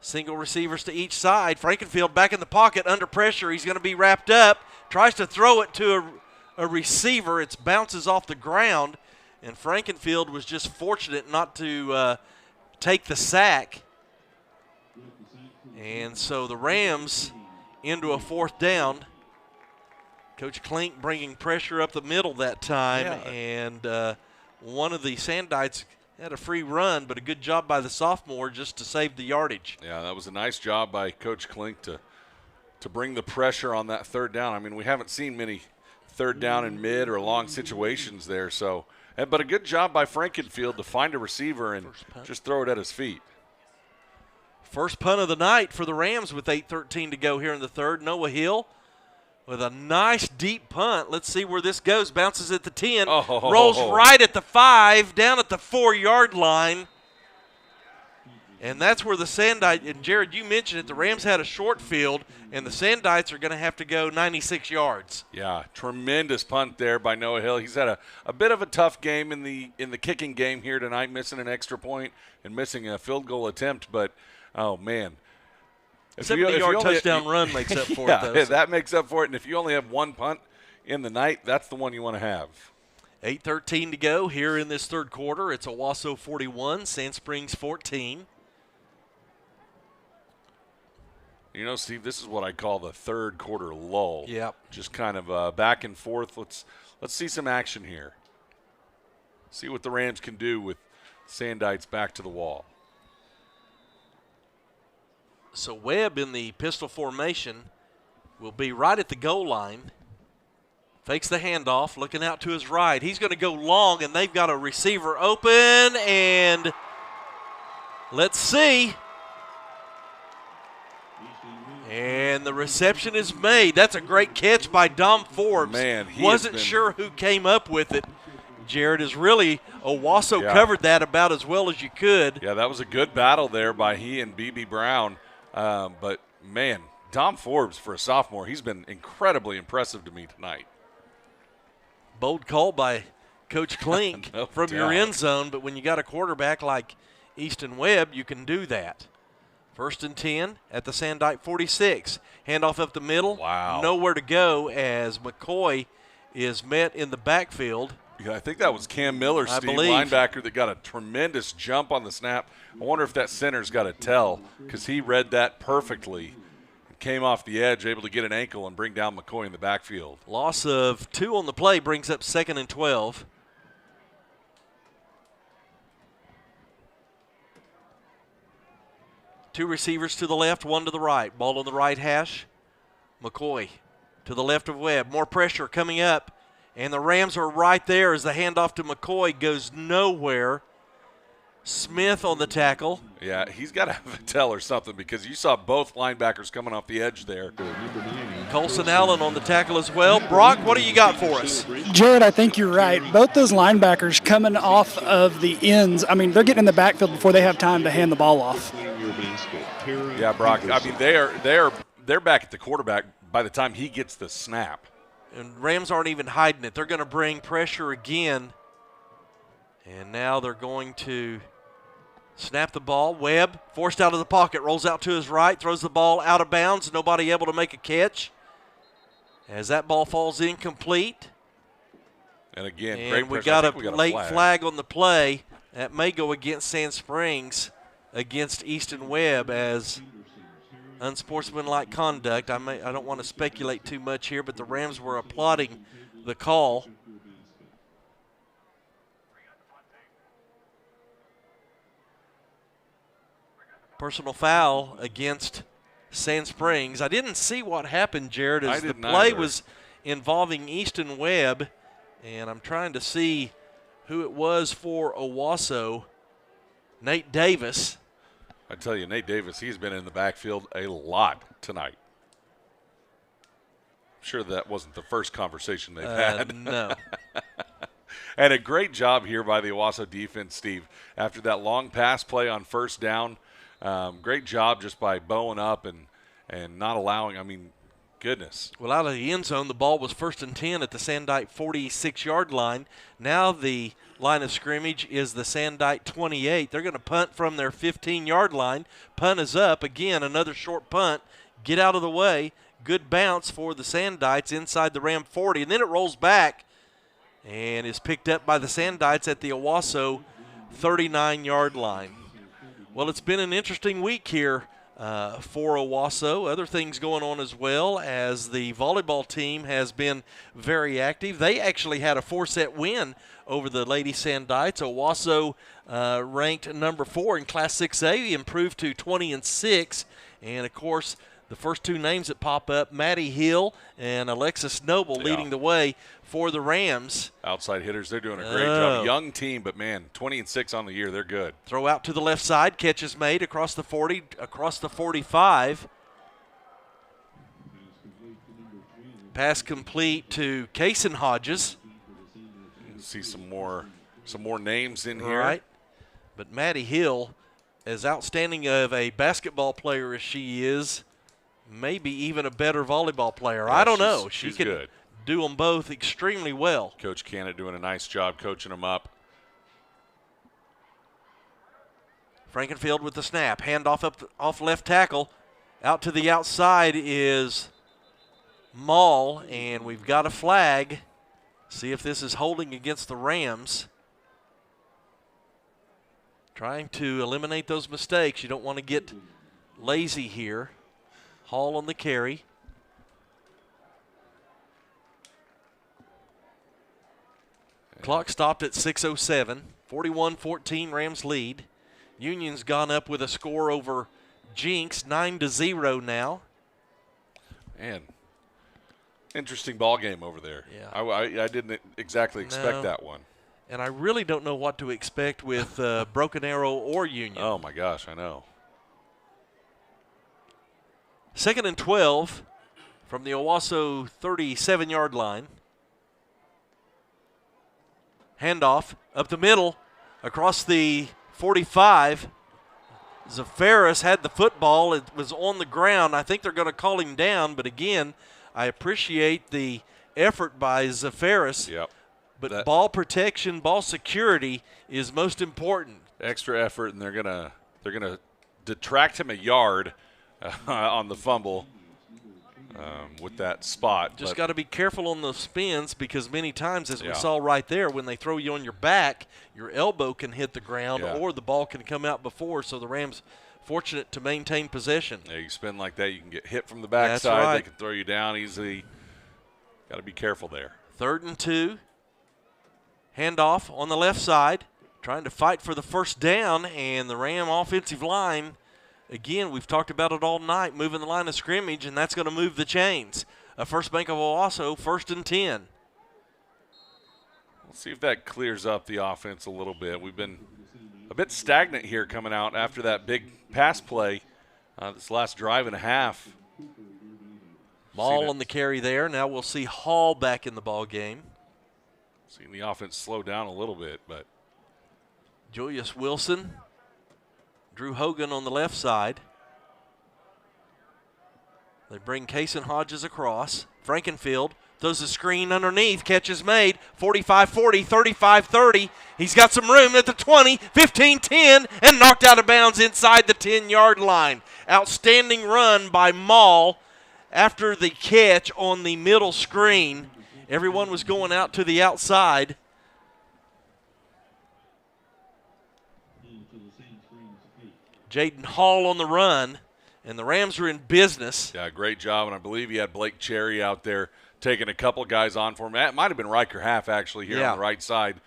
Single receivers to each side. Frankenfield back in the pocket under pressure. He's going to be wrapped up. Tries to throw it to a receiver. It bounces off the ground, and Frankenfield was just fortunate not to take the sack. And so the Rams into a 4th down. Coach Klink bringing pressure up the middle that time, and one of the Sandites had a free run, but a good job by the sophomore just to save the yardage. Yeah, that was a nice job by Coach Klink to bring the pressure on that 3rd down. I mean, we haven't seen many 3rd down in mid or long situations there. But a good job by Frankenfield to find a receiver and just throw it at his feet. First punt of the night for the Rams with 8:13 to go here in the 3rd. Noah Hill with a nice deep punt. Let's see where this goes. Bounces at the 10, rolls right at the 5, down at the 4-yard line. And that's where the Sandites, and Jared, you mentioned it, the Rams had a short field, and the Sandites are going to have to go 96 yards. Yeah, tremendous punt there by Noah Hill. He's had a bit of a tough game in the kicking game here tonight, missing an extra point and missing a field goal attempt. But, oh, man. 70-yard touchdown run makes up for it, though. Yeah, that makes up for it. And if you only have 1 punt in the night, that's the one you want to have. 8:13 to go here in this third quarter. It's Owasso 41, Sand Springs 14. You know, Steve, this is what I call the third quarter lull. Yep. Just kind of back and forth. Let's see some action here. See what the Rams can do with Sandites back to the wall. So Webb in the pistol formation will be right at the goal line. Fakes the handoff, looking out to his right. He's going to go long, and they've got a receiver open, and let's see. And the reception is made. That's a great catch by Dom Forbes. Man, he wasn't sure who came up with it. Jared, is really Owasso covered that about as well as you could. Yeah, that was a good battle there by he and B.B. Brown. But, man, Dom Forbes, for a sophomore, he's been incredibly impressive to me tonight. Bold call by Coach Klink No from your doubt. end zone, but when you got a quarterback like Easton Webb, you can do that. 1st and 10 at the Sandite 46. Handoff up the middle. Wow. Nowhere to go as McCoy is met in the backfield. Yeah, I think that was Cam Miller, I Steve, believe. linebacker, that got a tremendous jump on the snap. I wonder if that center's got a tell because he read that perfectly. Came off the edge, able to get an ankle and bring down McCoy in the backfield. Loss of 2 on the play brings up 2nd and 12. Two receivers to the left, one to the right. Ball on the right hash. McCoy to the left of Webb. More pressure coming up. And the Rams are right there as the handoff to McCoy goes nowhere. Smith on the tackle. Yeah, he's got to have a tell or something because you saw both linebackers coming off the edge there. Colson Allen on the tackle as well. Brock, what do you got for us? Jared, I think you're right. Both those linebackers coming off of the ends, I mean, they're getting in the backfield before they have time to hand the ball off. Yeah, Brock, I mean, they're back at the quarterback by the time he gets the snap. And Rams aren't even hiding it. They're going to bring pressure again. And now they're going to snap the ball. Webb forced out of the pocket, rolls out to his right, throws the ball out of bounds. Nobody able to make a catch as that ball falls incomplete. And again, and great we pressure. got a late flag on the play. That may go against Sand Springs, against Easton Webb as unsportsmanlike conduct. I don't want to speculate too much here, but the Rams were applauding the call. Personal foul against Sand Springs. I didn't see what happened, Jared, as the play was involving Easton Webb, and I'm trying to see who it was for Owasso. Nate Davis. I tell you, Nate Davis, he's been in the backfield a lot tonight. I'm sure that wasn't the first conversation they've had. No. And a great job here by the Owasso defense, Steve. After that long pass play on 1st down, great job just by bowing up and not allowing, I mean, goodness. Well, out of the end zone, the ball was 1st and 10 at the Sandite 46-yard line. Now the line of scrimmage is the Sandite 28. They're going to punt from their 15-yard line. Punt is up. Again, another short punt. Get out of the way. Good bounce for the Sandites inside the Ram 40. And then it rolls back and is picked up by the Sandites at the Owasso 39-yard line. Well, it's been an interesting week here for Owasso. Other things going on as well, as the volleyball team has been very active. They actually had a 4-set win over the Lady Sandites. Owasso ranked number 4 in Class 6A, improved to 20-6. And, of course, the first two names that pop up, Maddie Hill and Alexis Noble, leading the way for the Rams. Outside hitters, they're doing a great job. Young team, but, man, 20-6 on the year. They're good. Throw out to the left side. Catch is made across the 40, across the 45. Pass complete to Kaysen Hodges. See some more names in here. Right. But Maddie Hill, as outstanding of a basketball player as she is, maybe even a better volleyball player. Yeah, I don't know. She she's can good. Do them both extremely well. Coach Cannon doing a nice job coaching them up. Frankenfield with the snap. Handoff up off left tackle. Out to the outside is Maul, and we've got a flag. See if this is holding against the Rams. Trying to eliminate those mistakes. You don't want to get lazy here. Hall on the carry. Clock stopped at 6:07. 41-14 Rams lead. Union's gone up with a score over Jinx, 9-0 now. Man, interesting ball game over there. Yeah. I didn't exactly expect that one. And I really don't know what to expect with Broken Arrow or Union. Oh, my gosh, I know. 2nd and 12 from the Owasso 37-yard line. Handoff up the middle across the 45. Zafaris had the football. It was on the ground. I think they're going to call him down, but again, I appreciate the effort by Zafaris. Yep. But ball protection, ball security is most important. Extra effort, and they're gonna detract him a yard on the fumble with that spot. Just got to be careful on those spins because many times, as we saw right there, when they throw you on your back, your elbow can hit the ground or the ball can come out before. So the Rams fortunate to maintain possession. Yeah, you spin like that, you can get hit from the backside. That's right. They can throw you down easily. Got to be careful there. 3rd and 2. Handoff on the left side, trying to fight for the first down, and the Ram offensive line, again, we've talked about it all night, moving the line of scrimmage, and that's going to move the chains. First Bank of Owasso, 1st and 10. Let's see if that clears up the offense a little bit. We've been a bit stagnant here coming out after that big pass play this last drive and a half. Maul on the carry there. Now we'll see Hall back in the ball game. Seeing the offense slow down a little bit, but Julius Wilson, Drew Hogan on the left side. They bring Kason Hodges across. Frankenfield throws a screen underneath. Catch is made. 45-40, 35-30. He's got some room at the 20, 15-10, and knocked out of bounds inside the 10-yard line. Outstanding run by Maul after the catch on the middle screen. Everyone was going out to the outside. Jaden Hall on the run, and the Rams are in business. Yeah, great job, and I believe he had Blake Cherry out there taking a couple guys on for him. It might have been Riker Half actually here on the right side,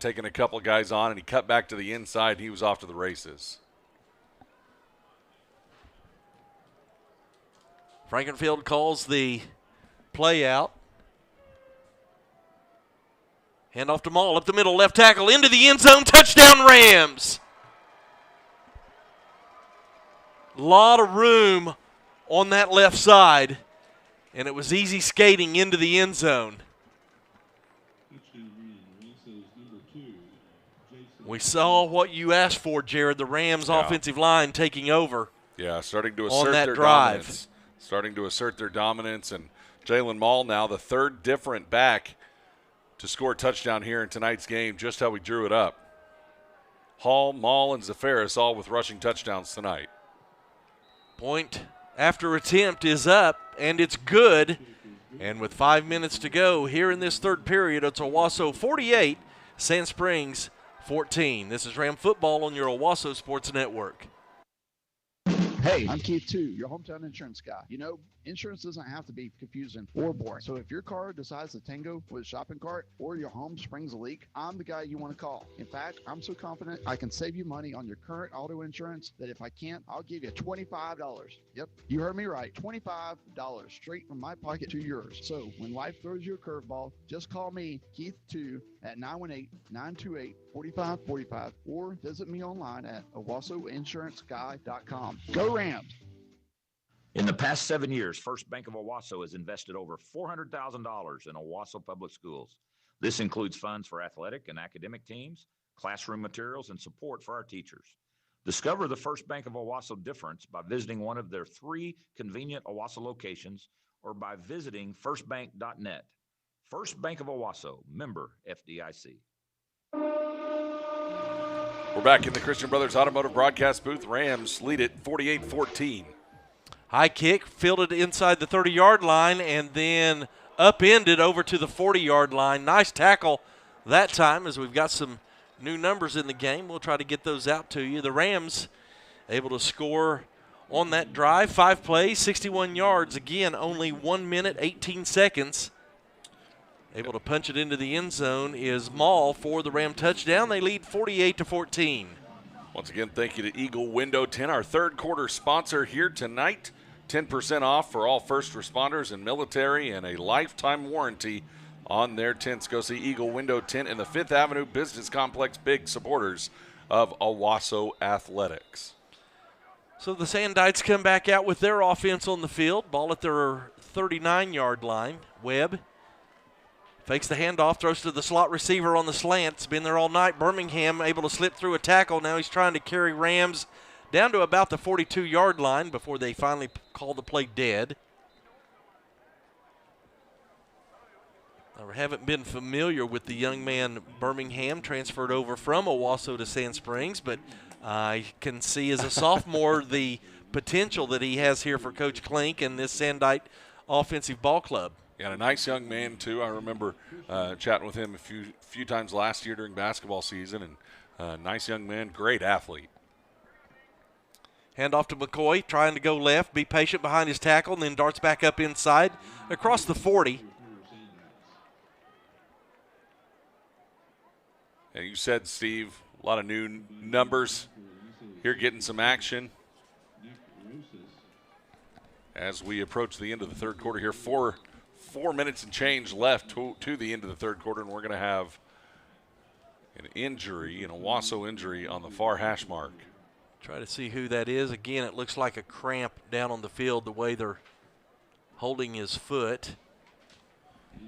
taking a couple guys on, and he cut back to the inside. He was off to the races. Frankenfield calls the play out. Hand off to Maul up the middle, left tackle into the end zone, touchdown Rams. Lot of room on that left side, and it was easy skating into the end zone. We saw what you asked for, Jared, the Rams offensive line taking over. Yeah, starting to assert their drive. Dominance. Starting to assert their dominance, and Jalen Maul now the third different back to score a touchdown here in tonight's game, just how we drew it up. Hall, Maul, and Zafaris all with rushing touchdowns tonight. Point after attempt is up, and it's good. And with 5 minutes to go here in this third period, it's Owasso 48, Sand Springs 14. This is Ram Football on your Owasso Sports Network. Hey, I'm Keith too, your hometown insurance guy. You know, insurance doesn't have to be confusing or boring. So if your car decides to tango with a shopping cart or your home springs a leak, I'm the guy you want to call. In fact, I'm so confident I can save you money on your current auto insurance that if I can't, I'll give you $25. Yep, you heard me right. $25 straight from my pocket to yours. So when life throws you a curveball, just call me, Keith 2, at 918-928-4545 or visit me online at owassoinsuranceguy.com. Go Rams! In the past 7 years, First Bank of Owasso has invested over $400,000 in Owasso Public Schools. This includes funds for athletic and academic teams, classroom materials, and support for our teachers. Discover the First Bank of Owasso difference by visiting one of their 3 convenient Owasso locations or by visiting firstbank.net. First Bank of Owasso, member FDIC. We're back in the Christian Brothers Automotive Broadcast booth. Rams lead it 48-14. High kick, fielded inside the 30-yard line, and then upended over to the 40-yard line. Nice tackle that time, as we've got some new numbers in the game. We'll try to get those out to you. The Rams able to score on that drive. 5 plays, 61 yards. Again, only 1 minute, 18 seconds. Able to punch it into the end zone is Maul for the Ram touchdown. They lead 48-14. Once again, thank you to Eagle Window 10, our third quarter sponsor here tonight. 10% off for all first responders and military, and a lifetime warranty on their tents. Go see Eagle Window Tent in the 5th Avenue Business Complex, big supporters of Owasso Athletics. So the Sandites come back out with their offense on the field. Ball at their 39-yard line. Webb fakes the handoff, throws to the slot receiver on the slant. It's been there all night. Birmingham able to slip through a tackle. Now he's trying to carry Rams down to about the 42-yard line before they finally call the play dead. I haven't been familiar with the young man Birmingham, transferred over from Owasso to Sand Springs, but I can see as a sophomore the potential that he has here for Coach Klink and this Sandite offensive ball club. Yeah, a nice young man, too. I remember chatting with him a few times last year during basketball season, and nice young man, great athlete. Hand off to McCoy, trying to go left, be patient behind his tackle, and then darts back up inside across the 40. And you said, Steve, a lot of new numbers here getting some action as we approach the end of the third quarter here. 4 minutes and change left to the end of the third quarter, and we're going to have an injury, an Owasso injury on the far hash mark. Try to see who that is. Again, it looks like a cramp down on the field the way they're holding his foot.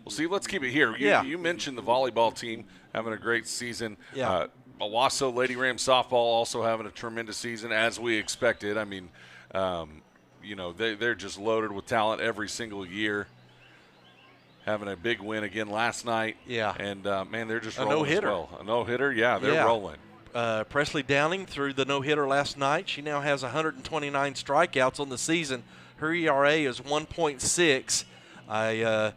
Well, see, let's keep it here. You mentioned the volleyball team having a great season. Yeah. Owasso Lady Rams softball also having a tremendous season, as we expected. I mean, they're just loaded with talent every single year. Having a big win again last night. Yeah. And, man, they're just a rolling no-hitter. as well. A no-hitter, yeah, they're rolling. Presley Downing threw the no-hitter last night. She now has 129 strikeouts on the season. Her ERA is 1.6. I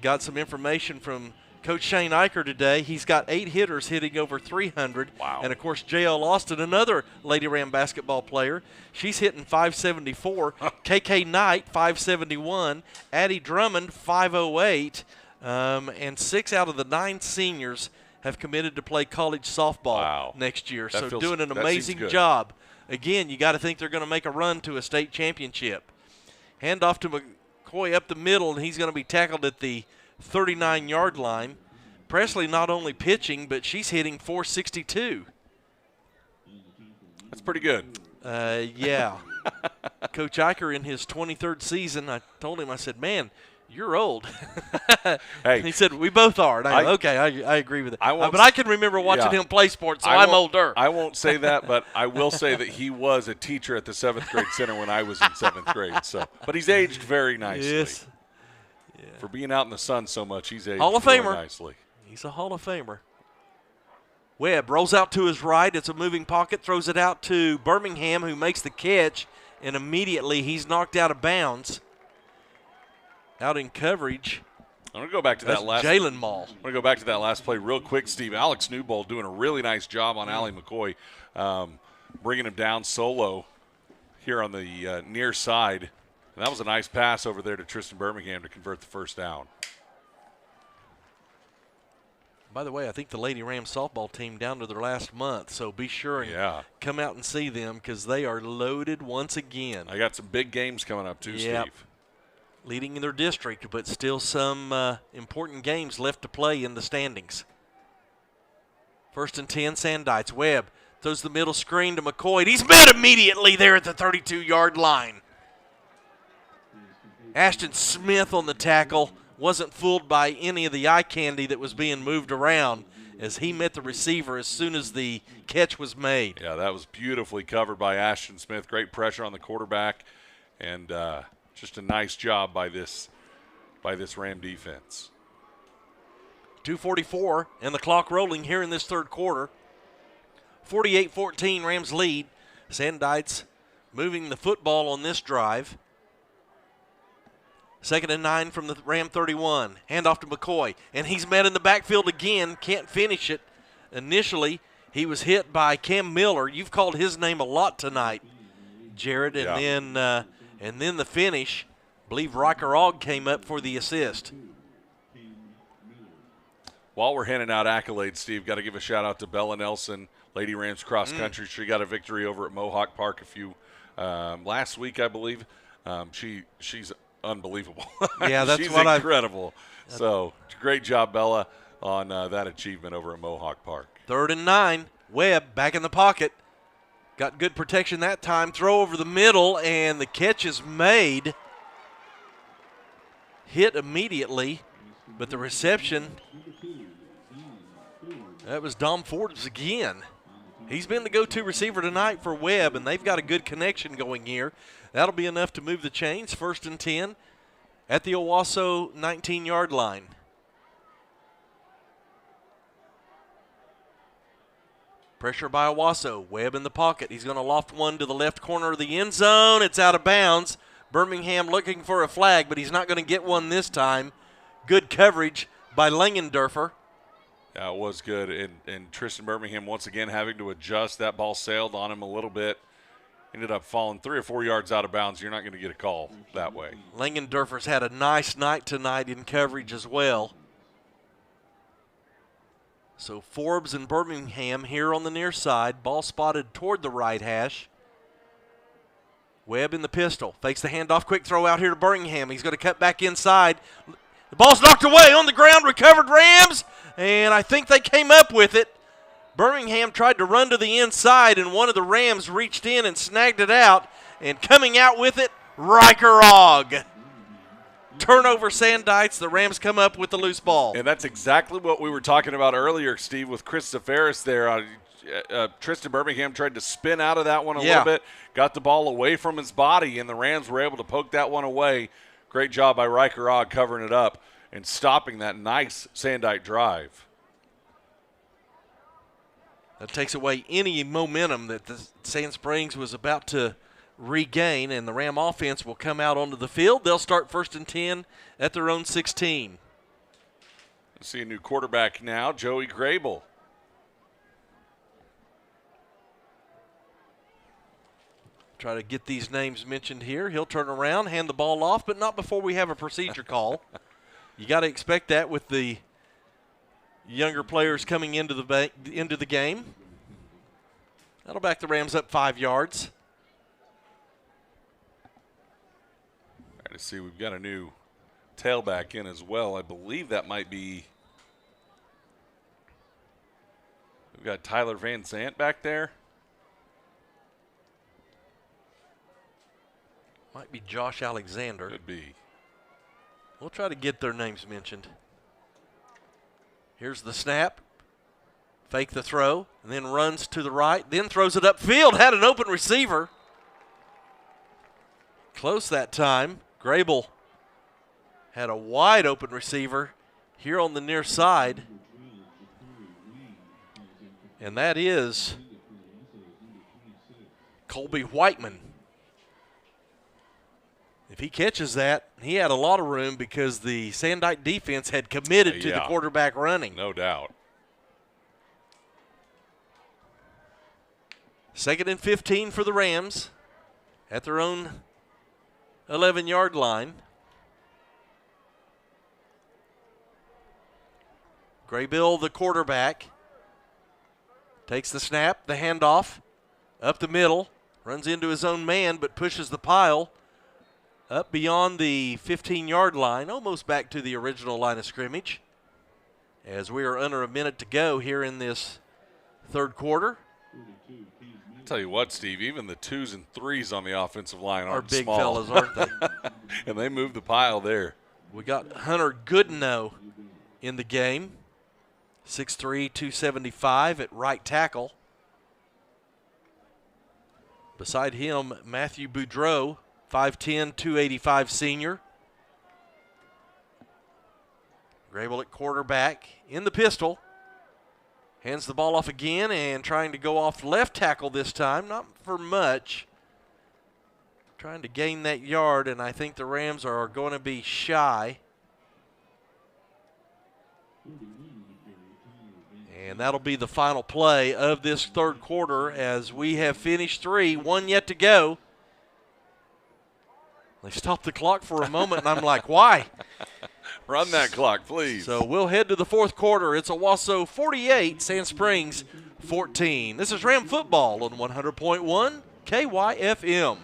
got some information from Coach Shane Eicher today. He's got 8 hitters hitting over 300. Wow. And, of course, J.L. Austin, another Lady Ram basketball player, she's hitting 574. KK Knight, 571. Addie Drummond, 508. And 6 out of the 9 seniors have committed to play college softball next year. So doing an amazing job. Again, you got to think they're going to make a run to a state championship. Hand off to McCoy up the middle, and he's going to be tackled at the 39-yard line. Presley not only pitching, but she's hitting 462. That's pretty good. Yeah. Coach Eicher in his 23rd season, I told him, I said, man, you're old. Hey, he said, we both are. And I agree with it. But I can remember watching him play sports, so I'm older. I won't say that, but I will say that he was a teacher at the 7th grade center when I was in 7th grade. So, but he's aged very nicely. Yes. Yeah. For being out in the sun so much, he's aged Hall of really Famer. nicely. He's a Hall of Famer. Webb rolls out to his right. It's a moving pocket, throws it out to Birmingham, who makes the catch, and immediately he's knocked out of bounds. Out in coverage. I'm going to go back to that last. Jalen Maul. I'm going to go back to that last play real quick, Steve. Alex Newbold doing a really nice job on Allie McCoy, bringing him down solo here on the near side. And that was a nice pass over there to Tristan Birmingham to convert the first down. By the way, I think the Lady Rams softball team down to their last month, so be sure and come out and see them because they are loaded once again. I got some big games coming up too, Steve. Leading in their district, but still some important games left to play in the standings. 1st and 10, Sandites. Webb throws the middle screen to McCoy. He's met immediately there at the 32-yard line. Ashton Smith on the tackle. Wasn't fooled by any of the eye candy that was being moved around as he met the receiver as soon as the catch was made. Yeah, that was beautifully covered by Ashton Smith. Great pressure on the quarterback, and just a nice job by this Ram defense. 2:44 and the clock rolling here in this third quarter. 48-14 Rams lead. Sandites moving the football on this drive. 2nd and 9 from the Ram 31. Handoff to McCoy, and he's met in the backfield again. Can't finish it. Initially, he was hit by Cam Miller. You've called his name a lot tonight, Jared. And then the finish. I believe Riker Ogg came up for the assist. While we're handing out accolades, Steve, got to give a shout-out to Bella Nelson, Lady Rams cross country. She got a victory over at Mohawk Park last week, I believe. She's unbelievable. Yeah, that's she's what incredible. So great job, Bella, on that achievement over at Mohawk Park. 3rd and 9. Webb back in the pocket. Got good protection that time. Throw over the middle, and the catch is made. Hit immediately, but the reception, that was Dom Forbes again. He's been the go-to receiver tonight for Webb, and they've got a good connection going here. That'll be enough to move the chains. 1st and 10 at the Owasso 19-yard line. Pressure by Owasso. Webb in the pocket. He's going to loft one to the left corner of the end zone. It's out of bounds. Birmingham looking for a flag, but he's not going to get one this time. Good coverage by Langendorfer. Yeah, it was good. And Tristan Birmingham once again having to adjust. That ball sailed on him a little bit. Ended up falling 3 or 4 yards out of bounds. You're not going to get a call that way. Langendorfer's had a nice night tonight in coverage as well. So Forbes and Birmingham here on the near side. Ball spotted toward the right hash. Webb in the pistol. Fakes the handoff. Quick throw out here to Birmingham. He's going to cut back inside. The ball's knocked away on the ground. Recovered Rams. And I think they came up with it. Birmingham tried to run to the inside, and one of the Rams reached in and snagged it out. And coming out with it, Riker Ogg. Turnover Sandites. The Rams come up with the loose ball. And that's exactly what we were talking about earlier, Steve, with Chris Zafaris there. Tristan Birmingham tried to spin out of that one a little bit, got the ball away from his body, and the Rams were able to poke that one away. Great job by Riker Ogg covering it up and stopping that nice Sandite drive. That takes away any momentum that the Sand Springs was about to regain, and the Ram offense will come out onto the field. They'll start 1st and 10 at their own 16. Let's see a new quarterback now, Joey Grable. Try to get these names mentioned here. He'll turn around, hand the ball off, but not before we have a procedure call. You got to expect that with the younger players coming into the game. That'll back the Rams up 5 yards. All right, let's see, we've got a new tailback in as well. I believe that might be. We've got Tyler Van Zant back there. Might be Josh Alexander. Could be. We'll try to get their names mentioned. Here's the snap. Fake the throw, and then runs to the right, then throws it upfield. Had an open receiver. Close that time. Grable had a wide open receiver here on the near side. And that is Colby Whiteman. If he catches that, he had a lot of room because the Sandite defense had committed to the quarterback running. No doubt. 2nd and 15 for the Rams at their own 11-yard line. Graybill, the quarterback, takes the snap, the handoff, up the middle, runs into his own man but pushes the pile up beyond the 15-yard line, almost back to the original line of scrimmage, as we are under a minute to go here in this third quarter. I'll tell you what, Steve, even the 2s and 3s on the offensive line are big small. fellas, aren't they? And they moved the pile there. We got Hunter Goodenow in the game, 6'3", 275 at right tackle. Beside him, Matthew Boudreau, 5'10", 285 senior. Grable at quarterback in the pistol. Hands the ball off again and trying to go off left tackle this time. Not for much. Trying to gain that yard, and I think the Rams are going to be shy. And that'll be the final play of this third quarter as we have finished 3, 1 yet to go. They stopped the clock for a moment, and I'm like, why? Run that clock, please. So we'll head to the fourth quarter. It's Owasso 48, Sand Springs 14. This is Ram Football on 100.1 KYFM.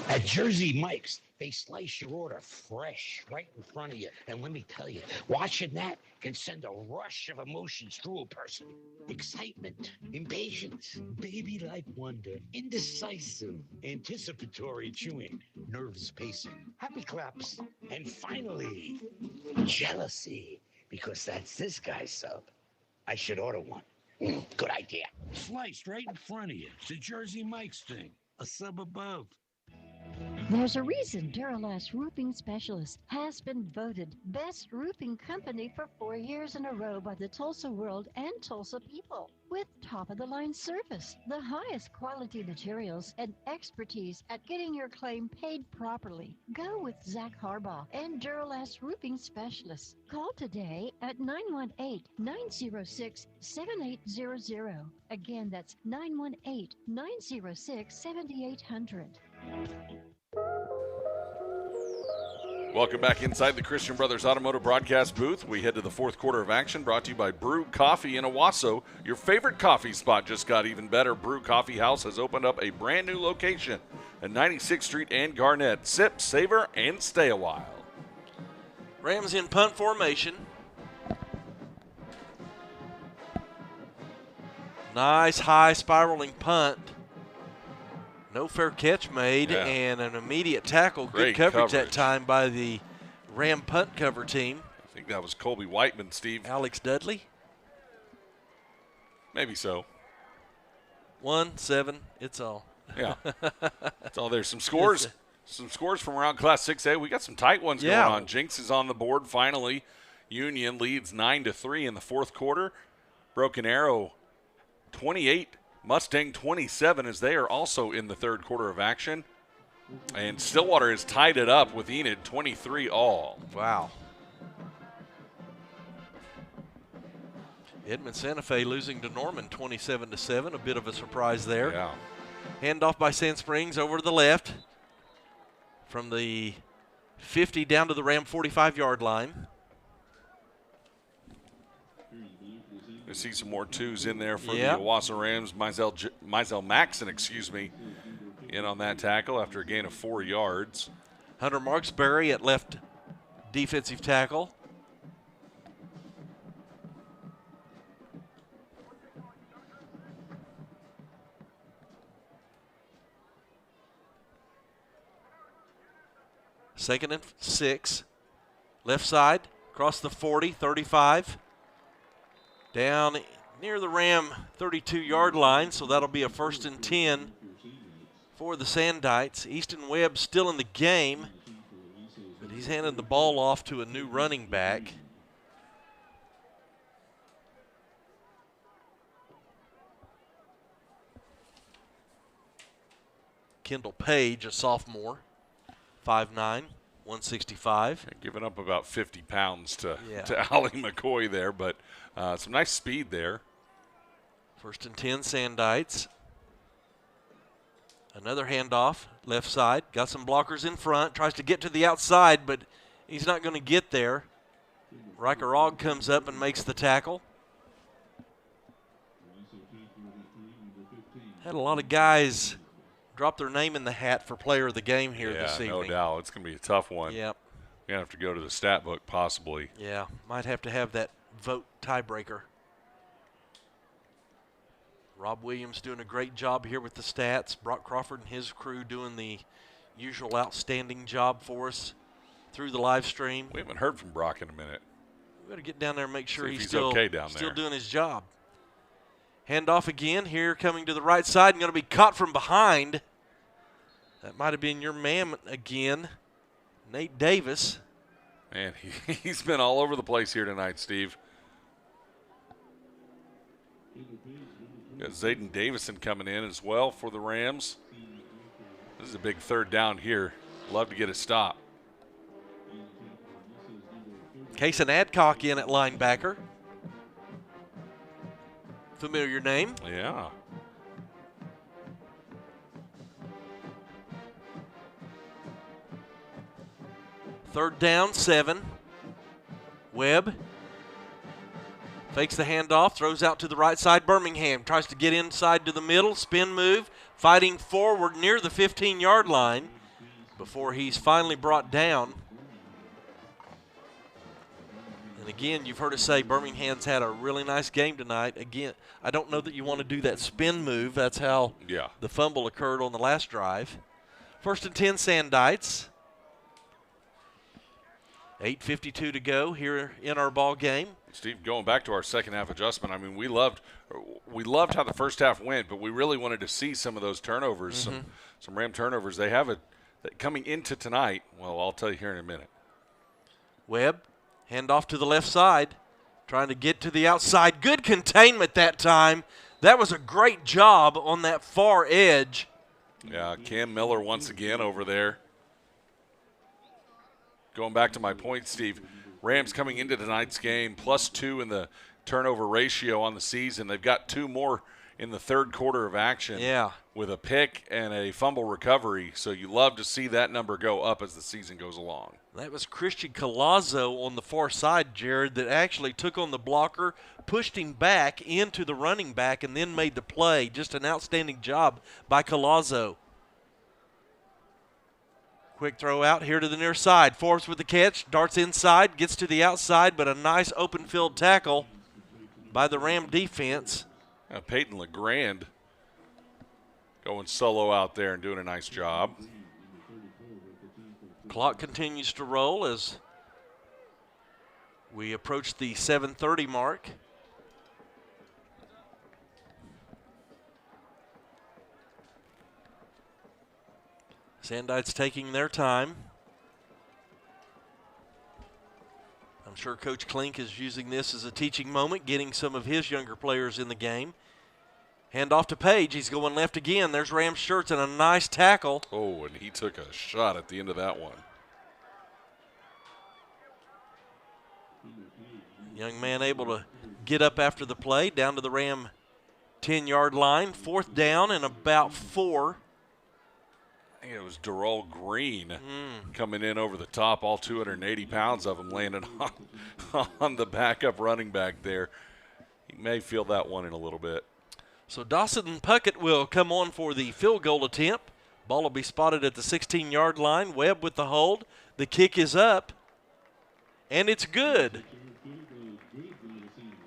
At Jersey Mike's, they slice your order fresh right in front of you. And let me tell you, watching that can send a rush of emotions through a person. Excitement, impatience, baby-like wonder, indecisive, anticipatory chewing, nerves pacing, happy claps, and finally, jealousy, because that's this guy's sub. I should order one. Good idea. Sliced right in front of you. It's a Jersey Mike's thing. A sub above. There's a reason Duralast Roofing Specialist has been voted Best Roofing Company for 4 years in a row by the Tulsa World and Tulsa people. With top-of-the-line service, the highest quality materials, and expertise at getting your claim paid properly. Go with Zach Harbaugh and Duralast Roofing Specialists. Call today at 918-906-7800. Again, that's 918-906-7800. Welcome back inside the Christian Brothers Automotive Broadcast booth. We head to the fourth quarter of action, brought to you by Brew Coffee in Owasso. Your favorite coffee spot just got even better. Brew Coffee House has opened up a brand new location at 96th Street and Garnett. Sip, savor, and stay a while. Rams in punt formation. Nice high spiraling punt. No fair catch made, and an immediate tackle. Great Good coverage coverage that time by the Ram punt cover team. I think that was Colby Whiteman, Steve. Alex Dudley. Maybe so. 1-7, it's all. Yeah. It's all there. Some scores from around Class 6A. We got some tight ones going on. Jinx is on the board finally. Union leads 9-3 in the fourth quarter. Broken Arrow 28. Mustang 27 as they are also in the third quarter of action. And Stillwater has tied it up with Enid 23 all. Wow. Edmond Santa Fe losing to Norman 27-7. A bit of a surprise there. Yeah. Handoff by Sand Springs over to the left. From the 50 down to the Ram 45-yard line. We see some more twos in there for the Owasso Rams. Mizell Maxon, in on that tackle after a gain of 4 yards. Hunter Marksberry at left defensive tackle. Second and 6. Left side, across the 40, 35. Down near the Ram 32-yard line, so that'll be a 1st and 10 for the Sandites. Easton Webb still in the game, but he's handed the ball off to a new running back. Kendall Page, a sophomore, 5'9", 165. Giving up about 50 pounds to Allie McCoy there, but some nice speed there. 1st and 10, Sandites. Another handoff, left side. Got some blockers in front. Tries to get to the outside, but he's not going to get there. Riker Ogg comes up and makes the tackle. Had a lot of guys drop their name in the hat for player of the game here this evening. No doubt. It's going to be a tough one. Yep. You're going to have to go to the stat book possibly. Yeah, might have to have that vote tiebreaker. Rob Williams doing a great job here with the stats. Brock Crawford and his crew doing the usual outstanding job for us through the live stream. We haven't heard from Brock in a minute. We got to get down there and make sure he's still okay down still there. Doing his job. Handoff again here, coming to the right side and going to be caught from behind. That might have been your man again, Nate Davis. Man, he's been all over the place here tonight, Steve. Got Zayden Davison coming in as well for the Rams. This is a big third down here. Love to get a stop. Kason Adcock in at linebacker. Familiar name. Yeah. Third down, 7. Webb fakes the handoff, throws out to the right side. Birmingham tries to get inside to the middle, spin move, fighting forward near the 15-yard line before he's finally brought down. And again, you've heard us say Birmingham's had a really nice game tonight. Again, I don't know that you want to do that spin move. That's how the fumble occurred on the last drive. 1st and 10, Sandites. 8:52 to go here in our ball game. Steve, going back to our second half adjustment, I mean, we loved how the first half went, but we really wanted to see some of those turnovers, some Ram turnovers. They have it coming into tonight. Well, I'll tell you here in a minute. Webb, hand off to the left side, trying to get to the outside. Good containment that time. That was a great job on that far edge. Yeah, Cam Miller once again over there. Going back to my point, Steve, Rams coming into tonight's game, +2 in the turnover ratio on the season. They've got 2 more in the third quarter of action with a pick and a fumble recovery. So you love to see that number go up as the season goes along. That was Christian Colazzo on the far side, Jared, that actually took on the blocker, pushed him back into the running back, and then made the play. Just an outstanding job by Colazzo. Quick throw out here to the near side. Forbes with the catch, darts inside, gets to the outside, but a nice open field tackle by the Ram defense. Peyton LeGrand going solo out there and doing a nice job. Clock continues to roll as we approach the 7:30 mark. Sandites taking their time. I'm sure Coach Klink is using this as a teaching moment, getting some of his younger players in the game. Hand off to Page. He's going left again. There's Rams Shirts and a nice tackle. Oh, and he took a shot at the end of that one. Young man able to get up after the play, down to the Ram 10-yard line. 4th down and about 4. I think it was Darrell Green coming in over the top, all 280 pounds of him landed on the backup running back there. He may feel that one in a little bit. So Dawson Puckett will come on for the field goal attempt. Ball will be spotted at the 16-yard line. Webb with the hold. The kick is up, and it's good.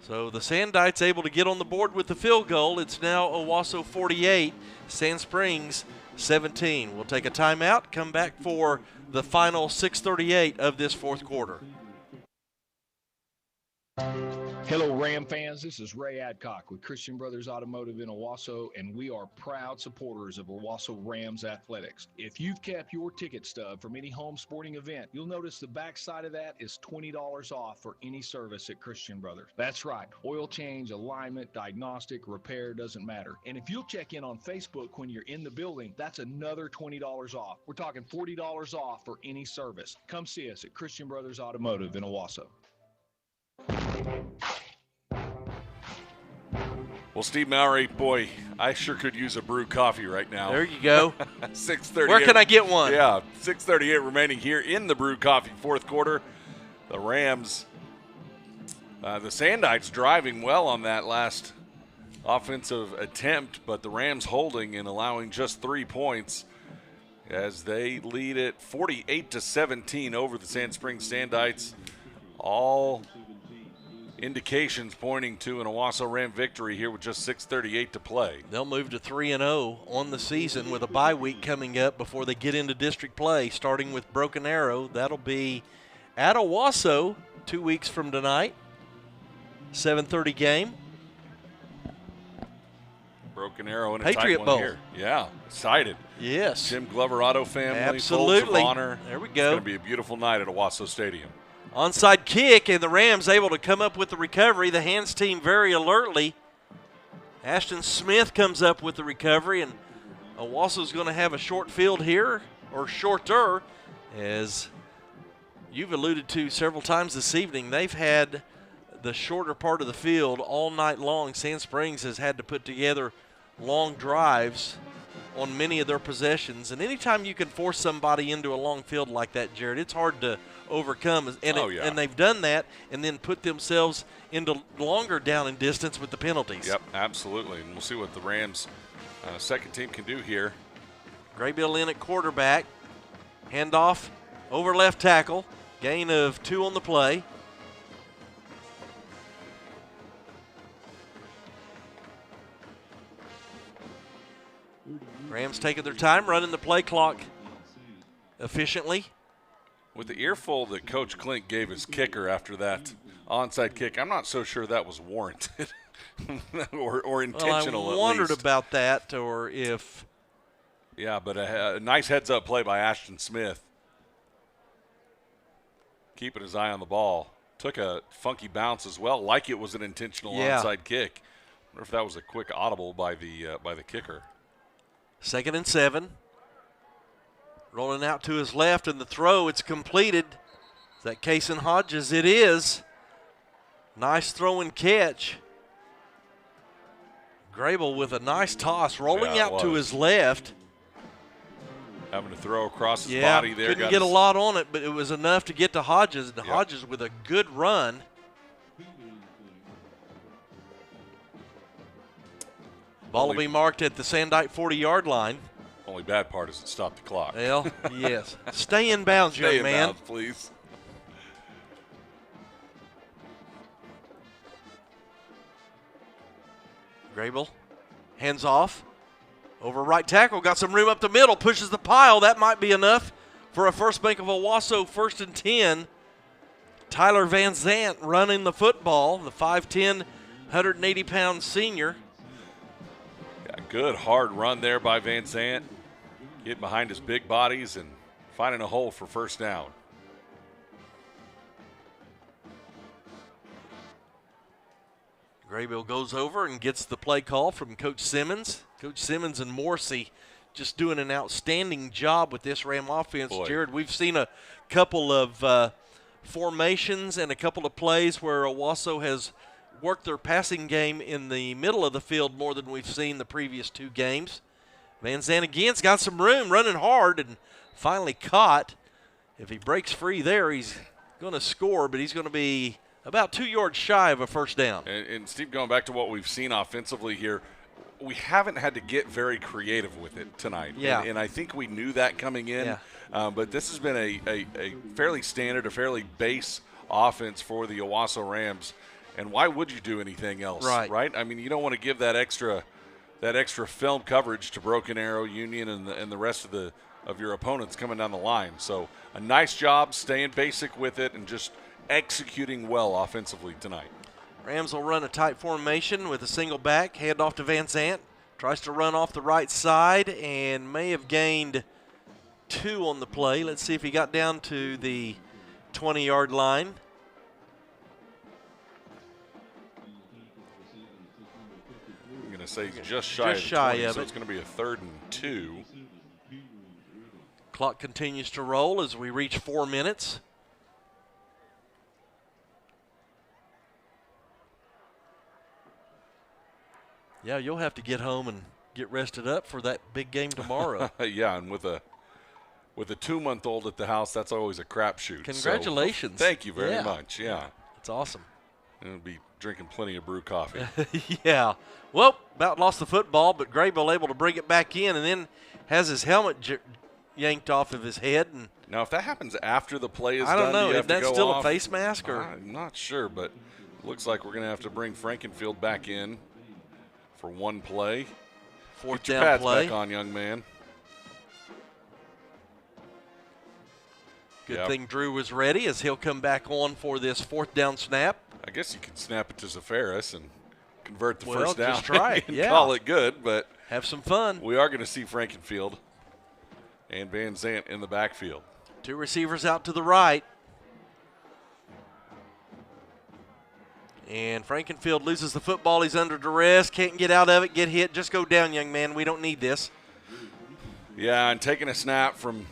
So the Sandites able to get on the board with the field goal. It's now Owasso 48, Sand Springs 17. We'll take a timeout, come back for the final 6:38 of this fourth quarter. Hello, Ram fans. This is Ray Adcock with Christian Brothers Automotive in Owasso, and we are proud supporters of Owasso Rams athletics. If you've kept your ticket stub from any home sporting event, you'll notice the backside of that is $20 off for any service at Christian Brothers. That's right. Oil change, alignment, diagnostic, repair, doesn't matter. And if you'll check in on Facebook when you're in the building, that's another $20 off. We're talking $40 off for any service. Come see us at Christian Brothers Automotive in Owasso. Well, Steve Mowry, boy, I sure could use a brew coffee right now. There you go. 6:38. Where can I get one? Yeah, 6:38 remaining here in the brew coffee fourth quarter. The Rams, the Sandites driving well on that last offensive attempt, but the Rams holding and allowing just 3 points as they lead it 48-17 over the Sand Springs Sandites. All indications pointing to an Owasso Ram victory here with just 6:38 to play. They'll move to 3-0 on the season with a bye week coming up before they get into district play, starting with Broken Arrow. That'll be at Owasso 2 weeks from tonight. 7:30 game. Broken Arrow in a Patriot tight Bowl. one here. Yeah, excited. Yes. Jim Glover Auto family. Absolutely. Folds of honor. There we go. It's going to be a beautiful night at Owasso Stadium. Onside kick, and the Rams able to come up with the recovery. The hands team very alertly. Ashton Smith comes up with the recovery, and Owasso's going to have a short field here, or shorter, as you've alluded to several times this evening. They've had the shorter part of the field all night long. Sand Springs has had to put together long drives on many of their possessions. And anytime you can force somebody into a long field like that, Jared, it's hard to overcome. And, and they've done that and then put themselves into longer down in distance with the penalties. Yep, absolutely. And we'll see what the Rams' second team can do here. Graybill in at quarterback. Handoff over left tackle. Gain of 2 on the play. Rams taking their time, running the play clock efficiently. With the earful that Coach Klink gave his kicker after that onside kick, I'm not so sure that was warranted or intentional. Well, I wondered about that, or if. Yeah, but a nice heads-up play by Ashton Smith. Keeping his eye on the ball. Took a funky bounce as well, like it was an intentional onside kick. I wonder if that was a quick audible by the kicker. 2nd and 7. Rolling out to his left, and the throw, it's completed. Is that Kason Hodges? It is. Nice throw and catch. Grable with a nice toss, rolling out to his left. Having to throw across his body there. Couldn't get a lot on it, but it was enough to get to Hodges. And Hodges with a good run. Ball will be marked at the Sandite 40-yard line. Only bad part is it stopped the clock. Well, yes. Stay in bounds, young man. Stay in bounds, please. Grable, hands off. Over right tackle, got some room up the middle, pushes the pile. That might be enough for a First Bank of Owasso 1st and 10. Tyler Van Zant running the football, the 5'10", 180-pound senior. Good hard run there by Van Zant. Getting behind his big bodies and finding a hole for first down. Graybill goes over and gets the play call from Coach Simmons. Coach Simmons and Morrissey just doing an outstanding job with this Ram offense. Boy. Jared, we've seen a couple of formations and a couple of plays where Owasso has worked their passing game in the middle of the field more than we've seen the previous 2 games. Van Zandt again's got some room, running hard, and finally caught. If he breaks free there, he's going to score, but he's going to be about 2 yards shy of a first down. And Steve, going back to what we've seen offensively here, we haven't had to get very creative with it tonight. Yeah. And I think we knew that coming in. Yeah. But this has been a fairly standard, a fairly base offense for the Owasso Rams. And why would you do anything else? Right? I mean, you don't want to give that extra film coverage to Broken Arrow, Union, and the rest of your opponents coming down the line. So a nice job staying basic with it and just executing well offensively tonight. Rams will run a tight formation with a single back, hand off to Van Zant. Tries to run off the right side and may have gained 2 on the play. Let's see if he got down to the 20-yard line. Say just shy of 20, so it's going to be a 3rd and 2. Clock continues to roll as we reach 4 minutes. Yeah, you'll have to get home and get rested up for that big game tomorrow. Yeah, and with a 2-month-old at the house, that's always a crapshoot. Congratulations. So, thank you very much. Yeah. It's awesome. And be drinking plenty of brew coffee. Yeah. Well, about lost the football, but Graybill able to bring it back in and then has his helmet yanked off of his head. And now, if that happens after the play is done, I don't know. Is that still a face mask? Or? I'm not sure, but it looks like we're going to have to bring Frankenfield back in for one play. Fourth Get your down pads play. back on, young man. Good thing Drew was ready as he'll come back on for this 4th down snap. I guess you could snap it to Zafaris and convert the first down. Just try it. And call it good, but have some fun. We are going to see Frankenfield and Van Zant in the backfield. 2 receivers out to the right. And Frankenfield loses the football. He's under duress. Can't get out of it. Get hit. Just go down, young man. We don't need this. Yeah, and taking a snap from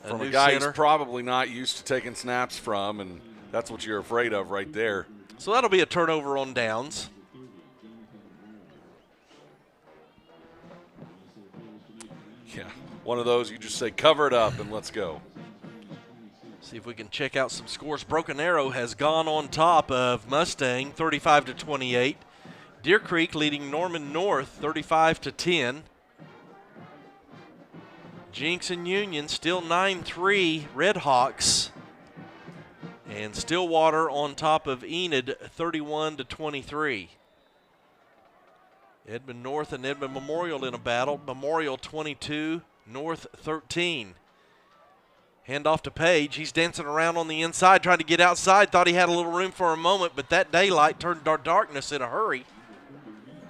A a new guy center. who's probably not used to taking snaps from, and that's what you're afraid of right there. So that'll be a turnover on downs. Yeah, one of those you just say cover it up and let's go. See if we can check out some scores. Broken Arrow has gone on top of Mustang 35-28. Deer Creek leading Norman North 35-10. Jinx and Union still 9-3 Redhawks. And Stillwater on top of Enid 31-23. Edmond North and Edmond Memorial in a battle. Memorial 22, North 13. Hand off to Page. He's dancing around on the inside, trying to get outside. Thought he had a little room for a moment, but that daylight turned darkness in a hurry.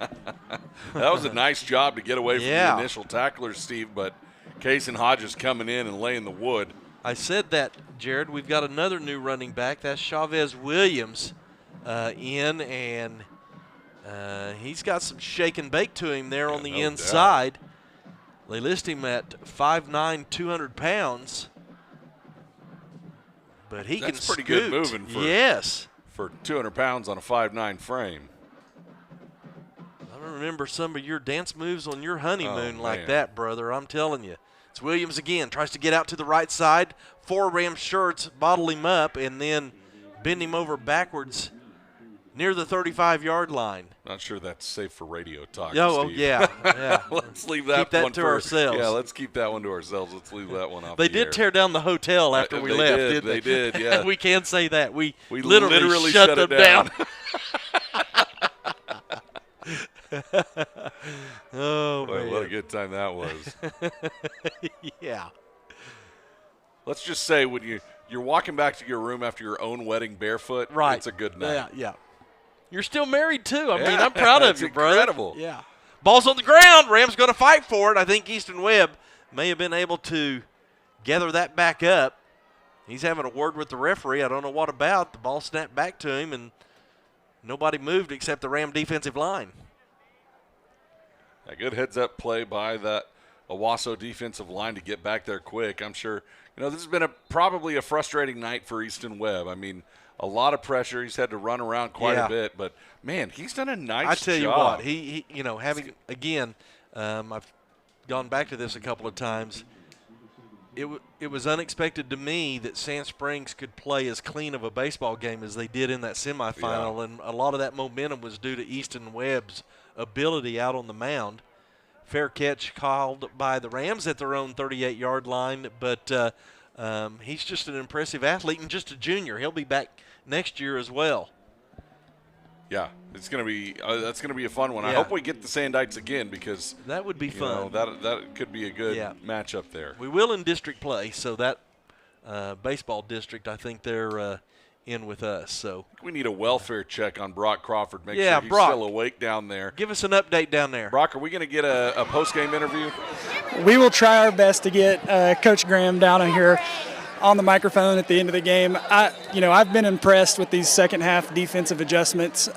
That was a nice job to get away from the initial tacklers, Steve, but Case and Hodges coming in and laying the wood. I said that, Jared. We've got another new running back. That's Chavez Williams in, and he's got some shake and bake to him there on the inside. They list him at 5'9", 200 pounds. But he That's can pretty scoot. good moving for 200 pounds on a 5'9" frame. I remember some of your dance moves on your honeymoon like man. that, brother. I'm telling you. It's Williams again. Tries to get out to the right side. 4 Ram shirts bottle him up and then bend him over backwards near the 35-yard line. Not sure that's safe for radio talk, Oh, Steve. yeah. Let's leave that, Keep that one to for ourselves. Yeah, let's keep that one to ourselves. Let's leave that one off. They the did air. tear down the hotel after we left, didn't they? They did, yeah. We can say that. We literally shut it them down. Oh, Boy, man. what a good time that was. Yeah. Let's just say when you're walking back to your room after your own wedding barefoot, Right. it's a good night. Yeah. You're still married, too. I mean, I'm proud of It's you, brother. incredible. Yeah. Ball's on the ground. Rams going to fight for it. I think Easton Webb may have been able to gather that back up. He's having a word with the referee. I don't know what about. The ball snapped back to him, and nobody moved except the Ram defensive line. A good heads-up play by that Owasso defensive line to get back there quick. I'm sure, this has been probably a frustrating night for Easton Webb. I mean, a lot of pressure. He's had to run around quite a bit, but, man, he's done a nice job. I tell you what, he having, again, I've gone back to this a couple of times. It was unexpected to me that Sand Springs could play as clean of a baseball game as they did in that semifinal, and a lot of that momentum was due to Easton Webb's ability out on the mound. Fair catch called by the Rams at their own 38-yard line, but he's just an impressive athlete and just a junior. He'll be back next year as well. Yeah, it's gonna be that's gonna be a fun one. I Yeah. hope we get the Sandites again because that would be fun. That could be a good matchup there. We will in district play, so that baseball district, I think they're in with us. So we need a welfare check on Brock Crawford. Make sure he's Brock, still awake down there. Give us an update down there. Brock, are we going to get a post-game interview? We will try our best to get Coach Graham down in here on the microphone at the end of the game. I've been impressed with these second half defensive adjustments.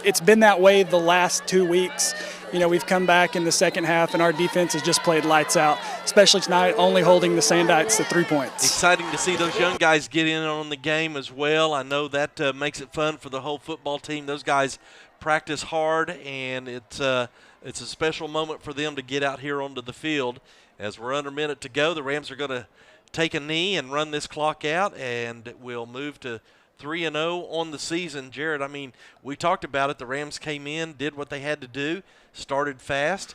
It's been that way the last 2 weeks. We've come back in the second half and our defense has just played lights out, especially tonight, only holding the Sandites to 3 points. Exciting to see those young guys get in on the game as well. I know that makes it fun for the whole football team. Those guys practice hard, and it's a special moment for them to get out here onto the field. As we're under a minute to go, the Rams are going to take a knee and run this clock out, and we'll move to 3-0 on the season. Jared, I mean, we talked about it. The Rams came in, did what they had to do, started fast.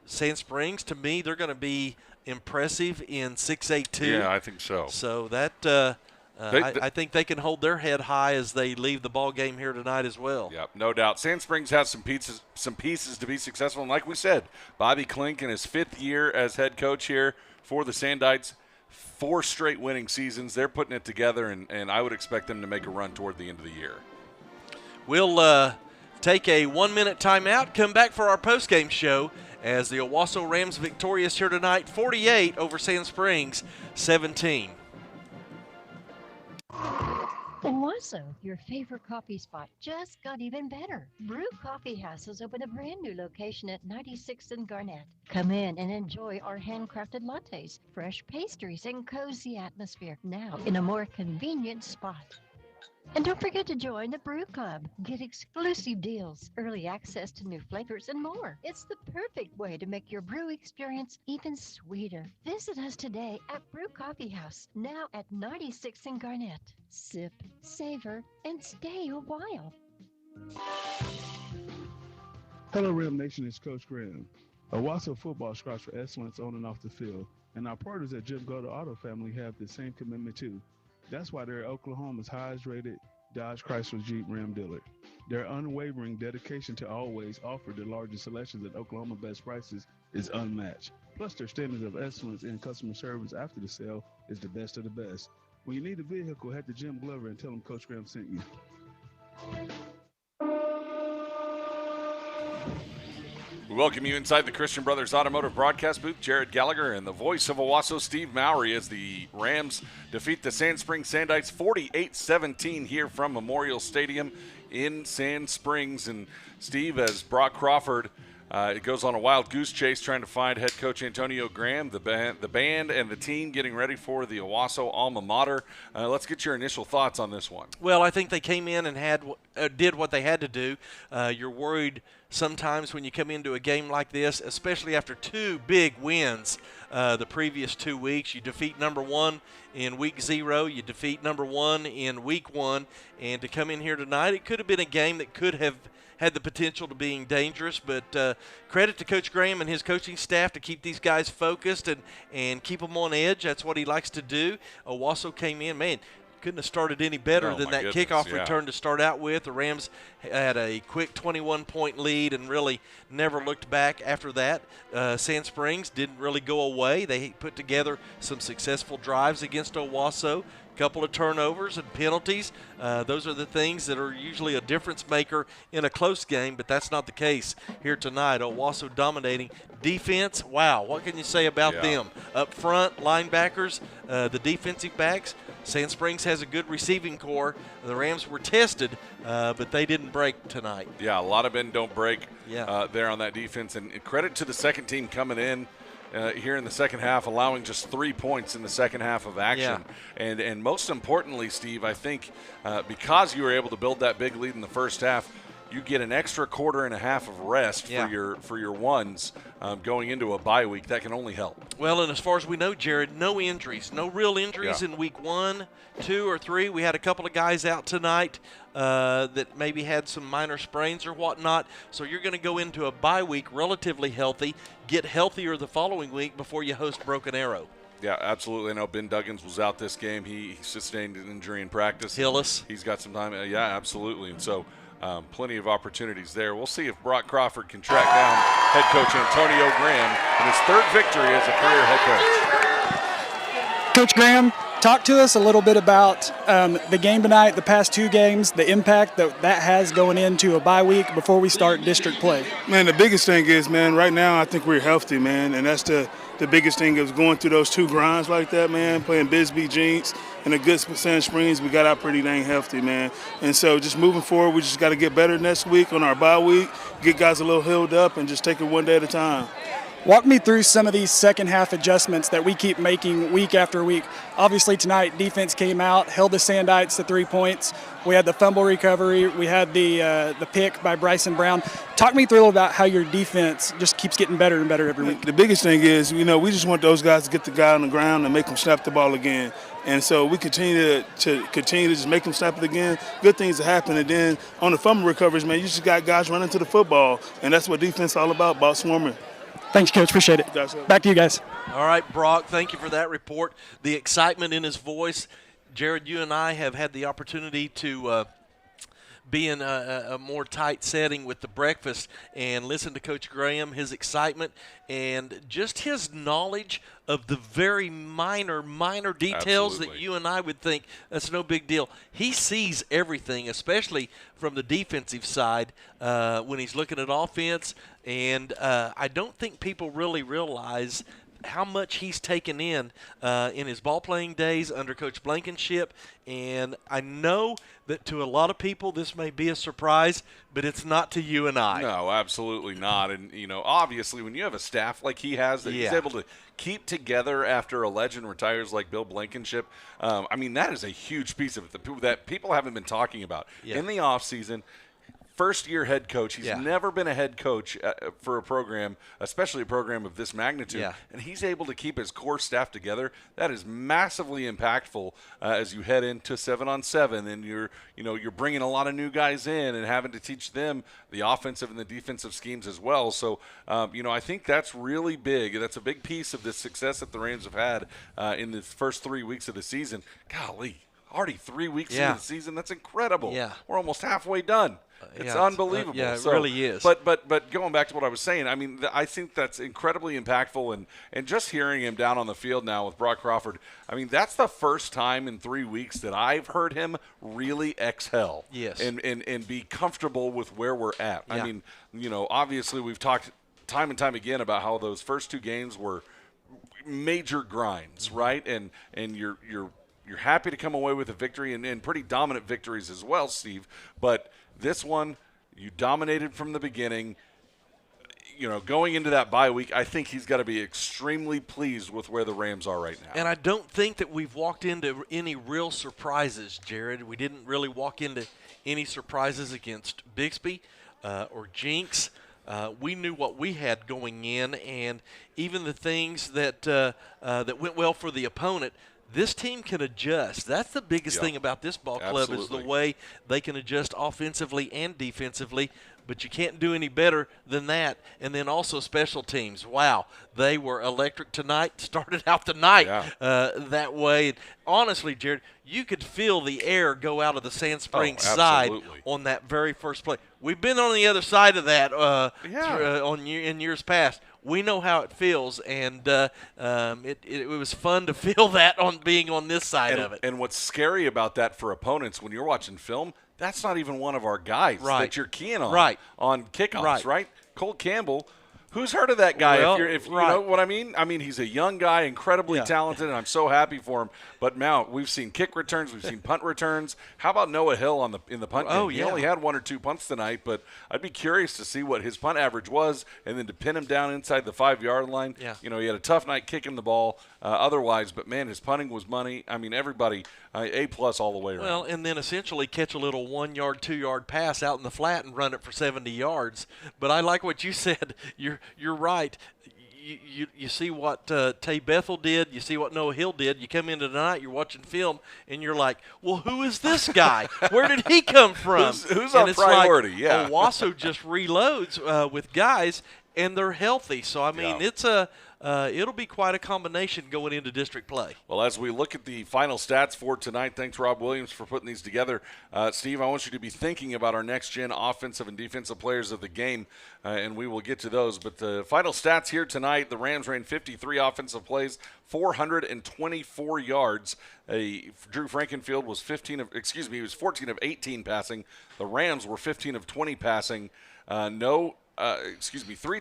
Sand Springs, to me, they're going to be impressive in 6A2. Yeah, I think so. So that I think they can hold their head high as they leave the ball game here tonight as well. Yep, no doubt. Sand Springs has some pieces to be successful. And like we said, Bobby Klink in his 5th year as head coach here for the Sandites, 4 straight winning seasons. They're putting it together, and I would expect them to make a run toward the end of the year. We'll take a 1-minute timeout, come back for our postgame show as the Owasso Rams victorious here tonight, 48 over Sand Springs, 17. Owasso, your favorite coffee spot, just got even better. Brew Coffee House has opened a brand new location at 96th and Garnett. Come in and enjoy our handcrafted lattes, fresh pastries, and cozy atmosphere, now in a more convenient spot. And don't forget to join the Brew Club. Get exclusive deals, early access to new flavors, and more. It's the perfect way to make your brew experience even sweeter. Visit us today at Brew Coffee House, now at 96 in Garnett. Sip, savor, and stay a while. Hello, Ram Nation. It's Coach Graham. Owasso football strives for excellence on and off the field, and our partners at Jim Goda Auto Family have the same commitment too. That's why they're Oklahoma's highest rated Dodge Chrysler Jeep Ram dealer. Their unwavering dedication to always offer the largest selections at Oklahoma best prices is unmatched. Plus, their standard of excellence in customer service after the sale is the best of the best. When you need a vehicle, head to Jim Glover and tell him Coach Graham sent you. We welcome you inside the Christian Brothers Automotive broadcast booth. Jared Gallagher and the voice of Owasso, Steve Mowry, as the Rams defeat the Sand Springs Sandites 48-17 here from Memorial Stadium in Sand Springs. And Steve, as Brock Crawford it goes on a wild goose chase trying to find head coach Antonio Graham, the band and the team getting ready for the Owasso alma mater. Let's get your initial thoughts on this one. Well, I think they came in and did what they had to do. You're worried sometimes when you come into a game like this, especially after two big wins the previous 2 weeks. You defeat number one in week 0. You defeat number one in week 1. And to come in here tonight, it could have been a game that could have had the potential to being dangerous, but credit to Coach Graham and his coaching staff to keep these guys focused and keep them on edge. That's what he likes to do. Owasso came in, man, couldn't have started any better than that kickoff return to start out with. The Rams had a quick 21-point lead and really never looked back after that. Sand Springs didn't really go away. They put together some successful drives against Owasso. Couple of turnovers and penalties. Those are the things that are usually a difference maker in a close game, but that's not the case here tonight. Owasso dominating. Defense, wow, what can you say about them? Up front, linebackers, the defensive backs. Sand Springs has a good receiving core. The Rams were tested, but they didn't break tonight. Yeah, a lot of bend don't break there on that defense. And credit to the second team coming in here in the second half, allowing just 3 points in the second half of action. And most importantly, Steve, I think because you were able to build that big lead in the first half, you get an extra quarter and a half of rest for your ones going into a bye week. That can only help. Well, and as far as we know, Jared, no injuries, no real injuries in week 1, 2, or 3. We had a couple of guys out tonight that maybe had some minor sprains or whatnot. So you're going to go into a bye week relatively healthy, get healthier the following week before you host Broken Arrow. Yeah, absolutely. I know Ben Duggins was out this game. He sustained an injury in practice. Hillis. He's got some time. Yeah, absolutely. And so plenty of opportunities there. We'll see if Brock Crawford can track down head coach Antonio Graham in his third victory as a career head coach. Coach Graham, talk to us a little bit about the game tonight, the past 2 games, the impact that has going into a bye week before we start district play. Man, the biggest thing is, man, right now I think we're healthy, man, and that's the biggest thing is going through those 2 grinds like that, man, playing Bisbee, Jinx, and a good Sand Springs. We got out pretty dang healthy, man. And so just moving forward, we just got to get better next week on our bye week, get guys a little healed up, and just take it one day at a time. Walk me through some of these second half adjustments that we keep making week after week. Obviously tonight, defense came out, held the Sandites to 3 points. We had the fumble recovery. We had the pick by Bryson Brown. Talk me through about how your defense just keeps getting better and better every week. The biggest thing is, we just want those guys to get the guy on the ground and make them snap the ball again. And so we continue to just make them snap it again. Good things happen. And then on the fumble recoveries, man, you just got guys running to the football. And that's what defense is all about swarming. Thanks, Coach. Appreciate it. Back to you guys. All right, Brock, thank you for that report. The excitement in his voice. Jared, you and I have had the opportunity to be in a more tight setting with the breakfast and listen to Coach Graham, his excitement, and just his knowledge of the very minor details that you and I would think that's no big deal. He sees everything, especially from the defensive side when he's looking at offense. And I don't think people really realize how much he's taken in his ball playing days under Coach Blankenship, and I know that to a lot of people this may be a surprise, but it's not to you and I. No, absolutely not. And, obviously when you have a staff like he has that he's able to keep together after a legend retires like Bill Blankenship, that is a huge piece of it that people haven't been talking about. In the offseason, first-year head coach. He's never been a head coach for a program, especially a program of this magnitude. And he's able to keep his core staff together. That is massively impactful as you head into 7-on-7, and you're bringing a lot of new guys in and having to teach them the offensive and the defensive schemes as well. So, I think that's really big. That's a big piece of the success that the Rams have had in the first 3 weeks of the season. Golly, already 3 weeks into the season. That's incredible. We're almost halfway done. It's unbelievable. It really is. But going back to what I was saying, I think that's incredibly impactful, and just hearing him down on the field now with Brock Crawford, that's the first time in 3 weeks that I've heard him really exhale. Yes. And be comfortable with where we're at. Obviously we've talked time and time again about how those first 2 games were major grinds, right? And you're happy to come away with a victory and pretty dominant victories as well, Steve. But this one, you dominated from the beginning. Going into that bye week, I think he's got to be extremely pleased with where the Rams are right now. And I don't think that we've walked into any real surprises, Jared. We didn't really walk into any surprises against Bixby or Jinx. We knew what we had going in, and even the things that went well for the opponent, this team can adjust. That's the biggest thing about this ball club is the way they can adjust offensively and defensively, but you can't do any better than that. And then also special teams. Wow, they were electric tonight, started out the night that way. And honestly, Jared, you could feel the air go out of the Sand Springs side on that very first play. We've been on the other side of that in years past. We know how it feels, and it was fun to feel that on being on this side of it. And what's scary about that for opponents when you're watching film, that's not even one of our guys that you're keying on on kickoffs, right? Cole Campbell. Who's heard of that guy? If you know what I mean? He's a young guy, incredibly talented, and I'm so happy for him. But now we've seen kick returns, we've seen punt returns. How about Noah Hill in the punt game? He only had 1 or 2 punts tonight, but I'd be curious to see what his punt average was, and then to pin him down inside the 5-yard line. He had a tough night kicking the ball otherwise, but man, his punting was money. Everybody A+ all the way around. Well, and then essentially catch a little 1-yard, 2-yard pass out in the flat and run it for 70 yards. But I like what you said. You're right. You see what Tay Bethel did. You see what Noah Hill did. You come in tonight, you're watching film, and you're like, well, who is this guy? Where did he come from? who's our priority? Like, Owasso just reloads with guys, and they're healthy. So, it's it'll be quite a combination going into district play. Well, as we look at the final stats for tonight, thanks, Rob Williams, for putting these together. Steve, I want you to be thinking about our next-gen offensive and defensive players of the game, and we will get to those. But the final stats here tonight, the Rams ran 53 offensive plays, 424 yards. Drew Frankenfield was 14 of 18 passing. The Rams were 15 of 20 passing. 3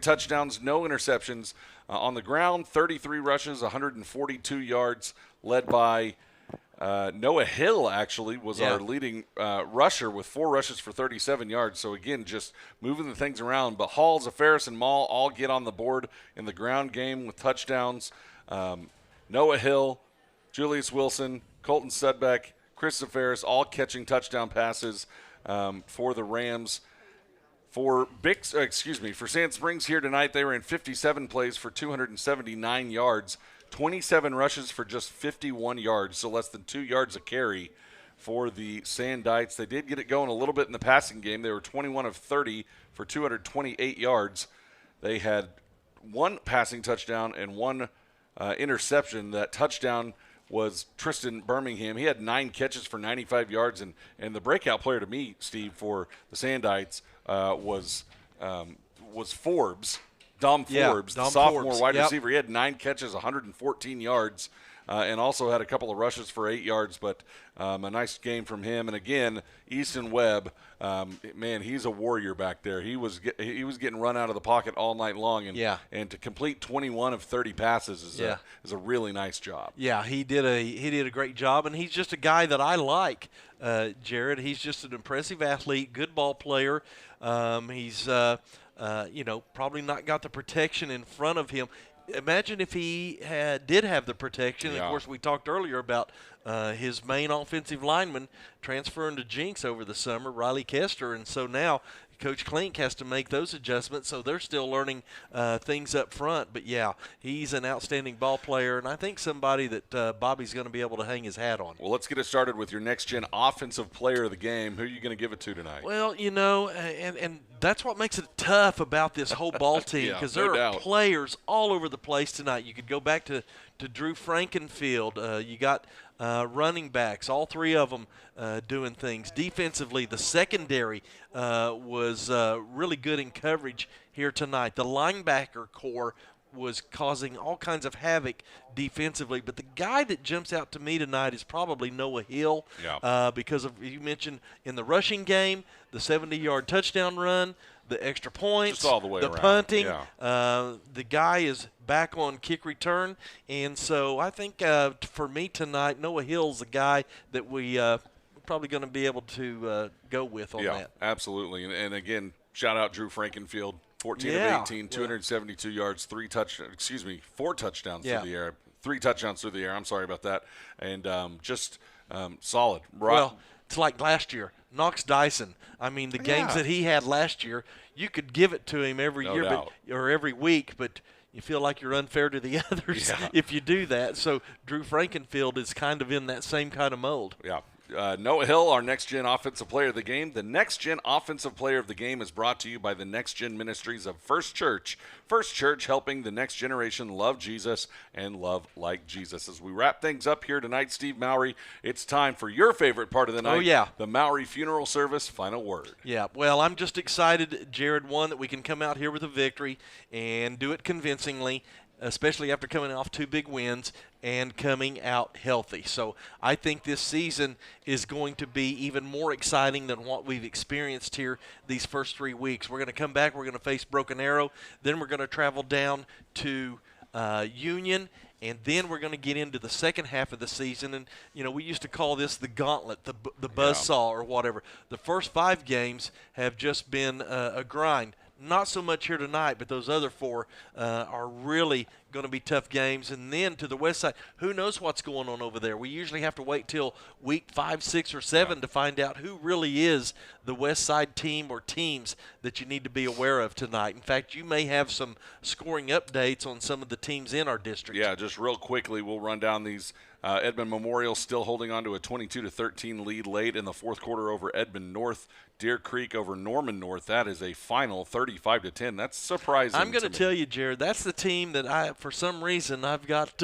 touchdowns, no interceptions. On the ground, 33 rushes, 142 yards, led by Noah Hill, actually, was our leading rusher with 4 rushes for 37 yards. So, again, just moving the things around. But Hall, Zafaris, and Maul all get on the board in the ground game with touchdowns. Noah Hill, Julius Wilson, Colton Sudbeck, Chris Zafaris, all catching touchdown passes for the Rams. For Sand Springs here tonight, they were in 57 plays for 279 yards, 27 rushes for just 51 yards, so less than 2 yards a carry for the Sandites. They did get it going a little bit in the passing game. They were 21 of 30 for 228 yards. They had 1 passing touchdown and 1 interception. That touchdown was Tristan Birmingham. He had 9 catches for 95 yards, and the breakout player to me, Steve, for the Sandites was Forbes, Dom Forbes, the sophomore wide receiver. He had 9 catches, 114 yards. and also had a couple of rushes for 8 yards, but a nice game from him. And again, Easton Webb, man, he's a warrior back there. He was getting run out of the pocket all night long, and to complete 21 of 30 passes is a really nice job. Yeah, he did a great job, and he's just a guy that I like, Jared. He's just an impressive athlete, good ball player. He's probably not got the protection in front of him. Imagine if he did have the protection. Yeah. Of course, we talked earlier about his main offensive lineman transferring to Jinx over the summer, Riley Kester, and so now Coach Klink has to make those adjustments, so they're still learning things up front. But, yeah, he's an outstanding ball player, and I think somebody that Bobby's going to be able to hang his hat on. Well, let's get it started with your next-gen offensive player of the game. Who are you going to give it to tonight? Well, and that's what makes it tough about this whole ball team, because there are players all over the place tonight. You could go back to Drew Frankenfield. You got running backs, all three of them doing things. Defensively, the secondary was really good in coverage here tonight. The linebacker core was causing all kinds of havoc defensively. But the guy that jumps out to me tonight is probably Noah Hill, because of, you mentioned in the rushing game, the 70-yard touchdown run, the extra points, just all the way the around. Punting. The guy is back on kick return. And so I think for me tonight, Noah Hill's the guy that we probably going to be able to go with on that. Absolutely. And again, shout out Drew Frankenfield. 14 of 18, 272 yards, 4 touchdowns through the air. 3 touchdowns through the air. I'm sorry about that. And just solid. Well, it's like last year. Knox Dyson. I mean, the games that he had last year, you could give it to him every year or every week, but you feel like you're unfair to the others if you do that. So Drew Frankenfield is kind of in that same kind of mold. Yeah. Noah Hill, our next-gen offensive player of the game. The next-gen offensive player of the game is brought to you by the next-gen ministries of First Church. First Church, helping the next generation love Jesus and love like Jesus. As we wrap things up here tonight, Steve Mowry, it's time for your favorite part of the night. Oh, yeah. The Mowry Funeral Service final word. Yeah, well, I'm just excited, Jared, that we can come out here with a victory and do it convincingly, especially after coming off 2 big wins and coming out healthy. So I think this season is going to be even more exciting than what we've experienced here these first 3 weeks. We're going to come back. We're going to face Broken Arrow. Then we're going to travel down to Union. And then we're going to get into the second half of the season. And, we used to call this the gauntlet, the buzzsaw or whatever. The first 5 games have just been a grind. Not so much here tonight, but those other 4 are really going to be tough games. And then to the west side, who knows what's going on over there? We usually have to wait till week 5, 6, or 7 to find out who really is the west side team or teams that you need to be aware of tonight. In fact, you may have some scoring updates on some of the teams in our district. Yeah, just real quickly, we'll run down these. Edmond Memorial still holding on to a 22-13 lead late in the fourth quarter over Edmond North. Deer Creek over Norman North. That is a final 35-10. That's surprising. I'm going to tell you, Jared, that's the team that for some reason, I've got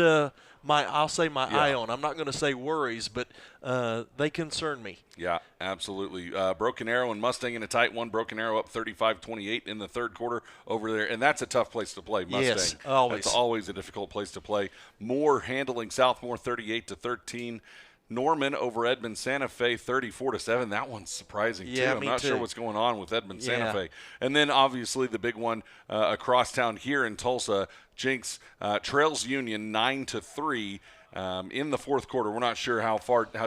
my eye on. I'm not going to say worries, but they concern me. Yeah, absolutely. Broken Arrow and Mustang in a tight one. Broken Arrow up 35-28 in the third quarter over there, and that's a tough place to play, Mustang. Yes, always. That's always a difficult place to play. Moore handling Southmore 38-13. Norman over Edmond Santa Fe 34-7. That one's surprising too. I'm not sure what's going on with Edmond Santa Fe. And then obviously the big one across town here in Tulsa, Jinx trails Union 9-3 in the fourth quarter. We're not sure how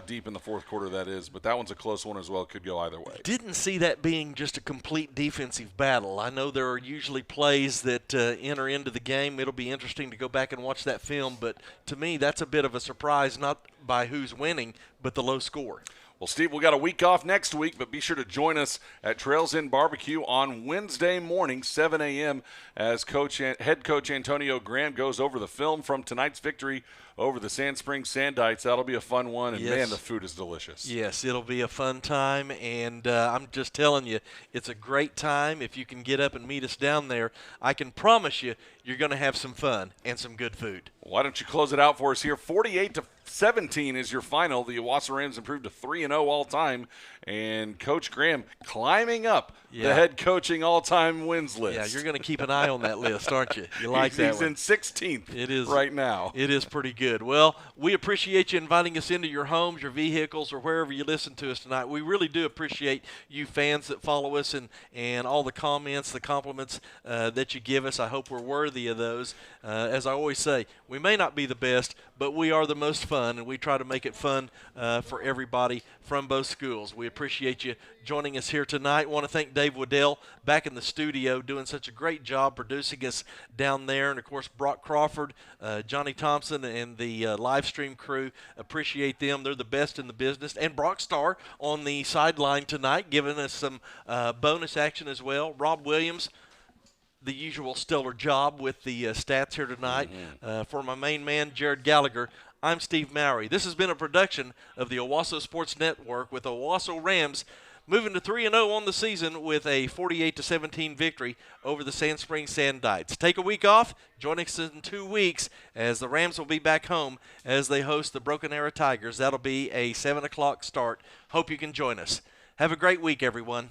deep in the fourth quarter that is, but that one's a close one as well. It could go either way. Didn't see that being just a complete defensive battle. I know there are usually plays that enter into the game. It'll be interesting to go back and watch that film, but to me that's a bit of a surprise, not by who's winning, but the low score. Well, Steve, we got a week off next week, but be sure to join us at Trails Inn Barbecue on Wednesday morning, 7 a.m., as head coach Antonio Graham goes over the film from tonight's victory over the Sand Springs Sandites. That'll be a fun one, and man, the food is delicious. Yes, it'll be a fun time, and I'm just telling you, it's a great time. If you can get up and meet us down there, I can promise you, you're going to have some fun and some good food. Why don't you close it out for us here? 48-17 is your final. The Owasso Rams improved to 3-0 all-time, and Coach Graham climbing up the head coaching all-time wins list. Yeah, you're going to keep an eye on that list, aren't you? You like that He's in 16th it is, right now. It is pretty good. good. Well, we appreciate you inviting us into your homes, your vehicles, or wherever you listen to us tonight. We really do appreciate you fans that follow us and all the comments, the compliments that you give us. I hope we're worthy of those. As I always say, we may not be the best, but we are the most fun, and we try to make it fun for everybody from both schools. We appreciate you joining us here tonight. Want to thank Dave Waddell back in the studio doing such a great job producing us down there. And, of course, Brock Crawford, Johnny Thompson, and the live stream crew. Appreciate them. They're the best in the business. And Brock Starr on the sideline tonight giving us some bonus action as well. Rob Williams, the usual stellar job with the stats here tonight. For my main man, Jared Gallagher, I'm Steve Mowry. This has been a production of the Owasso Sports Network with Owasso Rams moving to 3-0 on the season with a 48-17 victory over the Sand Springs Sandites. Take a week off. Join us in 2 weeks as the Rams will be back home as they host the Broken Arrow Tigers. That'll be a 7 o'clock start. Hope you can join us. Have a great week, everyone.